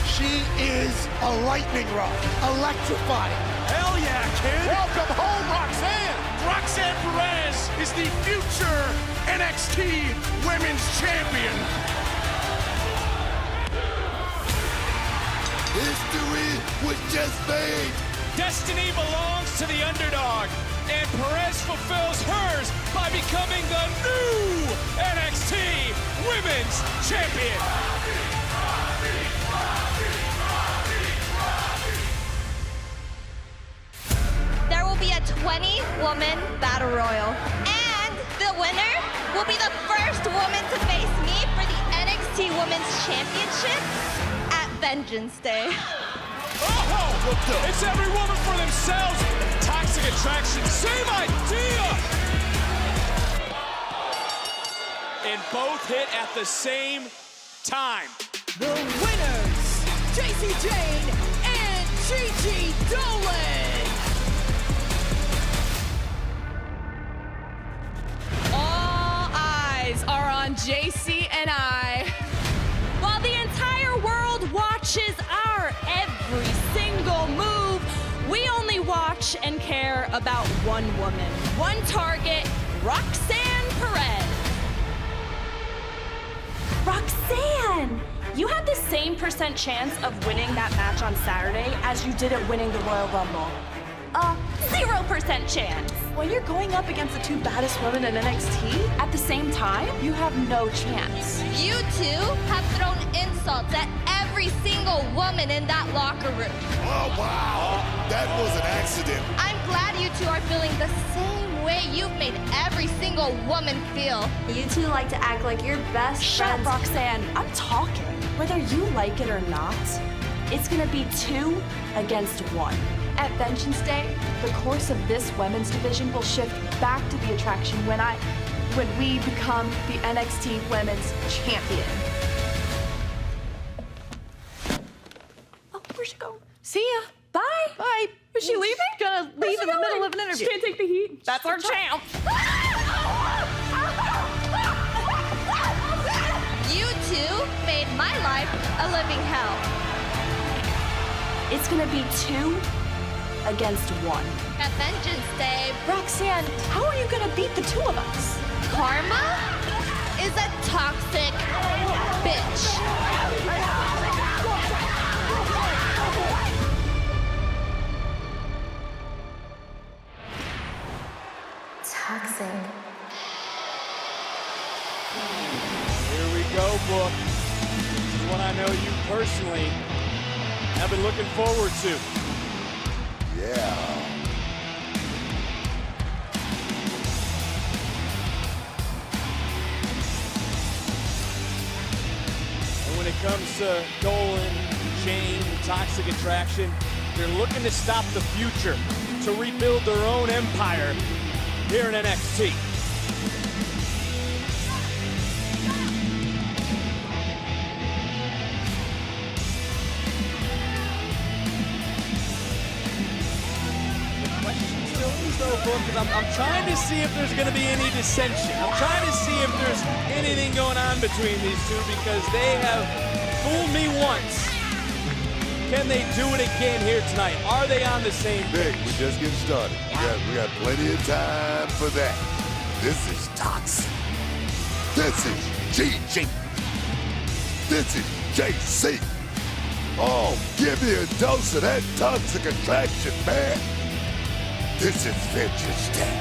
[SPEAKER 4] She is a lightning rod, electrifying.
[SPEAKER 3] Hell yeah, kid.
[SPEAKER 4] Welcome home, Roxanne.
[SPEAKER 3] Roxanne Perez is the future NXT Women's Champion.
[SPEAKER 4] History was just made.
[SPEAKER 2] Destiny belongs to the underdog, and Perez fulfills hers by becoming the new NXT Women's Champion.
[SPEAKER 11] There will be a 20-woman battle royal, and the winner will be the first woman to face me for the NXT Women's Championship at Vengeance Day.
[SPEAKER 2] Oh, it's every woman for themselves. Toxic Attraction, same idea. And both hit at the same time.
[SPEAKER 5] The winners, Jacy Jayne and Gigi Dolan.
[SPEAKER 12] All eyes are on Jacy and I.
[SPEAKER 11] While the entire world watches our every single move,
[SPEAKER 12] We only watch and care about one woman, one target, Roxanne Perez. Roxanne! You had the same % chance of winning that match on Saturday as you did at winning the Royal Rumble. 0% chance. When you're going up against the two baddest women in NXT at the same time, you have no chance.
[SPEAKER 11] You two have thrown insults at every single woman in that locker room.
[SPEAKER 4] Oh, wow. That was an accident.
[SPEAKER 11] I'm glad you two are feeling the same way you've made every single woman feel.
[SPEAKER 6] You two like to act like you're best
[SPEAKER 12] Shut
[SPEAKER 6] friends.
[SPEAKER 12] up, Roxanne. I'm talking. Whether you like it or not, it's gonna be 2 against 1. At Vengeance Day, the course of this women's division will shift back to the attraction when we become the NXT Women's Champion. Oh, where'd she go? See ya. Bye. Bye. Is she leaving? Gonna leave in the middle of an interview. She can't take the heat. That's our champ.
[SPEAKER 11] You two made my life a living hell.
[SPEAKER 12] It's gonna be 2 against 1.
[SPEAKER 11] At Vengeance Day,
[SPEAKER 12] Roxanne, how are you gonna beat the two of us?
[SPEAKER 11] karma
[SPEAKER 20] is a toxic bitch.
[SPEAKER 12] Toxic.
[SPEAKER 2] Here we go, Book. This is what I know you personally have been looking forward to.
[SPEAKER 4] Yeah.
[SPEAKER 2] And when it comes to Dolan, Jane, Toxic Attraction, they're looking to stop the future, to rebuild their own empire here in NXT. I'm trying to see if there's going to be any dissension. I'm trying to see if there's anything going on between these two because they have fooled me once. Can they do it again here tonight? Are they on the same page?
[SPEAKER 4] We're just getting started. We got plenty of time for that. This is Toxic. This is GG. This is JC. Oh, give me a dose of that Toxic Attraction, man. This is Vengeance Day.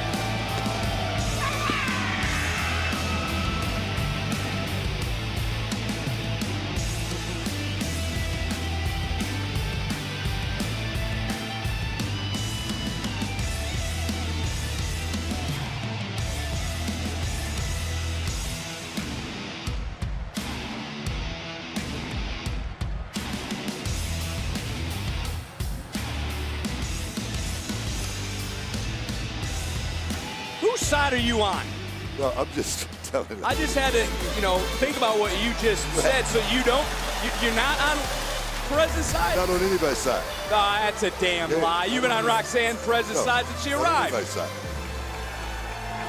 [SPEAKER 2] Whose side are you on?
[SPEAKER 4] Well, I'm just telling you.
[SPEAKER 2] I just had to, think about what you just said so you're not on Perez's side?
[SPEAKER 4] Not on anybody's side.
[SPEAKER 2] Oh, that's a damn lie. You've been on Roxanne Perez's side since she arrived.
[SPEAKER 4] On anybody's side.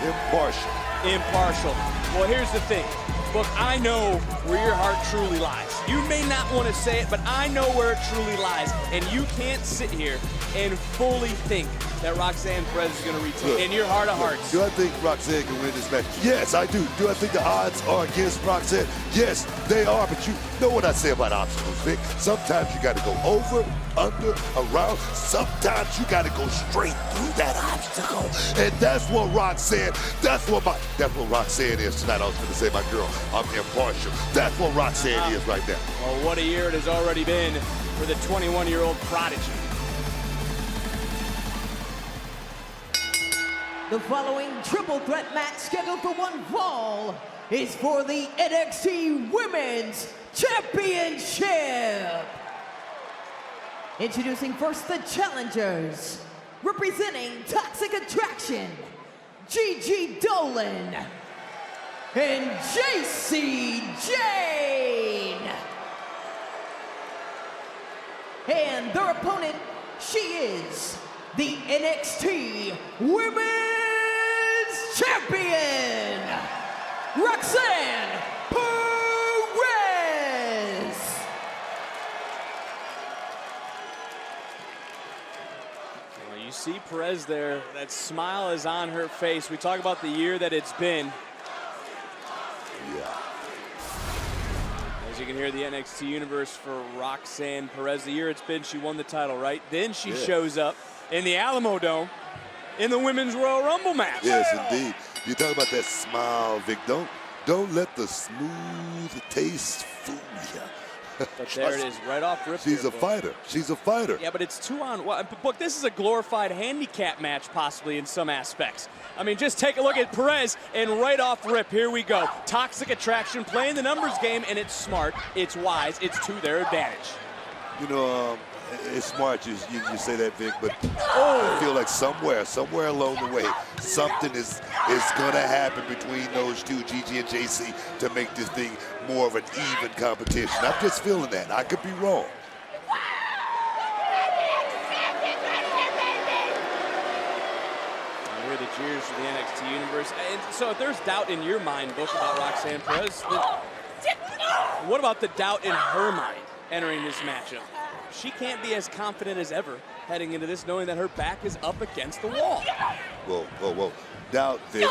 [SPEAKER 4] Impartial.
[SPEAKER 2] Impartial. Well, here's the thing. Look, I know where your heart truly lies. You may not want to say it, but I know where it truly lies. And you can't sit here and fully think that Roxanne Perez is going to retain in your heart of hearts.
[SPEAKER 4] Do I think Roxanne can win this match? Yes, I do. Do I think the odds are against Roxanne? Yes, they are. But you know what I say about obstacles, Vic. Sometimes you got to go over, under, around. Sometimes you got to go straight through that obstacle. And that's what Roxanne is tonight. I was going to say, my girl, I'm impartial. That's what Roxanne is right now.
[SPEAKER 2] Well, what a year it has already been for the 21-year-old prodigy.
[SPEAKER 5] The following triple threat match scheduled for one fall is for the NXT Women's Championship. Introducing first the challengers, representing Toxic Attraction, Gigi Dolan and JC Jane. And their opponent, she is the NXT Women's Champion, Roxanne Perez.
[SPEAKER 2] Well, you see Perez there, that smile is on her face. We talk about the year that it's been.
[SPEAKER 4] Yeah.
[SPEAKER 2] As you can hear, the NXT Universe for Roxanne Perez. The year it's been, she won the title, right? Then she shows up in the Alamo Dome in the Women's Royal Rumble match.
[SPEAKER 4] Yes, indeed. You talk about that smile, Vic. Don't let the smooth taste fool you.
[SPEAKER 2] But there it is, right off rip.
[SPEAKER 4] She's a fighter. She's a fighter.
[SPEAKER 2] Yeah, but it's 2-on-1. Look, this is a glorified handicap match, possibly in some aspects. I mean, just take a look at Perez, and right off rip, here we go. Toxic Attraction playing the numbers game, and it's smart, it's wise, it's to their advantage.
[SPEAKER 4] You know, it's smart you say that, Vic, but I feel like somewhere along the way, something is going to happen between those two, Gigi and JC, to make this thing more of an even competition. I'm just feeling that. I could be wrong.
[SPEAKER 2] I hear the cheers for the NXT Universe. And so if there's doubt in your mind, Book, about Roxanne Perez, what about the doubt in her mind entering this matchup? she can't be as confident as ever heading into this, knowing that her back is up against the wall.
[SPEAKER 4] Whoa, whoa, whoa. Doubt, Vic.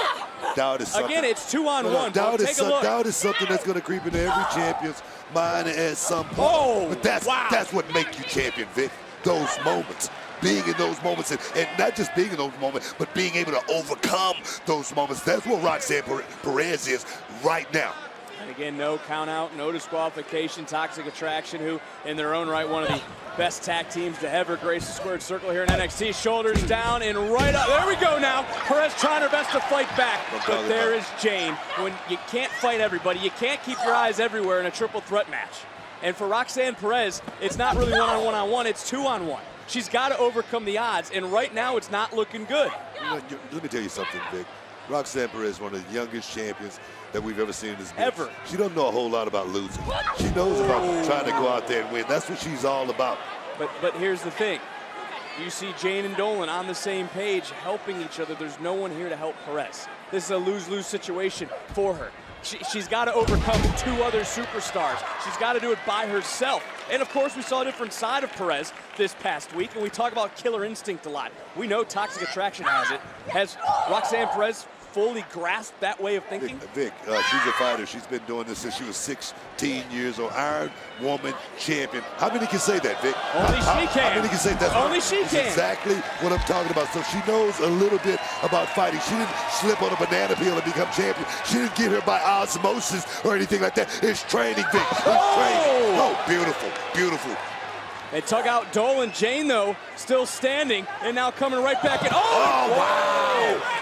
[SPEAKER 4] Doubt is something.
[SPEAKER 2] Again, it's 2-on-1.
[SPEAKER 4] Doubt
[SPEAKER 2] Take a look.
[SPEAKER 4] Doubt is something that's going to creep into every champion's mind at some point.
[SPEAKER 2] Oh,
[SPEAKER 4] but that's what makes you champion, Vic. Those moments. Being in those moments, and not just being in those moments, but being able to overcome those moments. That's what Roxanne Perez is right now.
[SPEAKER 2] And again, no count out, no disqualification. Toxic Attraction, who in their own right, one of the best tag teams to ever grace the squared circle here in NXT. Shoulders down and right up. There we go now. Perez trying her best to fight back. But there is Jane. When you can't fight everybody, you can't keep your eyes everywhere in a triple threat match. And for Roxanne Perez, it's not really one-on-one, it's 2-on-1. She's got to overcome the odds, and right now it's not looking good.
[SPEAKER 4] Let me tell you something, Vic. Roxanne Perez is one of the youngest champions that we've ever seen in this business.
[SPEAKER 2] Ever.
[SPEAKER 4] She doesn't know a whole lot about losing. She knows about trying to go out there and win. That's what she's all about.
[SPEAKER 2] But here's the thing. You see Jane and Dolan on the same page, helping each other. There's no one here to help Perez. This is a lose-lose situation for her. She's got to overcome two other superstars. She's got to do it by herself. And of course, we saw a different side of Perez this past week, and we talk about Killer Instinct a lot. We know Toxic Attraction has it. Has Roxanne Perez fully grasped that way of thinking?
[SPEAKER 4] Vic, she's a fighter. She's been doing this since she was 16 years old. Iron Woman champion. How many can say that, Vic?
[SPEAKER 2] Only she can.
[SPEAKER 4] How many can say that?
[SPEAKER 2] Only she can.
[SPEAKER 4] Exactly what I'm talking about. So she knows a little bit about fighting. She didn't slip on a banana peel and become champion. She didn't get her by osmosis or anything like that. It's training, Vic. It's training. Oh, beautiful, beautiful.
[SPEAKER 2] They tug out Dolan. Jane, though, still standing, and now coming right back in.
[SPEAKER 4] Oh, wow!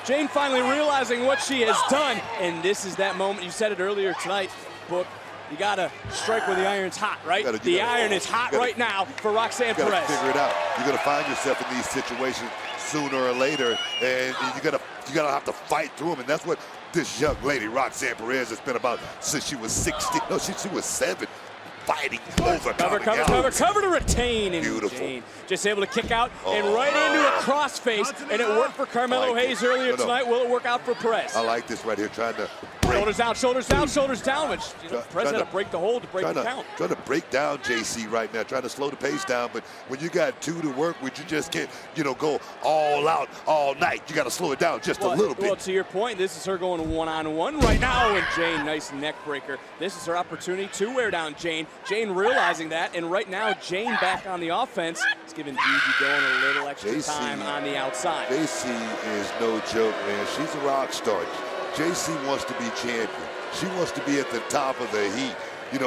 [SPEAKER 2] Jane finally realizing what she has done, and this is that moment. You said it earlier tonight, Book. You gotta strike where the iron's hot, right? The iron is hot right now for Roxanne Perez.
[SPEAKER 4] You gotta figure it out. You're gonna find yourself in these situations sooner or later, and you're gonna have to fight through them, and that's what this young lady, Roxanne Perez, has been about since she was 16. No, she was 7. Fighting,
[SPEAKER 2] cover to retain. And
[SPEAKER 4] beautiful.
[SPEAKER 2] Jane just able to kick out and right into a crossface, and it worked for Carmelo Hayes earlier tonight. Will it work out for Perez?
[SPEAKER 4] I like this right here, trying to break.
[SPEAKER 2] Shoulders down, which Perez had to break the hold to break the count.
[SPEAKER 4] Trying to break down JC right now, trying to slow the pace down, but when you got 2 to work with, you just can't, go all out all night. You got to slow it down just a little bit.
[SPEAKER 2] Well, to your point, this is her going one-on-one right now, and Jane, nice neck breaker. This is her opportunity to wear down Jane. Jane realizing that, and right now, Jane back on the offense. It's giving Gigi Dolan a little extra time on the outside.
[SPEAKER 4] JC is no joke, man. She's a rock star. JC wants to be champion. She wants to be at the top of the heat. At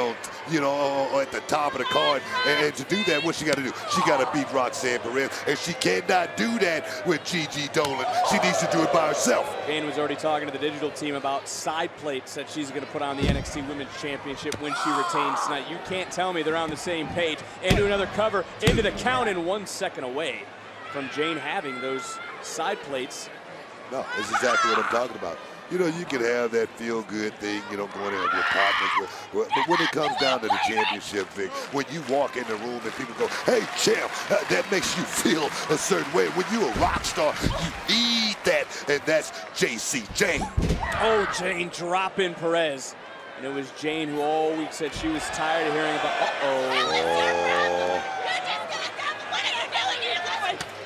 [SPEAKER 4] the top of the card. And to do that, what she got to do? She got to beat Roxanne Perez, and she cannot do that with Gigi Dolan. She needs to do it by herself.
[SPEAKER 2] Jane was already talking to the digital team about side plates that she's going to put on the NXT Women's Championship when she retains tonight. You can't tell me they're on the same page. Into another cover, into the count, and 1 second away from Jane having those side plates.
[SPEAKER 4] No, that's exactly what I'm talking about. You can have that feel-good thing, going in with your partners. But when it comes down to the championship, Vic, when you walk in the room and people go, hey, champ, that makes you feel a certain way. When you're a rock star, you need that, and that's JC, Jane.
[SPEAKER 2] Oh, Jane dropping Perez. And it was Jane who all week said she was tired of hearing about,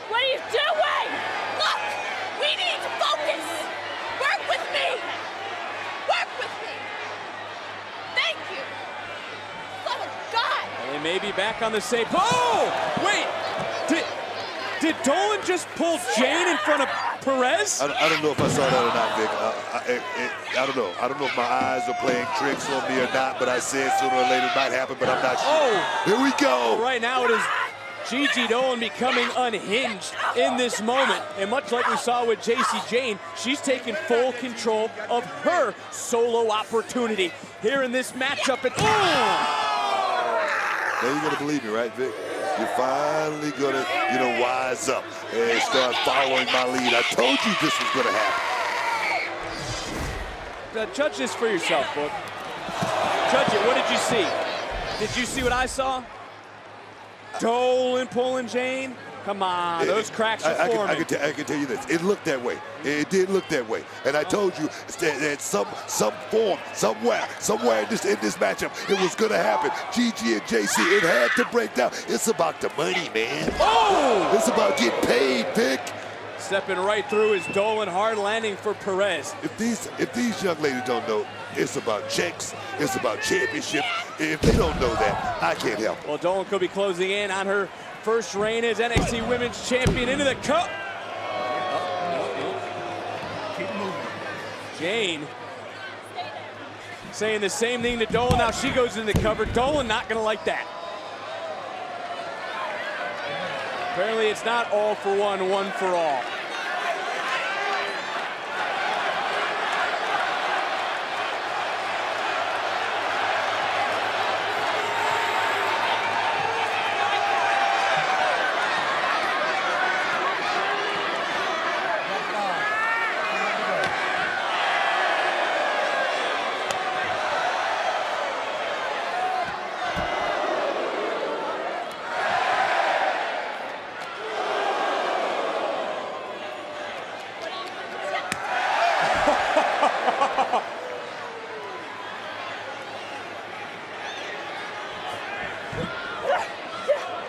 [SPEAKER 20] What are you doing? Look, we need to focus. Work with me. Work with me. Thank you. Son of God.
[SPEAKER 2] Well, they may be back on the same. Oh, wait. Did Dolan just pull Jane in front of Perez?
[SPEAKER 4] I don't know if I saw that or not, Vic. I don't know. I don't know if my eyes are playing tricks on me or not, but I said sooner or later it might happen, but I'm not sure.
[SPEAKER 2] Oh.
[SPEAKER 4] Here we go.
[SPEAKER 2] Right now it is Gigi Dolan becoming unhinged in this moment. And much like we saw with JC Jane, she's taking full control of her solo opportunity here in this matchup. And
[SPEAKER 4] Now you're gonna believe me, right, Vic? You're finally gonna, wise up and start following my lead. I told you this was gonna happen.
[SPEAKER 2] Judge this for yourself, Book. Judge it. What did you see? Did you see what I saw? Dolan pulling Jane. Come on, those cracks are forming.
[SPEAKER 4] I can tell you this. It looked that way. It did look that way. And I told you that some form, somewhere in this matchup, it was going to happen. Gigi and JC, it had to break down. It's about the money, man.
[SPEAKER 2] Oh!
[SPEAKER 4] It's about getting paid, Vic.
[SPEAKER 2] Stepping right through is Dolan, hard landing for Perez.
[SPEAKER 4] If these young ladies don't know, it's about checks, it's about championship. If they don't know that, I can't help it.
[SPEAKER 2] Well, Dolan could be closing in on her first reign as NXT Women's Champion into the cup.
[SPEAKER 19] Keep moving.
[SPEAKER 2] Jane saying the same thing to Dolan. Now she goes into the cover. Dolan not going to like that. Apparently it's not all for one, one for all.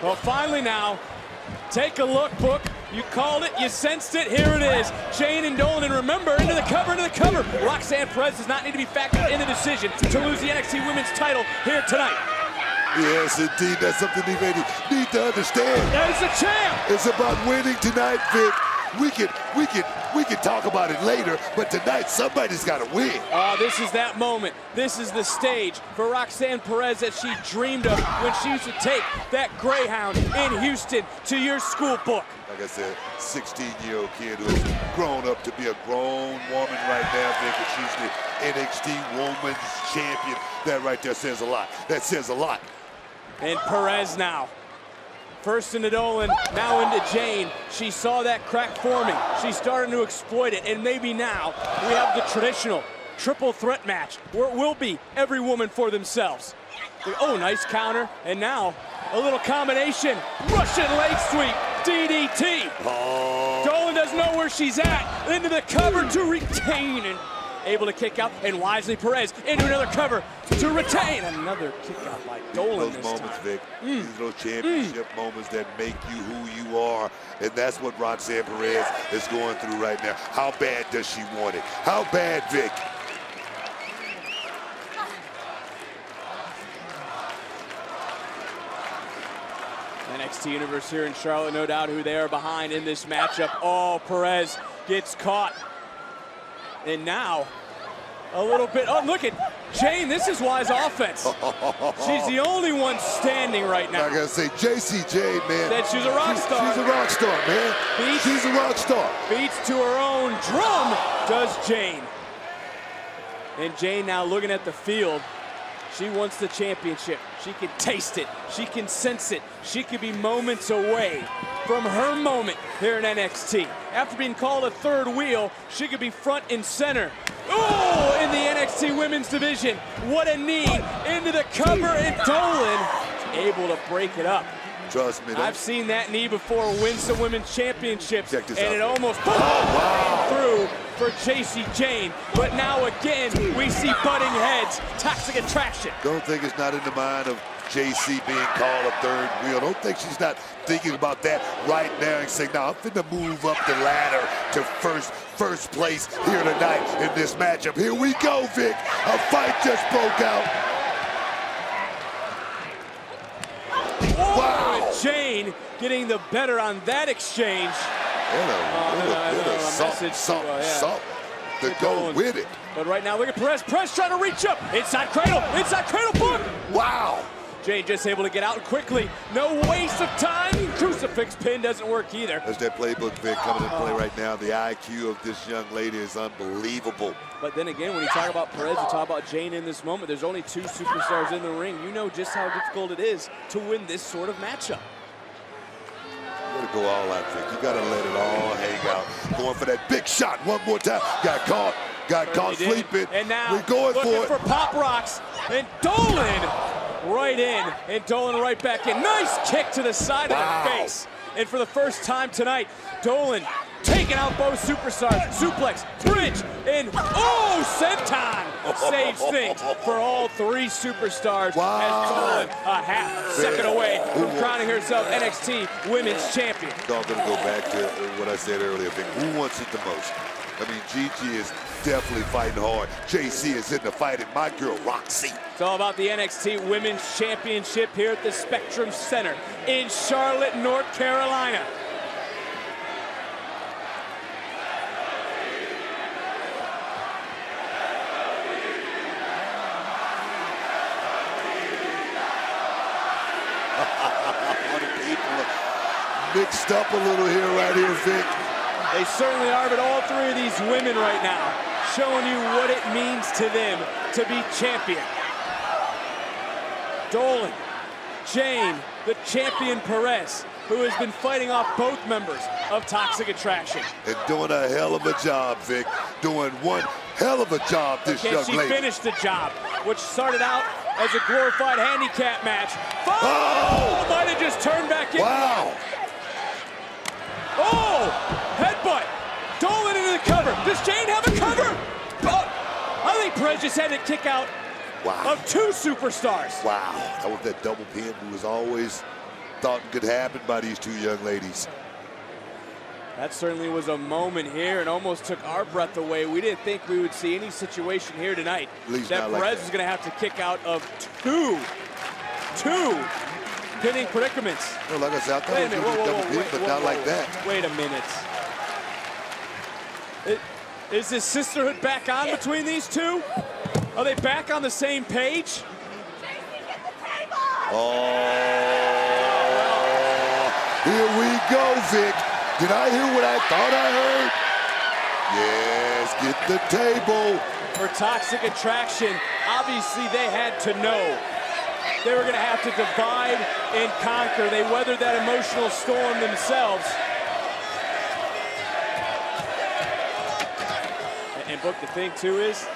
[SPEAKER 2] Well, finally now, take a look, Book. You called it, you sensed it, here it is. Jane and Dolan, and remember, into the cover. Roxanne Perez does not need to be factored in the decision to lose the NXT Women's title here tonight.
[SPEAKER 4] Yes, indeed, that's something they need to understand.
[SPEAKER 2] There's the champ!
[SPEAKER 4] It's about winning tonight, Vic. We can talk about it later, but tonight somebody's got to win.
[SPEAKER 2] This is that moment. This is the stage for Roxanne Perez that she dreamed of when she used to take that Greyhound in Houston to your school, Book.
[SPEAKER 4] Like I said, 16-year-old kid who's grown up to be a grown woman right now, Vic, and she's the NXT Women's Champion. That right there says a lot. That says a lot.
[SPEAKER 2] And Perez now. First into Dolan, now into Jane. She saw that crack forming. She's starting to exploit it, and maybe now we have the traditional triple threat match where it will be every woman for themselves. Oh, nice counter, and now a little combination. Russian leg sweep, DDT. Dolan doesn't know where she's at. Into the cover to retain, and able to kick out, and wisely Perez into another cover to retain. Another kick out by Dolan.
[SPEAKER 4] Those moments, Vic, these are those championship moments that make you who you are, and that's what Roxanne Perez is going through right now. How bad does she want it? How bad, Vic?
[SPEAKER 2] NXT Universe here in Charlotte, no doubt who they are behind in this matchup. Oh, Perez gets caught. And now, a little bit, oh, look at Jane, this is wise offense. She's the only one standing right now.
[SPEAKER 4] I gotta say, JC Jane, man.
[SPEAKER 2] That she's a rock star.
[SPEAKER 4] She's a rock star, man. She's a rock star.
[SPEAKER 2] Beats to her own drum, does Jane. And Jane now looking at the field. She wants the championship. She can taste it. She can sense it. She could be moments away from her moment here in NXT. After being called a third wheel, she could be front and center. Oh, in the NXT Women's Division. What a knee into the cover, and Dolan able to break it up.
[SPEAKER 4] Trust me.
[SPEAKER 2] I've seen that knee before win some women's championships, and it almost
[SPEAKER 4] wow.
[SPEAKER 2] through for JC Jane. But now again, we see butting heads, toxic attraction.
[SPEAKER 4] Don't think it's not in the mind of JC being called a third wheel. Don't think she's not thinking about that right now and saying, "Now I'm finna move up the ladder to first place here tonight in this matchup." Here we go, Vic. A fight just broke out.
[SPEAKER 2] Wow. Jane getting the better on that exchange.
[SPEAKER 4] Something to go with it.
[SPEAKER 2] But right now, look at Perez. Perez trying to reach up. Inside cradle, Book.
[SPEAKER 4] Wow.
[SPEAKER 2] Jane just able to get out quickly. No waste of time. Crucifix pin doesn't work either.
[SPEAKER 4] There's that playbook, Vic, coming into play right now. The IQ of this young lady is unbelievable.
[SPEAKER 2] But then again, when you talk about Perez, you talk about Jane in this moment, there's only two superstars in the ring. You know just how difficult it is to win this sort of matchup.
[SPEAKER 4] You gotta go all out, Vic. You gotta let it all hang out. Going for that big shot one more time. Got caught sleeping.
[SPEAKER 2] And now,
[SPEAKER 4] we're going
[SPEAKER 2] looking
[SPEAKER 4] for
[SPEAKER 2] Pop Rocks. And Dolan right in. And Dolan right back in. Nice kick to the side of the face. And for the first time tonight, Dolan taking out both superstars. Suplex, bridge, and senton saves things for all three superstars.
[SPEAKER 4] Wow.
[SPEAKER 2] As Dolan a half second away from crowning herself NXT Women's Champion.
[SPEAKER 4] I'm going to go back to what I said earlier. Who wants it the most? I mean, Gigi is definitely fighting hard. JC is in the fight, and my girl, Roxy.
[SPEAKER 2] It's all about the NXT Women's Championship here at the Spectrum Center in Charlotte, North Carolina.
[SPEAKER 4] Mixed up a little here, right here, Vic.
[SPEAKER 2] They certainly are, but all three of these women right now showing you what it means to them to be champion. Dolan, Jane, the champion Perez, who has been fighting off both members of Toxic Attraction.
[SPEAKER 4] And doing a hell of a job, Vic. Doing one hell of a job, this young lady.
[SPEAKER 2] Can she finish the job, which started out as a glorified handicap match.
[SPEAKER 4] Oh!
[SPEAKER 2] Might have just turned back in.
[SPEAKER 4] Wow!
[SPEAKER 2] Oh! Headbutt! Dolan into the cover. Does Jane have a cover? Oh, I think Perez just had to kick out of two superstars.
[SPEAKER 4] Wow, that was that double pin we was always thought could happen by these two young ladies.
[SPEAKER 2] That certainly was a moment here and almost took our breath away. We didn't think we would see any situation here tonight that Perez is going to have to kick out of two pinning predicaments.
[SPEAKER 4] Well, like I said, I thought it was going to be double pin, but not like that.
[SPEAKER 2] Wait a minute. Is this sisterhood back on between these two? Are they back on the same page?
[SPEAKER 4] Oh, here we go, Vic. Did I hear what I thought I heard? Yes, get the table.
[SPEAKER 2] For Toxic Attraction, obviously they had to know. They were going to have to divide and conquer. They weathered that emotional storm themselves. And Book, the thing too is,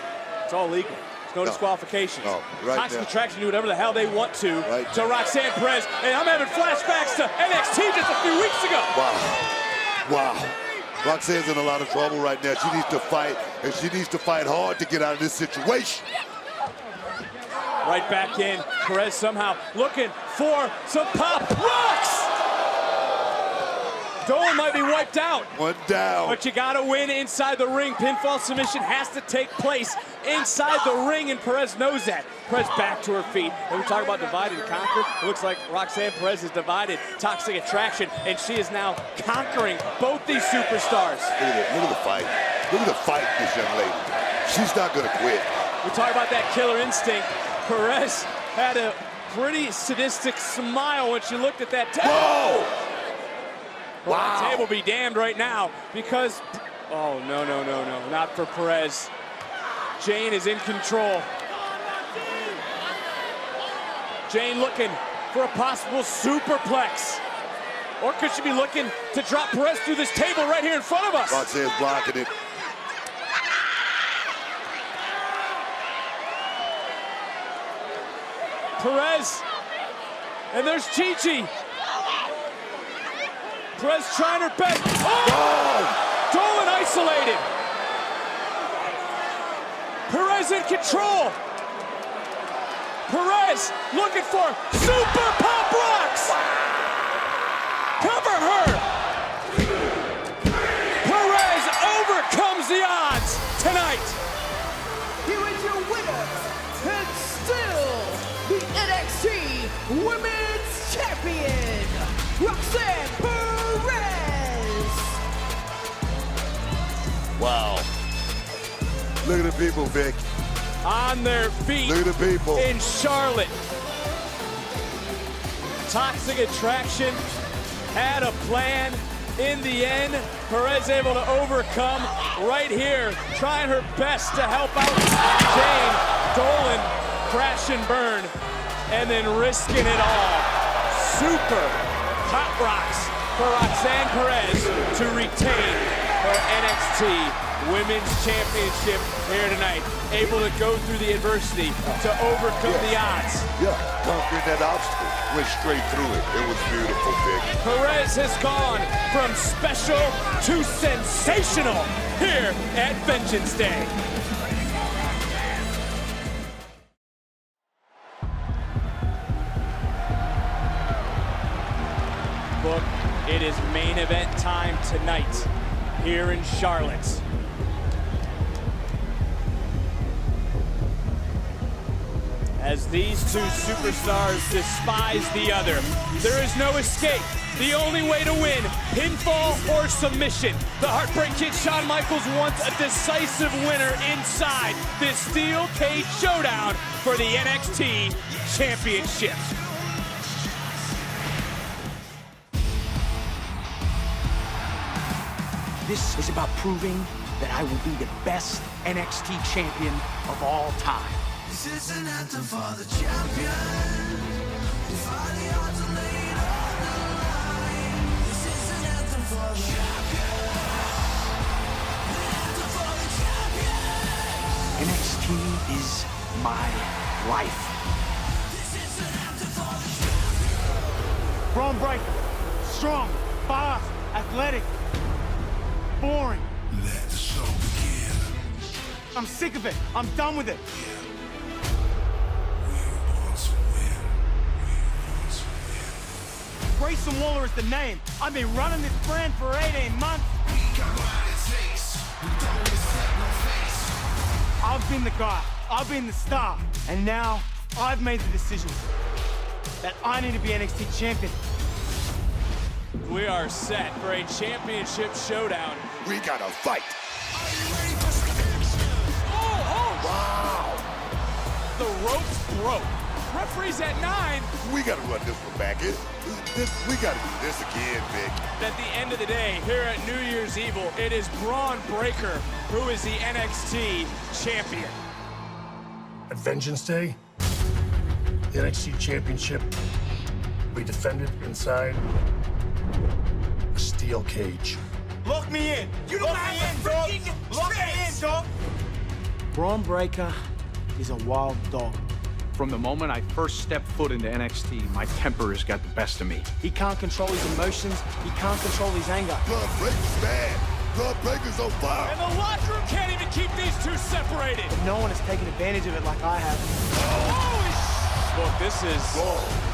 [SPEAKER 2] it's all legal. There's no disqualifications.
[SPEAKER 4] No, right
[SPEAKER 2] Toxic
[SPEAKER 4] now.
[SPEAKER 2] Attraction do whatever the hell they want to Roxanne Perez. And I'm having flashbacks to NXT just a few weeks ago.
[SPEAKER 4] Wow. Roxanne's in a lot of trouble right now. She needs to fight, and she needs to fight hard to get out of this situation.
[SPEAKER 2] Right back in. Perez somehow looking for some pop rocks. Dolan might be wiped out.
[SPEAKER 4] One down.
[SPEAKER 2] But you gotta win inside the ring. Pinfall submission has to take place inside the ring, and Perez knows that. Perez back to her feet. When we talk about divide and conquer, it looks like Roxanne Perez has divided Toxic Attraction, and she is now conquering both these superstars.
[SPEAKER 4] Look at the fight. Look at the fight, this young lady. She's not gonna quit.
[SPEAKER 2] We talk about that killer instinct. Perez had a pretty sadistic smile when she looked at that table.
[SPEAKER 4] Whoa!
[SPEAKER 2] Well, wow. The table be damned right now because, oh, no, not for Perez. Jane is in control. Jane looking for a possible superplex. Or could she be looking to drop Perez through this table right here in front of us?
[SPEAKER 4] Roxanne's blocking it.
[SPEAKER 2] Perez, and there's Gigi. Perez trying her best. Oh! Dolan isolated. Perez in control. Perez looking for super pop rocks. Cover her. Perez overcomes the odds tonight.
[SPEAKER 5] Here is your winner, and still the NXT Women's Champion, Roxanne Perez.
[SPEAKER 4] Wow. Look at the people, Vic.
[SPEAKER 2] On their feet.
[SPEAKER 4] Look at the people.
[SPEAKER 2] In Charlotte. Toxic Attraction had a plan. In the end, Perez able to overcome right here, trying her best to help out Jane. Dolan crash and burn, and then risking it all. Super hot rocks for Roxanne Perez to retain her NXT Women's Championship here tonight. Able to go through the adversity to overcome the odds.
[SPEAKER 4] Yeah, conquering that obstacle. Went straight through it. It was beautiful, Vic.
[SPEAKER 2] Perez has gone from special to sensational here at Vengeance Day. Look, it is main event time tonight here in Charlotte. As these two superstars despise the other, there is no escape. The only way to win, pinfall or submission. The Heartbreak Kid Shawn Michaels wants a decisive winner inside this steel cage showdown for the NXT Championship.
[SPEAKER 18] This is about proving that I will be the best NXT champion of all time.
[SPEAKER 7] This is an anthem for the champion. We fight the odds and lay it on the line. This is an anthem for the champion. An anthem for the champion.
[SPEAKER 18] NXT is my life.
[SPEAKER 7] This is an anthem for the champion.
[SPEAKER 15] Braun Breaker. Strong, fast, athletic, boring.
[SPEAKER 7] Let the show begin.
[SPEAKER 15] I'm sick of it. I'm done with it. Grayson Waller is the name. I've been running this brand for 18 months. I've been the guy. I've been the star. And now I've made the decision that I need to be NXT champion.
[SPEAKER 2] We are set for a championship showdown.
[SPEAKER 4] We gotta fight.
[SPEAKER 2] Wow! The ropes broke. Referee's at 9.
[SPEAKER 4] We gotta run this one back. We gotta do this again, Vic.
[SPEAKER 2] At the end of the day, here at New Year's Evil, it is Braun Breaker who is the NXT champion.
[SPEAKER 8] At Vengeance Day, the NXT Championship will be defended inside a steel cage.
[SPEAKER 15] Lock me in. You don't have a freaking Lock me in, dog.
[SPEAKER 18] Braun Breaker is a wild dog.
[SPEAKER 10] From the moment I first stepped foot into NXT, my temper has got the best of me.
[SPEAKER 18] He can't control his emotions. He can't control his anger.
[SPEAKER 4] Blood Breaker's bad. Blood Breaker's on fire.
[SPEAKER 2] And the locker room can't even keep these two separated.
[SPEAKER 18] But no one has taken advantage of it like I have.
[SPEAKER 2] Look,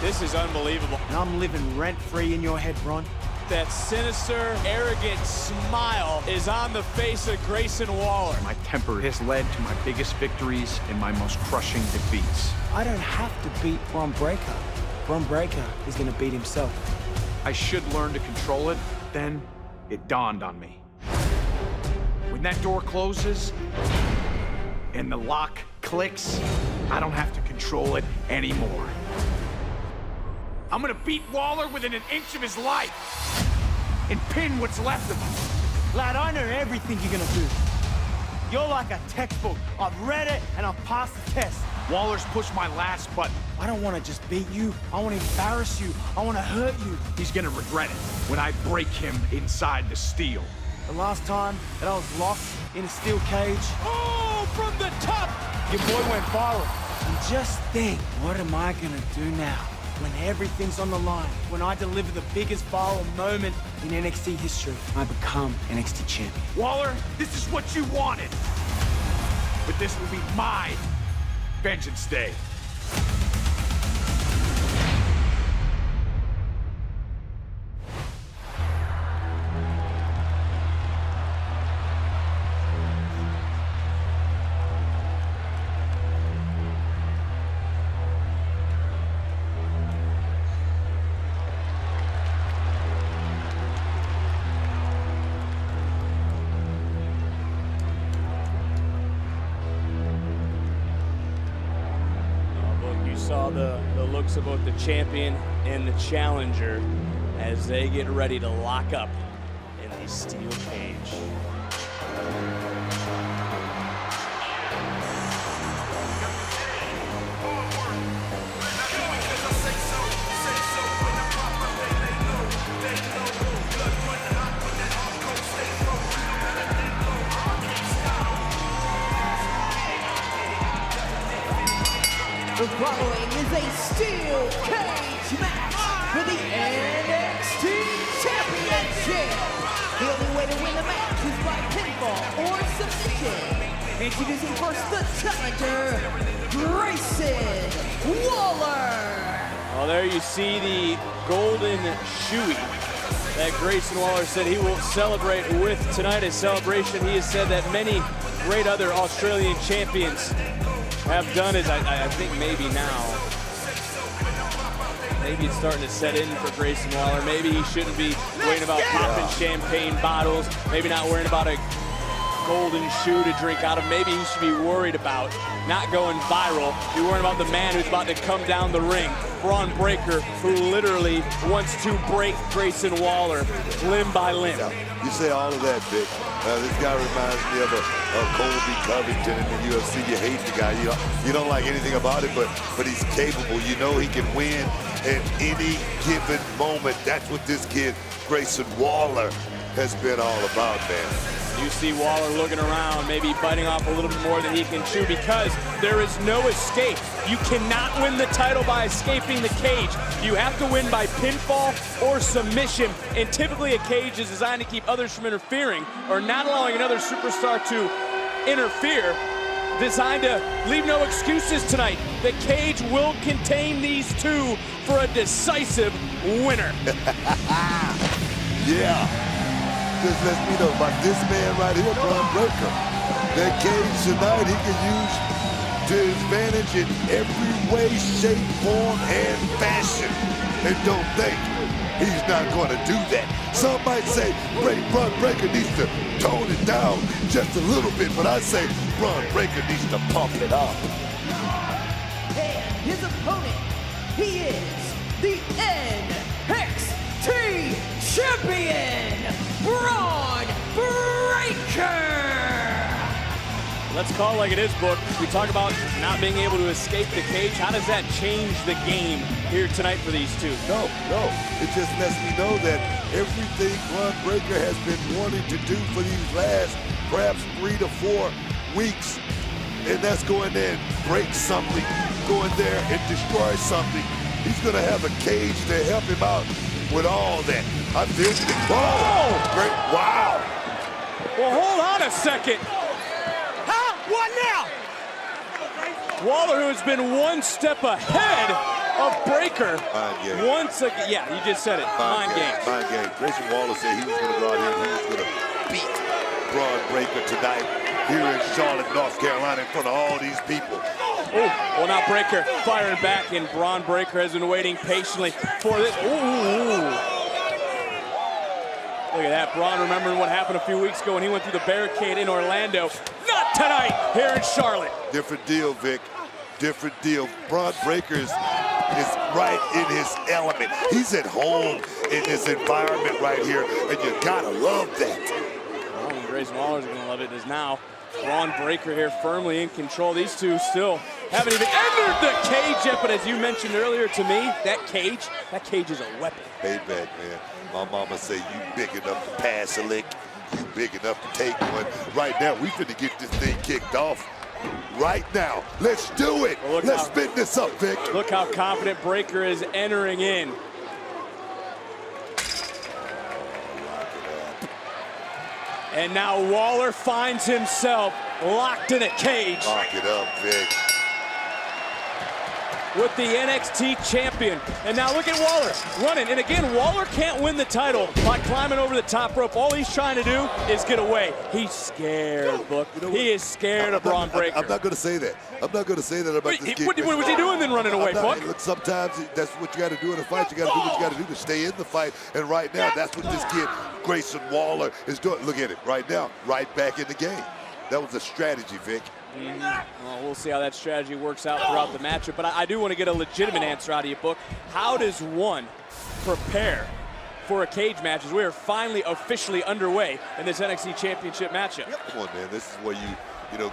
[SPEAKER 2] this is unbelievable.
[SPEAKER 18] And I'm living rent-free in your head, Braun.
[SPEAKER 2] That sinister, arrogant smile is on the face of Grayson Waller.
[SPEAKER 10] My temper has led to my biggest victories and my most crushing defeats.
[SPEAKER 18] I don't have to beat Braun Breaker. Braun Breaker is going to beat himself.
[SPEAKER 10] I should learn to control it. Then it dawned on me. When that door closes and the lock clicks, I don't have to control it anymore. I'm gonna beat Waller within an inch of his life and pin what's left of him.
[SPEAKER 15] Lad, I know everything you're gonna do. You're like a textbook. I've read it and I've passed the test.
[SPEAKER 10] Waller's pushed my last button.
[SPEAKER 18] I don't want to just beat you. I want to embarrass you. I want to hurt you.
[SPEAKER 10] He's gonna regret it when I break him inside the steel.
[SPEAKER 18] The last time that I was locked in a steel cage.
[SPEAKER 2] Oh, from the top!
[SPEAKER 18] Your boy went viral. And just think, what am I gonna do now? When everything's on the line, when I deliver the biggest viral moment in NXT history, I become NXT champion.
[SPEAKER 10] Waller, this is what you wanted. But this will be my Vengeance Day.
[SPEAKER 2] Saw the looks of both the champion and the challenger as they get ready to lock up in the steel cage.
[SPEAKER 5] The following is a steel cage match for the NXT Championship. The only way to win the match is by pinfall or submission. Introducing first the challenger, Grayson Waller.
[SPEAKER 2] Well, there you see the golden shoey that Grayson Waller said he will celebrate with tonight. A celebration he has said that many great other Australian champions have done. Is I think maybe now, maybe it's starting to set in for Grayson Waller. Maybe he shouldn't be worrying about popping champagne bottles, maybe not worrying about a golden shoe to drink out of. Maybe he should be worried about not going viral. Be worried about the man who's about to come down the ring, Bron Breakker, who literally wants to break Grayson Waller limb by limb.
[SPEAKER 4] You say all of that, Vic. This guy reminds me of a Colby Covington in the UFC. You hate the guy. You don't like anything about it, but he's capable. You know he can win at any given moment. That's what this kid, Grayson Waller, has been all about, man.
[SPEAKER 2] You see Waller looking around, maybe biting off a little bit more than he can chew, because there is no escape. You cannot win the title by escaping the cage. You have to win by pinfall or submission, and typically a cage is designed to keep others from interfering or not allowing another superstar to interfere. Designed to leave no excuses tonight. The cage will contain these two for a decisive winner.
[SPEAKER 4] Yeah. Just lets me know about this man right here, Bron Breakker. That cage tonight he can use to his advantage in every way, shape, form, and fashion. And don't think he's not going to do that. Some might say Bron Breakker needs to tone it down just a little bit, but I say Bron Breakker needs to pump it up.
[SPEAKER 5] And his opponent, he is the NXT Champion, Bron Breakker!
[SPEAKER 2] Let's call it like it is, Book. We talk about not being able to escape the cage. How does that change the game here tonight for these two?
[SPEAKER 4] No. It just lets me know that everything Bron Breakker has been wanting to do for these last perhaps 3 to 4 weeks, and that's go in there and break something, go in there and destroy something. He's going to have a cage to help him out with all that. I feel it. Whoa! Great. Wow!
[SPEAKER 2] Well, hold on a second.
[SPEAKER 15] Huh? What now?
[SPEAKER 2] Waller, who has been one step ahead of Breakker.
[SPEAKER 4] Mind game.
[SPEAKER 2] Once again, yeah, you just said it. Mind game.
[SPEAKER 4] Mind game. Grayson Waller said he was going to go out here and he was going to beat Bron Breakker tonight here in Charlotte, North Carolina, in front of all these people.
[SPEAKER 2] Ooh, well, now Breakker firing back, and Bron Breakker has been waiting patiently for this. Ooh. Look at that. Bron remembering what happened a few weeks ago when he went through the barricade in Orlando. Not tonight here in Charlotte.
[SPEAKER 4] Different deal, Vic. Different deal. Bron Breakker is right in his element. He's at home in this environment right here, and you gotta love that.
[SPEAKER 2] Well, Grayson Waller's gonna love it. Is now Bron Breakker here firmly in control. These two still haven't even entered the cage yet, but as you mentioned earlier to me, that cage is a weapon.
[SPEAKER 4] Payback, man. My mama say you big enough to pass a lick, you big enough to take one. Right now, we finna get this thing kicked off. Right now, let's do it.
[SPEAKER 2] Well,
[SPEAKER 4] let's spin this up, Vic.
[SPEAKER 2] Look how confident Breakker is entering in. And now Waller finds himself locked in a cage.
[SPEAKER 4] Lock it up, Vic.
[SPEAKER 2] With the NXT champion. And now look at Waller running. And again, Waller can't win the title by climbing over the top rope. All he's trying to do is get away. He's scared, Book. You know he is scared of Bron Breakker.
[SPEAKER 4] I'm not going to say that. I'm not going to say that about this kid.
[SPEAKER 2] What was he doing then running away, Book?
[SPEAKER 4] Look, sometimes that's what you got to do in a fight. You got to do what you got to do to stay in the fight. And right now, that's what this kid, Grayson Waller, is doing. Look at it right now, right back in the game. That was a strategy, Vic.
[SPEAKER 2] Well, we'll see how that strategy works out throughout the matchup, but I do want to get a legitimate answer out of you, Book. How does one prepare for a cage match as we are finally officially underway in this NXT Championship matchup?
[SPEAKER 4] Come on, man. This is where you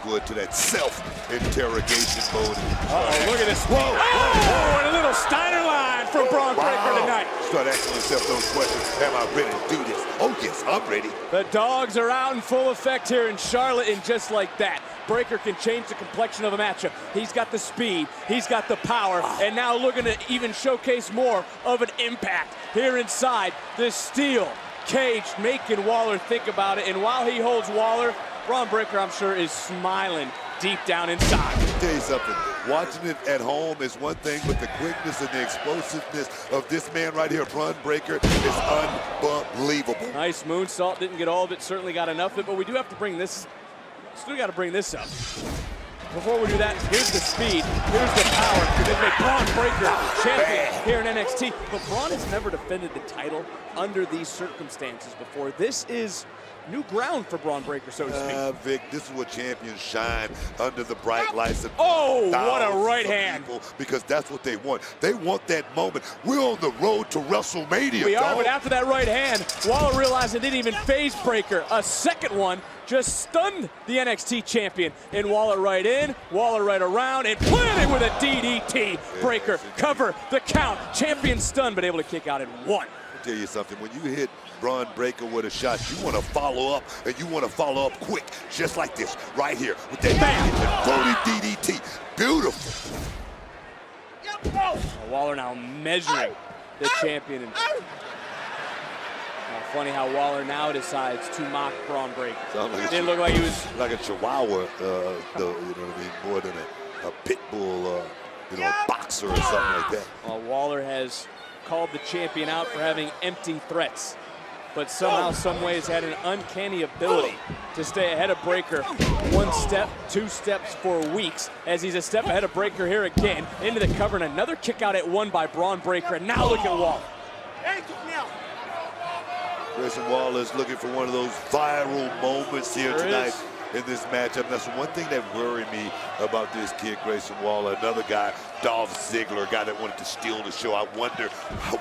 [SPEAKER 4] go into that self-interrogation mode.
[SPEAKER 2] Uh-oh, look at this.
[SPEAKER 4] Whoa,
[SPEAKER 2] and a little Steiner line from Bron Breakker tonight.
[SPEAKER 4] Start asking yourself those questions. Am I ready to do this? Oh, yes, I'm ready.
[SPEAKER 2] The dogs are out in full effect here in Charlotte, and just like that, Breaker can change the complexion of a matchup. He's got the speed, he's got the power, and now looking to even showcase more of an impact here inside the steel cage, making Waller think about it. And while he holds Waller, Bron Breakker, I'm sure, is smiling deep down inside.
[SPEAKER 4] Let me tell you something. Watching it at home is one thing, but the quickness and the explosiveness of this man right here, Bron Breakker, is unbelievable.
[SPEAKER 2] Nice moonsault. Didn't get all of it. Certainly got enough of it, but we do have to bring this. Still got to bring this up. Before we do that, here's the speed, here's the power that make Bron Breakker champion here in NXT. But Bron has never defended the title under these circumstances before. This is new ground for Bron Breakker, so to speak.
[SPEAKER 4] Vic, this is what champions shine under the bright lights of
[SPEAKER 2] what a right hand.
[SPEAKER 4] Because that's what they want. They want that moment. We're on the road to WrestleMania,
[SPEAKER 2] We are,
[SPEAKER 4] dog.
[SPEAKER 2] but after that right hand, Waller realized it didn't even phase Breakker. A second one just stunned the NXT champion. And Waller right in, Waller right around, and planted with a DDT. Breakker cover the count. Champion stunned, but able to kick out at one.
[SPEAKER 4] I'll tell you something. When you hit Bron Breakker with a shot, you want to follow up, and you want to follow up quick, just like this, right here, with that dirty DDT. Beautiful.
[SPEAKER 2] Waller now measuring the champion. Funny how Waller now decides to mock Bron Breakker. It didn't look like he was
[SPEAKER 4] like a chihuahua, you know what I mean, more than a pit bull, you know, a boxer or something like that.
[SPEAKER 2] Waller has called the champion out for having empty threats, but somehow, some ways, had an uncanny ability to stay ahead of Breakker. One step, two steps for weeks, as he's a step ahead of Breakker here again. Into the cover, and another kick out at one by Bron Breakker. And now look at Waller.
[SPEAKER 4] Grayson Waller is looking for one of those viral moments here tonight in this matchup. That's one thing that worried me about this kid, Grayson Waller. Another guy, Dolph Ziggler, a guy that wanted to steal the show. I wonder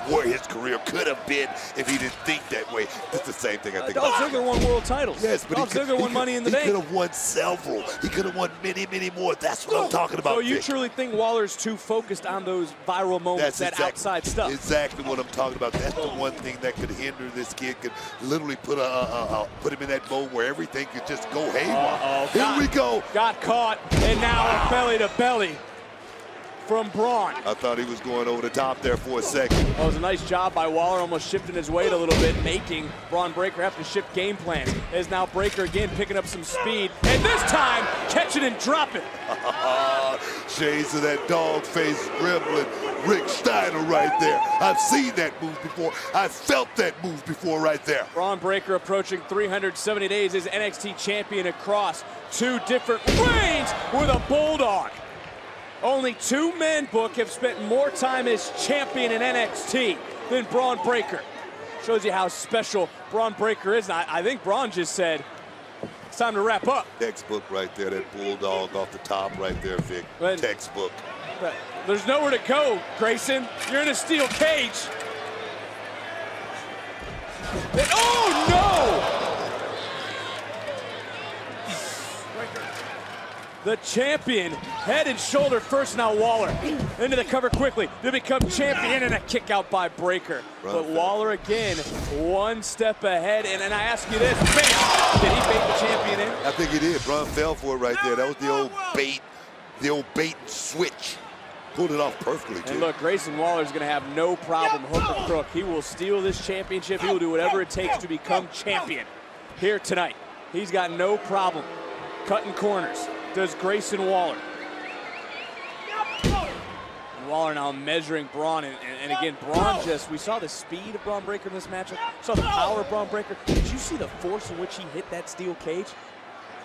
[SPEAKER 4] where his career could have been if he didn't think that way. It's the same thing I think
[SPEAKER 2] Dolph
[SPEAKER 4] about.
[SPEAKER 2] Ziggler won world titles.
[SPEAKER 4] Yes, but
[SPEAKER 2] Dolph Ziggler won Money in the Bank.
[SPEAKER 4] He could have won several. He could have won many, many more. That's what I'm talking about.
[SPEAKER 2] So you
[SPEAKER 4] Vic.
[SPEAKER 2] truly think Waller's too focused on those viral moments, that outside stuff?
[SPEAKER 4] Exactly what I'm talking about. That's the one thing that could hinder this kid, could literally put him in that mode where everything could just go haywire. Here we go.
[SPEAKER 2] Got caught, and now a belly to belly from Bron.
[SPEAKER 4] I thought he was going over the top there for a second.
[SPEAKER 2] That was a nice job by Waller, almost shifting his weight a little bit, making Bron Breakker have to shift game plan. As now Breakker again picking up some speed, and this time catch it and drop it.
[SPEAKER 4] Shades of that dog-faced gremlin, Rick Steiner right there. I've seen that move before. I've felt that move before right there.
[SPEAKER 2] Bron Breakker approaching 370 days as NXT champion across two different reigns with a bulldog. Only two men, Book, have spent more time as champion in NXT than Bron Breakker. Shows you how special Bron Breakker is. And I think Bron just said, it's time to wrap up.
[SPEAKER 4] Textbook right there, that bulldog off the top right there, Vic. Textbook.
[SPEAKER 2] But there's nowhere to go, Grayson. You're in a steel cage. And, oh, no! The champion, head and shoulder first, now Waller. Into the cover quickly to become champion, and a kick out by Breakker. But Waller again, one step ahead, and I ask you this, bam! Did he bait the champion in?
[SPEAKER 4] I think he did. Bron fell for it right there. That was the old bait and switch. Pulled it off perfectly, too.
[SPEAKER 2] And look, Grayson Waller's gonna have no problem, hook or crook. He will steal this championship. He will do whatever it takes to become champion here tonight. He's got no problem cutting corners. Does Grayson Waller. And Waller now measuring Bron, and again, Bron we saw the speed of Bron Breakker in this matchup, saw the power of Bron Breakker. Did you see the force in which he hit that steel cage?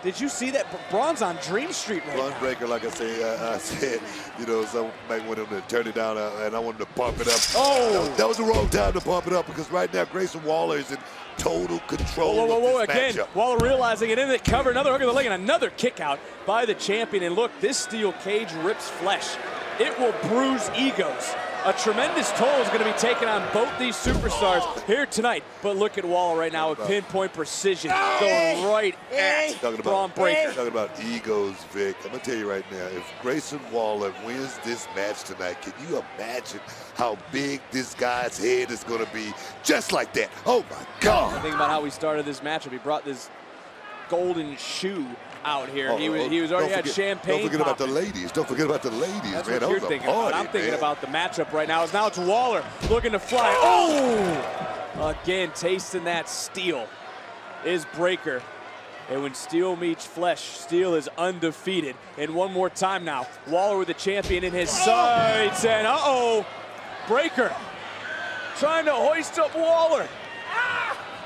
[SPEAKER 2] Did you see that? Bron's on Dream Street right now.
[SPEAKER 4] Bron Breakker, like I said, you know, some might want him to turn it down, and I wanted to pump it up.
[SPEAKER 2] Oh!
[SPEAKER 4] That was the wrong time to pump it up, because right now Grayson Waller is in total control of this
[SPEAKER 2] again,
[SPEAKER 4] matchup.
[SPEAKER 2] Waller realizing it in the cover, another hook of the leg, and another kick out by the champion. And look, this steel cage rips flesh. It will bruise egos. A tremendous toll is going to be taken on both these superstars here tonight. But look at Waller right now with pinpoint precision, going right at Bron Breakker.
[SPEAKER 4] Talking about egos, Vic. I'm going to tell you right now, if Grayson Waller wins this match tonight, can you imagine how big this guy's head is going to be just like that? Oh, my God.
[SPEAKER 2] Think about how we started this matchup. He brought this golden shoe out here. He was already had champagne.
[SPEAKER 4] Don't forget about the ladies. Don't forget about the ladies,
[SPEAKER 2] That's
[SPEAKER 4] man.
[SPEAKER 2] what you're thinking about. I'm thinking about the matchup right now. Now it's Waller looking to fly. Oh! Again, tasting that steel is Breakker. And when steel meets flesh, steel is undefeated. And one more time now, Waller with the champion in his sights. And Breakker trying to hoist up Waller.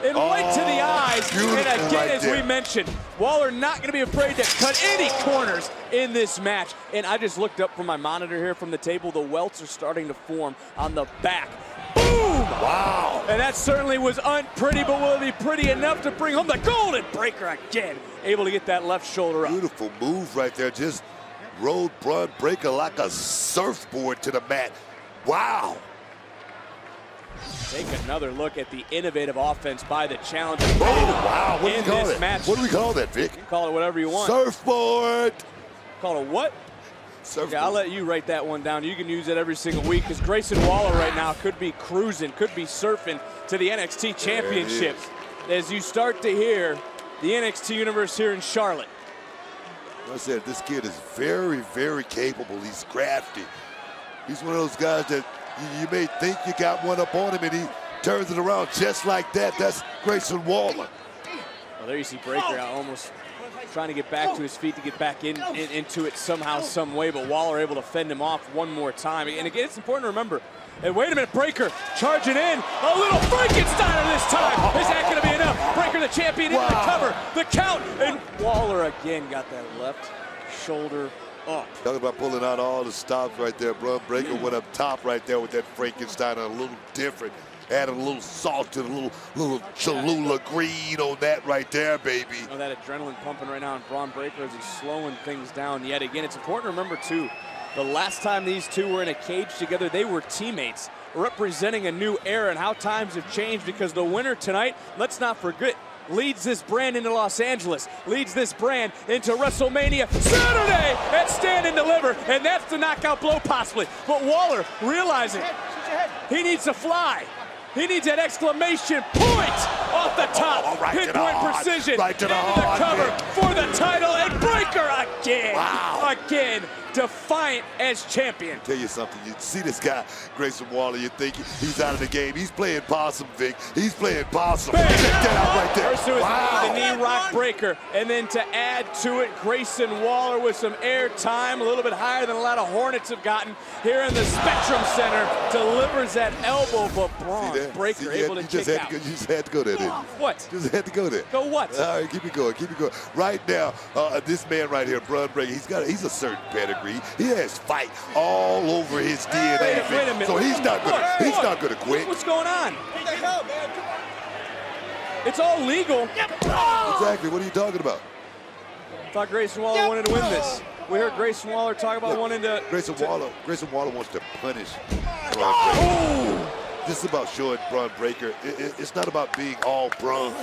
[SPEAKER 2] And right to the eyes. And again, as we mentioned, Waller not going to be afraid to cut any corners in this match. And I just looked up from my monitor here from the table. The welts are starting to form on the back. Boom!
[SPEAKER 4] Wow!
[SPEAKER 2] And that certainly was unpretty, but will it be pretty enough to bring home the gold? And Breakker again, able to get that left shoulder up.
[SPEAKER 4] Beautiful move right there. Just rode Bron Breakker like a surfboard to the mat. Wow!
[SPEAKER 2] Take another look at the innovative offense by the challenger.
[SPEAKER 4] Oh, wow. What do we call that?
[SPEAKER 2] Match.
[SPEAKER 4] What do we call that, Vic?
[SPEAKER 2] You can call it whatever you want.
[SPEAKER 4] Surfboard.
[SPEAKER 2] Call it what?
[SPEAKER 4] Surfboard.
[SPEAKER 2] Yeah, I'll let you write that one down. You can use it every single week because Grayson Waller right now could be cruising, could be surfing to the NXT Championship. As you start to hear the NXT Universe here in Charlotte.
[SPEAKER 4] Like I said, this kid is very, very capable. He's crafty. He's one of those guys that you may think you got one up on him, and he turns it around just like that. That's Grayson Waller.
[SPEAKER 2] Well, there you see Breakker almost trying to get back to his feet to get back into it somehow, some way, but Waller able to fend him off one more time. And again, it's important to remember, and wait a minute, Breakker charging in. A little Frankensteiner this time. Is that going to be enough? Breakker, the champion, into the cover. The count, and Waller again got that left shoulder up.
[SPEAKER 4] Talking about pulling out all the stops right there. Bron Breakker went up top right there with that Frankenstein, a little different. Added a little salt to the little Cholula green on that right there, baby.
[SPEAKER 2] Oh, that adrenaline pumping right now in Bron Breakker as he's slowing things down yet again. It's important to remember, too, the last time these two were in a cage together, they were teammates, representing a new era, and how times have changed because the winner tonight, let's not forget, leads this brand into Los Angeles, leads this brand into WrestleMania Saturday at Stand and Deliver, and that's the knockout blow possibly. But Waller realizing he needs to fly. He needs that exclamation point off the top. Pinpoint precision.
[SPEAKER 4] Right to the
[SPEAKER 2] heart. Cover for the title, and Breakker again. Wow. Again, defiant as champion.
[SPEAKER 4] Tell you something, you see this guy, Grayson Waller, you think he's out of the game. He's playing possum, Vic. He's playing possum. Check that out right there.
[SPEAKER 2] First the knee rock Breakker, and then to add to it, Grayson Waller with some air time, a little bit higher than a lot of Hornets have gotten here in the Spectrum Center. Delivers that elbow, but Bron Breakker able to kick out.
[SPEAKER 4] You just had to go there, didn't you?
[SPEAKER 2] What?
[SPEAKER 4] Just had to go there.
[SPEAKER 2] Go what?
[SPEAKER 4] All right, keep it going, keep it going. Right now, this man right here, Bron Breakker, he's a certain pedigree. He has fight all over his DNA.
[SPEAKER 2] Wait a minute.
[SPEAKER 4] So he's not gonna quit.
[SPEAKER 2] What's going on? It's all legal.
[SPEAKER 4] Exactly. What are you talking about?
[SPEAKER 2] I thought Grayson Waller wanted to win this. We heard Grayson Waller talk about wanting to.
[SPEAKER 4] Grayson Waller wants to punish Bron Breakker. This is about showing Bron Breakker. It's not about being all Bron,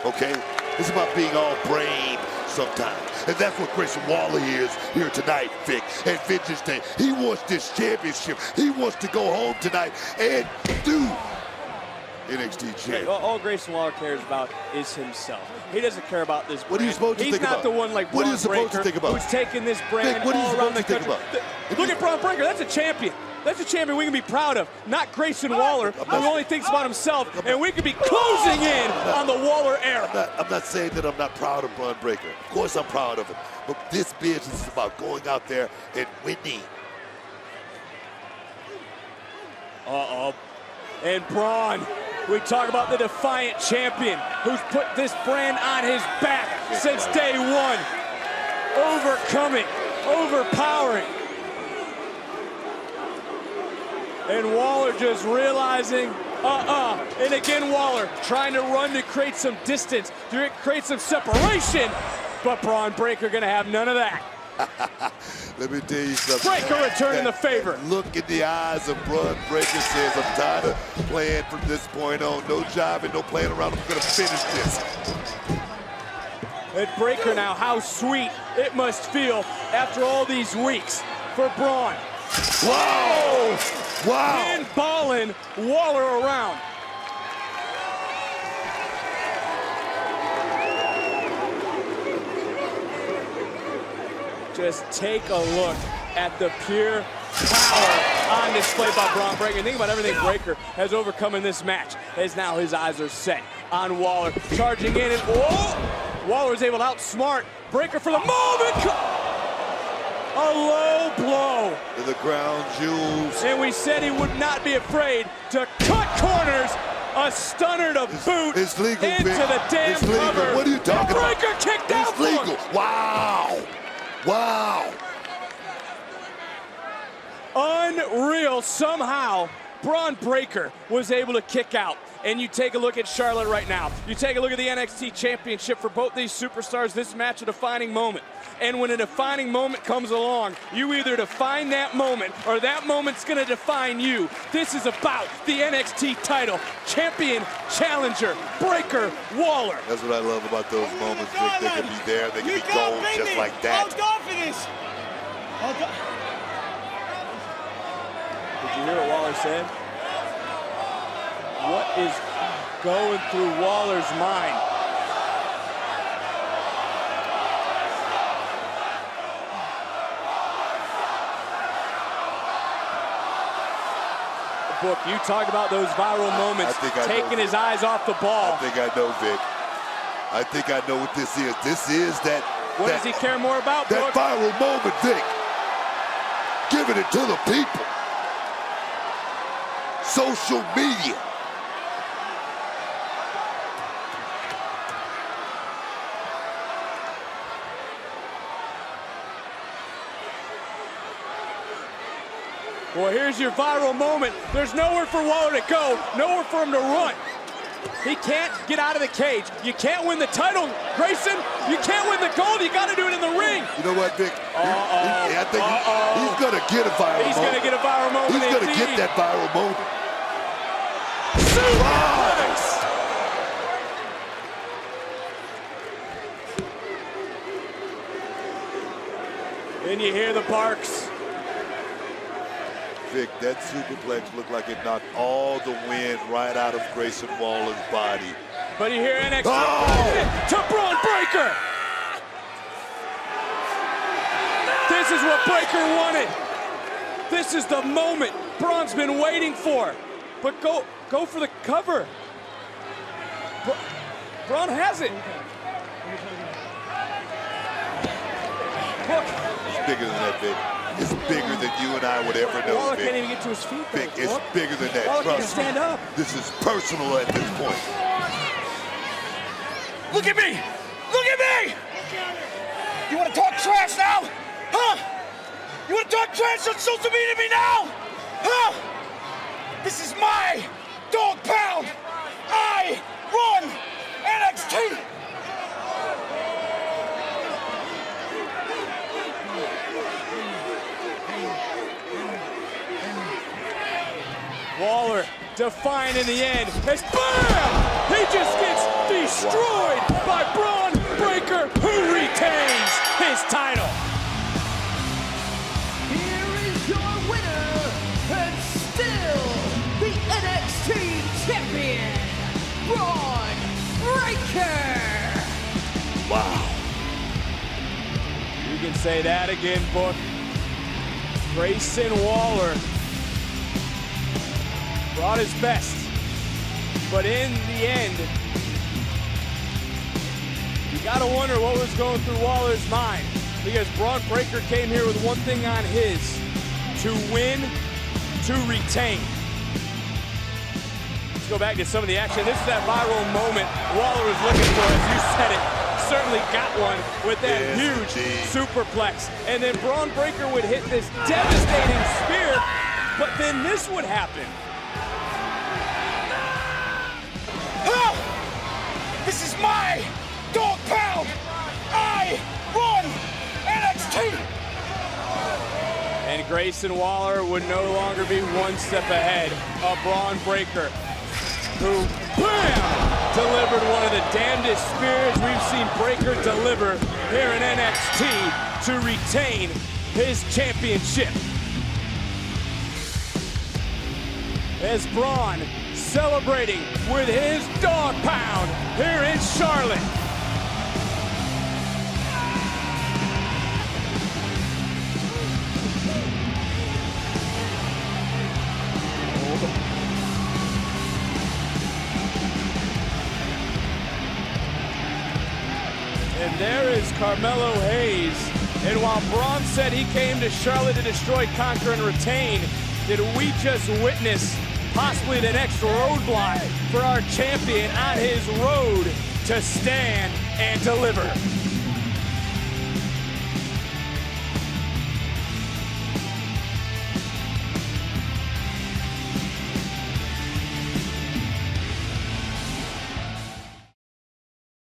[SPEAKER 4] okay? It's about being all brain sometimes. And that's what Grayson Waller is here tonight, Vic, at Vengeance Day. He wants this championship. He wants to go home tonight and do NXT champ.
[SPEAKER 2] All Grayson Waller cares about is himself. He doesn't care about this brand.
[SPEAKER 4] What are you supposed to think about?
[SPEAKER 2] He's not the one like
[SPEAKER 4] What
[SPEAKER 2] Bron
[SPEAKER 4] are you supposed
[SPEAKER 2] Breakker
[SPEAKER 4] to think about?
[SPEAKER 2] who's taking this brand
[SPEAKER 4] Vic, what are you
[SPEAKER 2] all around the
[SPEAKER 4] supposed to think
[SPEAKER 2] country.
[SPEAKER 4] about?
[SPEAKER 2] Look at Bron Breakker. That's a champion. That's a champion we can be proud of, not Grayson Waller, who only thinks about himself, and we could be closing in on the Waller era.
[SPEAKER 4] I'm not saying that I'm not proud of Bron Breakker. Of course I'm proud of him. But this business is about going out there and winning.
[SPEAKER 2] And Bron, we talk about the defiant champion who's put this brand on his back since day one. Overcoming, overpowering. And Waller just realizing, and again Waller trying to run to create some distance, to create some separation, but Bron Breakker gonna have none of that.
[SPEAKER 4] Let me tell you something.
[SPEAKER 2] Breakker returning the favor.
[SPEAKER 4] Look in the eyes of Bron Breakker says, I'm tired of playing from this point on. No jiving, no playing around. I'm gonna finish this.
[SPEAKER 2] And Breakker now, how sweet it must feel after all these weeks for Bron.
[SPEAKER 4] Wow! Wow!
[SPEAKER 2] Handballing Waller around. Just take a look at the pure power on display by Bron Breakker. Think about everything Breakker has overcome in this match, as now his eyes are set on Waller. Charging in, and whoa! Waller is able to outsmart Breakker for the moment. A low blow.
[SPEAKER 4] To the crown jewels.
[SPEAKER 2] And we said he would not be afraid to cut corners. A stunner to boot
[SPEAKER 4] it's legal,
[SPEAKER 2] into
[SPEAKER 4] Vic.
[SPEAKER 2] the damn
[SPEAKER 4] it's legal.
[SPEAKER 2] cover.
[SPEAKER 4] What are you talking about?
[SPEAKER 2] Breakker kicked out.
[SPEAKER 4] It's legal. Wow. Wow.
[SPEAKER 2] Unreal. Somehow, Bron Breakker was able to kick out. And you take a look at Charlotte right now. You take a look at the NXT Championship for both these superstars. This match, a defining moment. And when a defining moment comes along, you either define that moment or that moment's going to define you. This is about the NXT title. Champion, challenger, Breakker, Waller.
[SPEAKER 4] That's what I love about those moments, Vic. They can be there, they can be gone just like that.
[SPEAKER 15] Hold on for this.
[SPEAKER 2] Did you hear what Waller said? What is going through Waller's mind? Book, you talk about those viral moments, taking his eyes off the ball.
[SPEAKER 4] I think I know, Vic. I think I know what this is. This is that.
[SPEAKER 2] What does he care more about,
[SPEAKER 4] That
[SPEAKER 2] Book?
[SPEAKER 4] viral moment, Vic. Giving it to the people. Social media.
[SPEAKER 2] Well, here's your viral moment. There's nowhere for Waller to go, nowhere for him to run. He can't get out of the cage. You can't win the title, Grayson. You can't win the gold. You got to do it in the ring.
[SPEAKER 4] You know what, Vic? I think he's going to get a viral moment.
[SPEAKER 2] He's going to get a viral moment.
[SPEAKER 4] He's going to get that viral moment.
[SPEAKER 2] Then you hear the barks.
[SPEAKER 4] Vic, that superplex looked like it knocked all the wind right out of Grayson Waller's body.
[SPEAKER 2] But you hear NXT to Bron Breakker. This is what Breakker wanted. This is the moment Bron's been waiting for. But go for the cover. Bron has it. Look.
[SPEAKER 4] It's bigger than that, Vic. It's bigger than you and I would ever know,
[SPEAKER 2] Waller
[SPEAKER 4] Vic.
[SPEAKER 2] can't even get to his feet.
[SPEAKER 4] Vic, it's bigger than that.
[SPEAKER 2] Waller can't
[SPEAKER 4] Trust me.
[SPEAKER 2] stand up.
[SPEAKER 4] This is personal at this point.
[SPEAKER 3] Look at me! Look at me! You want to talk trash now? Huh? You want to talk trash on social media to me now? Huh? This is my dog pound. I run NXT.
[SPEAKER 2] Waller defiant in the end. As bam! He just gets destroyed by Bron Breakker, who retains his title.
[SPEAKER 5] Here is your winner, and still the NXT champion, Bron Breakker.
[SPEAKER 4] Wow.
[SPEAKER 2] You can say that again, Book. Grayson Waller brought his best, but in the end, you gotta wonder what was going through Waller's mind, because Bron Breakker came here with one thing on his: to win, to retain. Let's go back to some of the action. This is that viral moment Waller was looking for, as you said it. Certainly got one with that huge superplex. And then Bron Breakker would hit this devastating spear, but then this would happen.
[SPEAKER 3] This is my dog pound. I run NXT.
[SPEAKER 2] And Grayson Waller would no longer be one step ahead of Bron Breakker, who, bam, delivered one of the damnedest spears we've seen Breakker deliver here in NXT to retain his championship. As Bron celebrating with his dog pound here in Charlotte. there is Carmelo Hayes. And while Braun said he came to Charlotte to destroy, conquer, and retain, did we just witness possibly the next roadblock for our champion on his road to stand and deliver?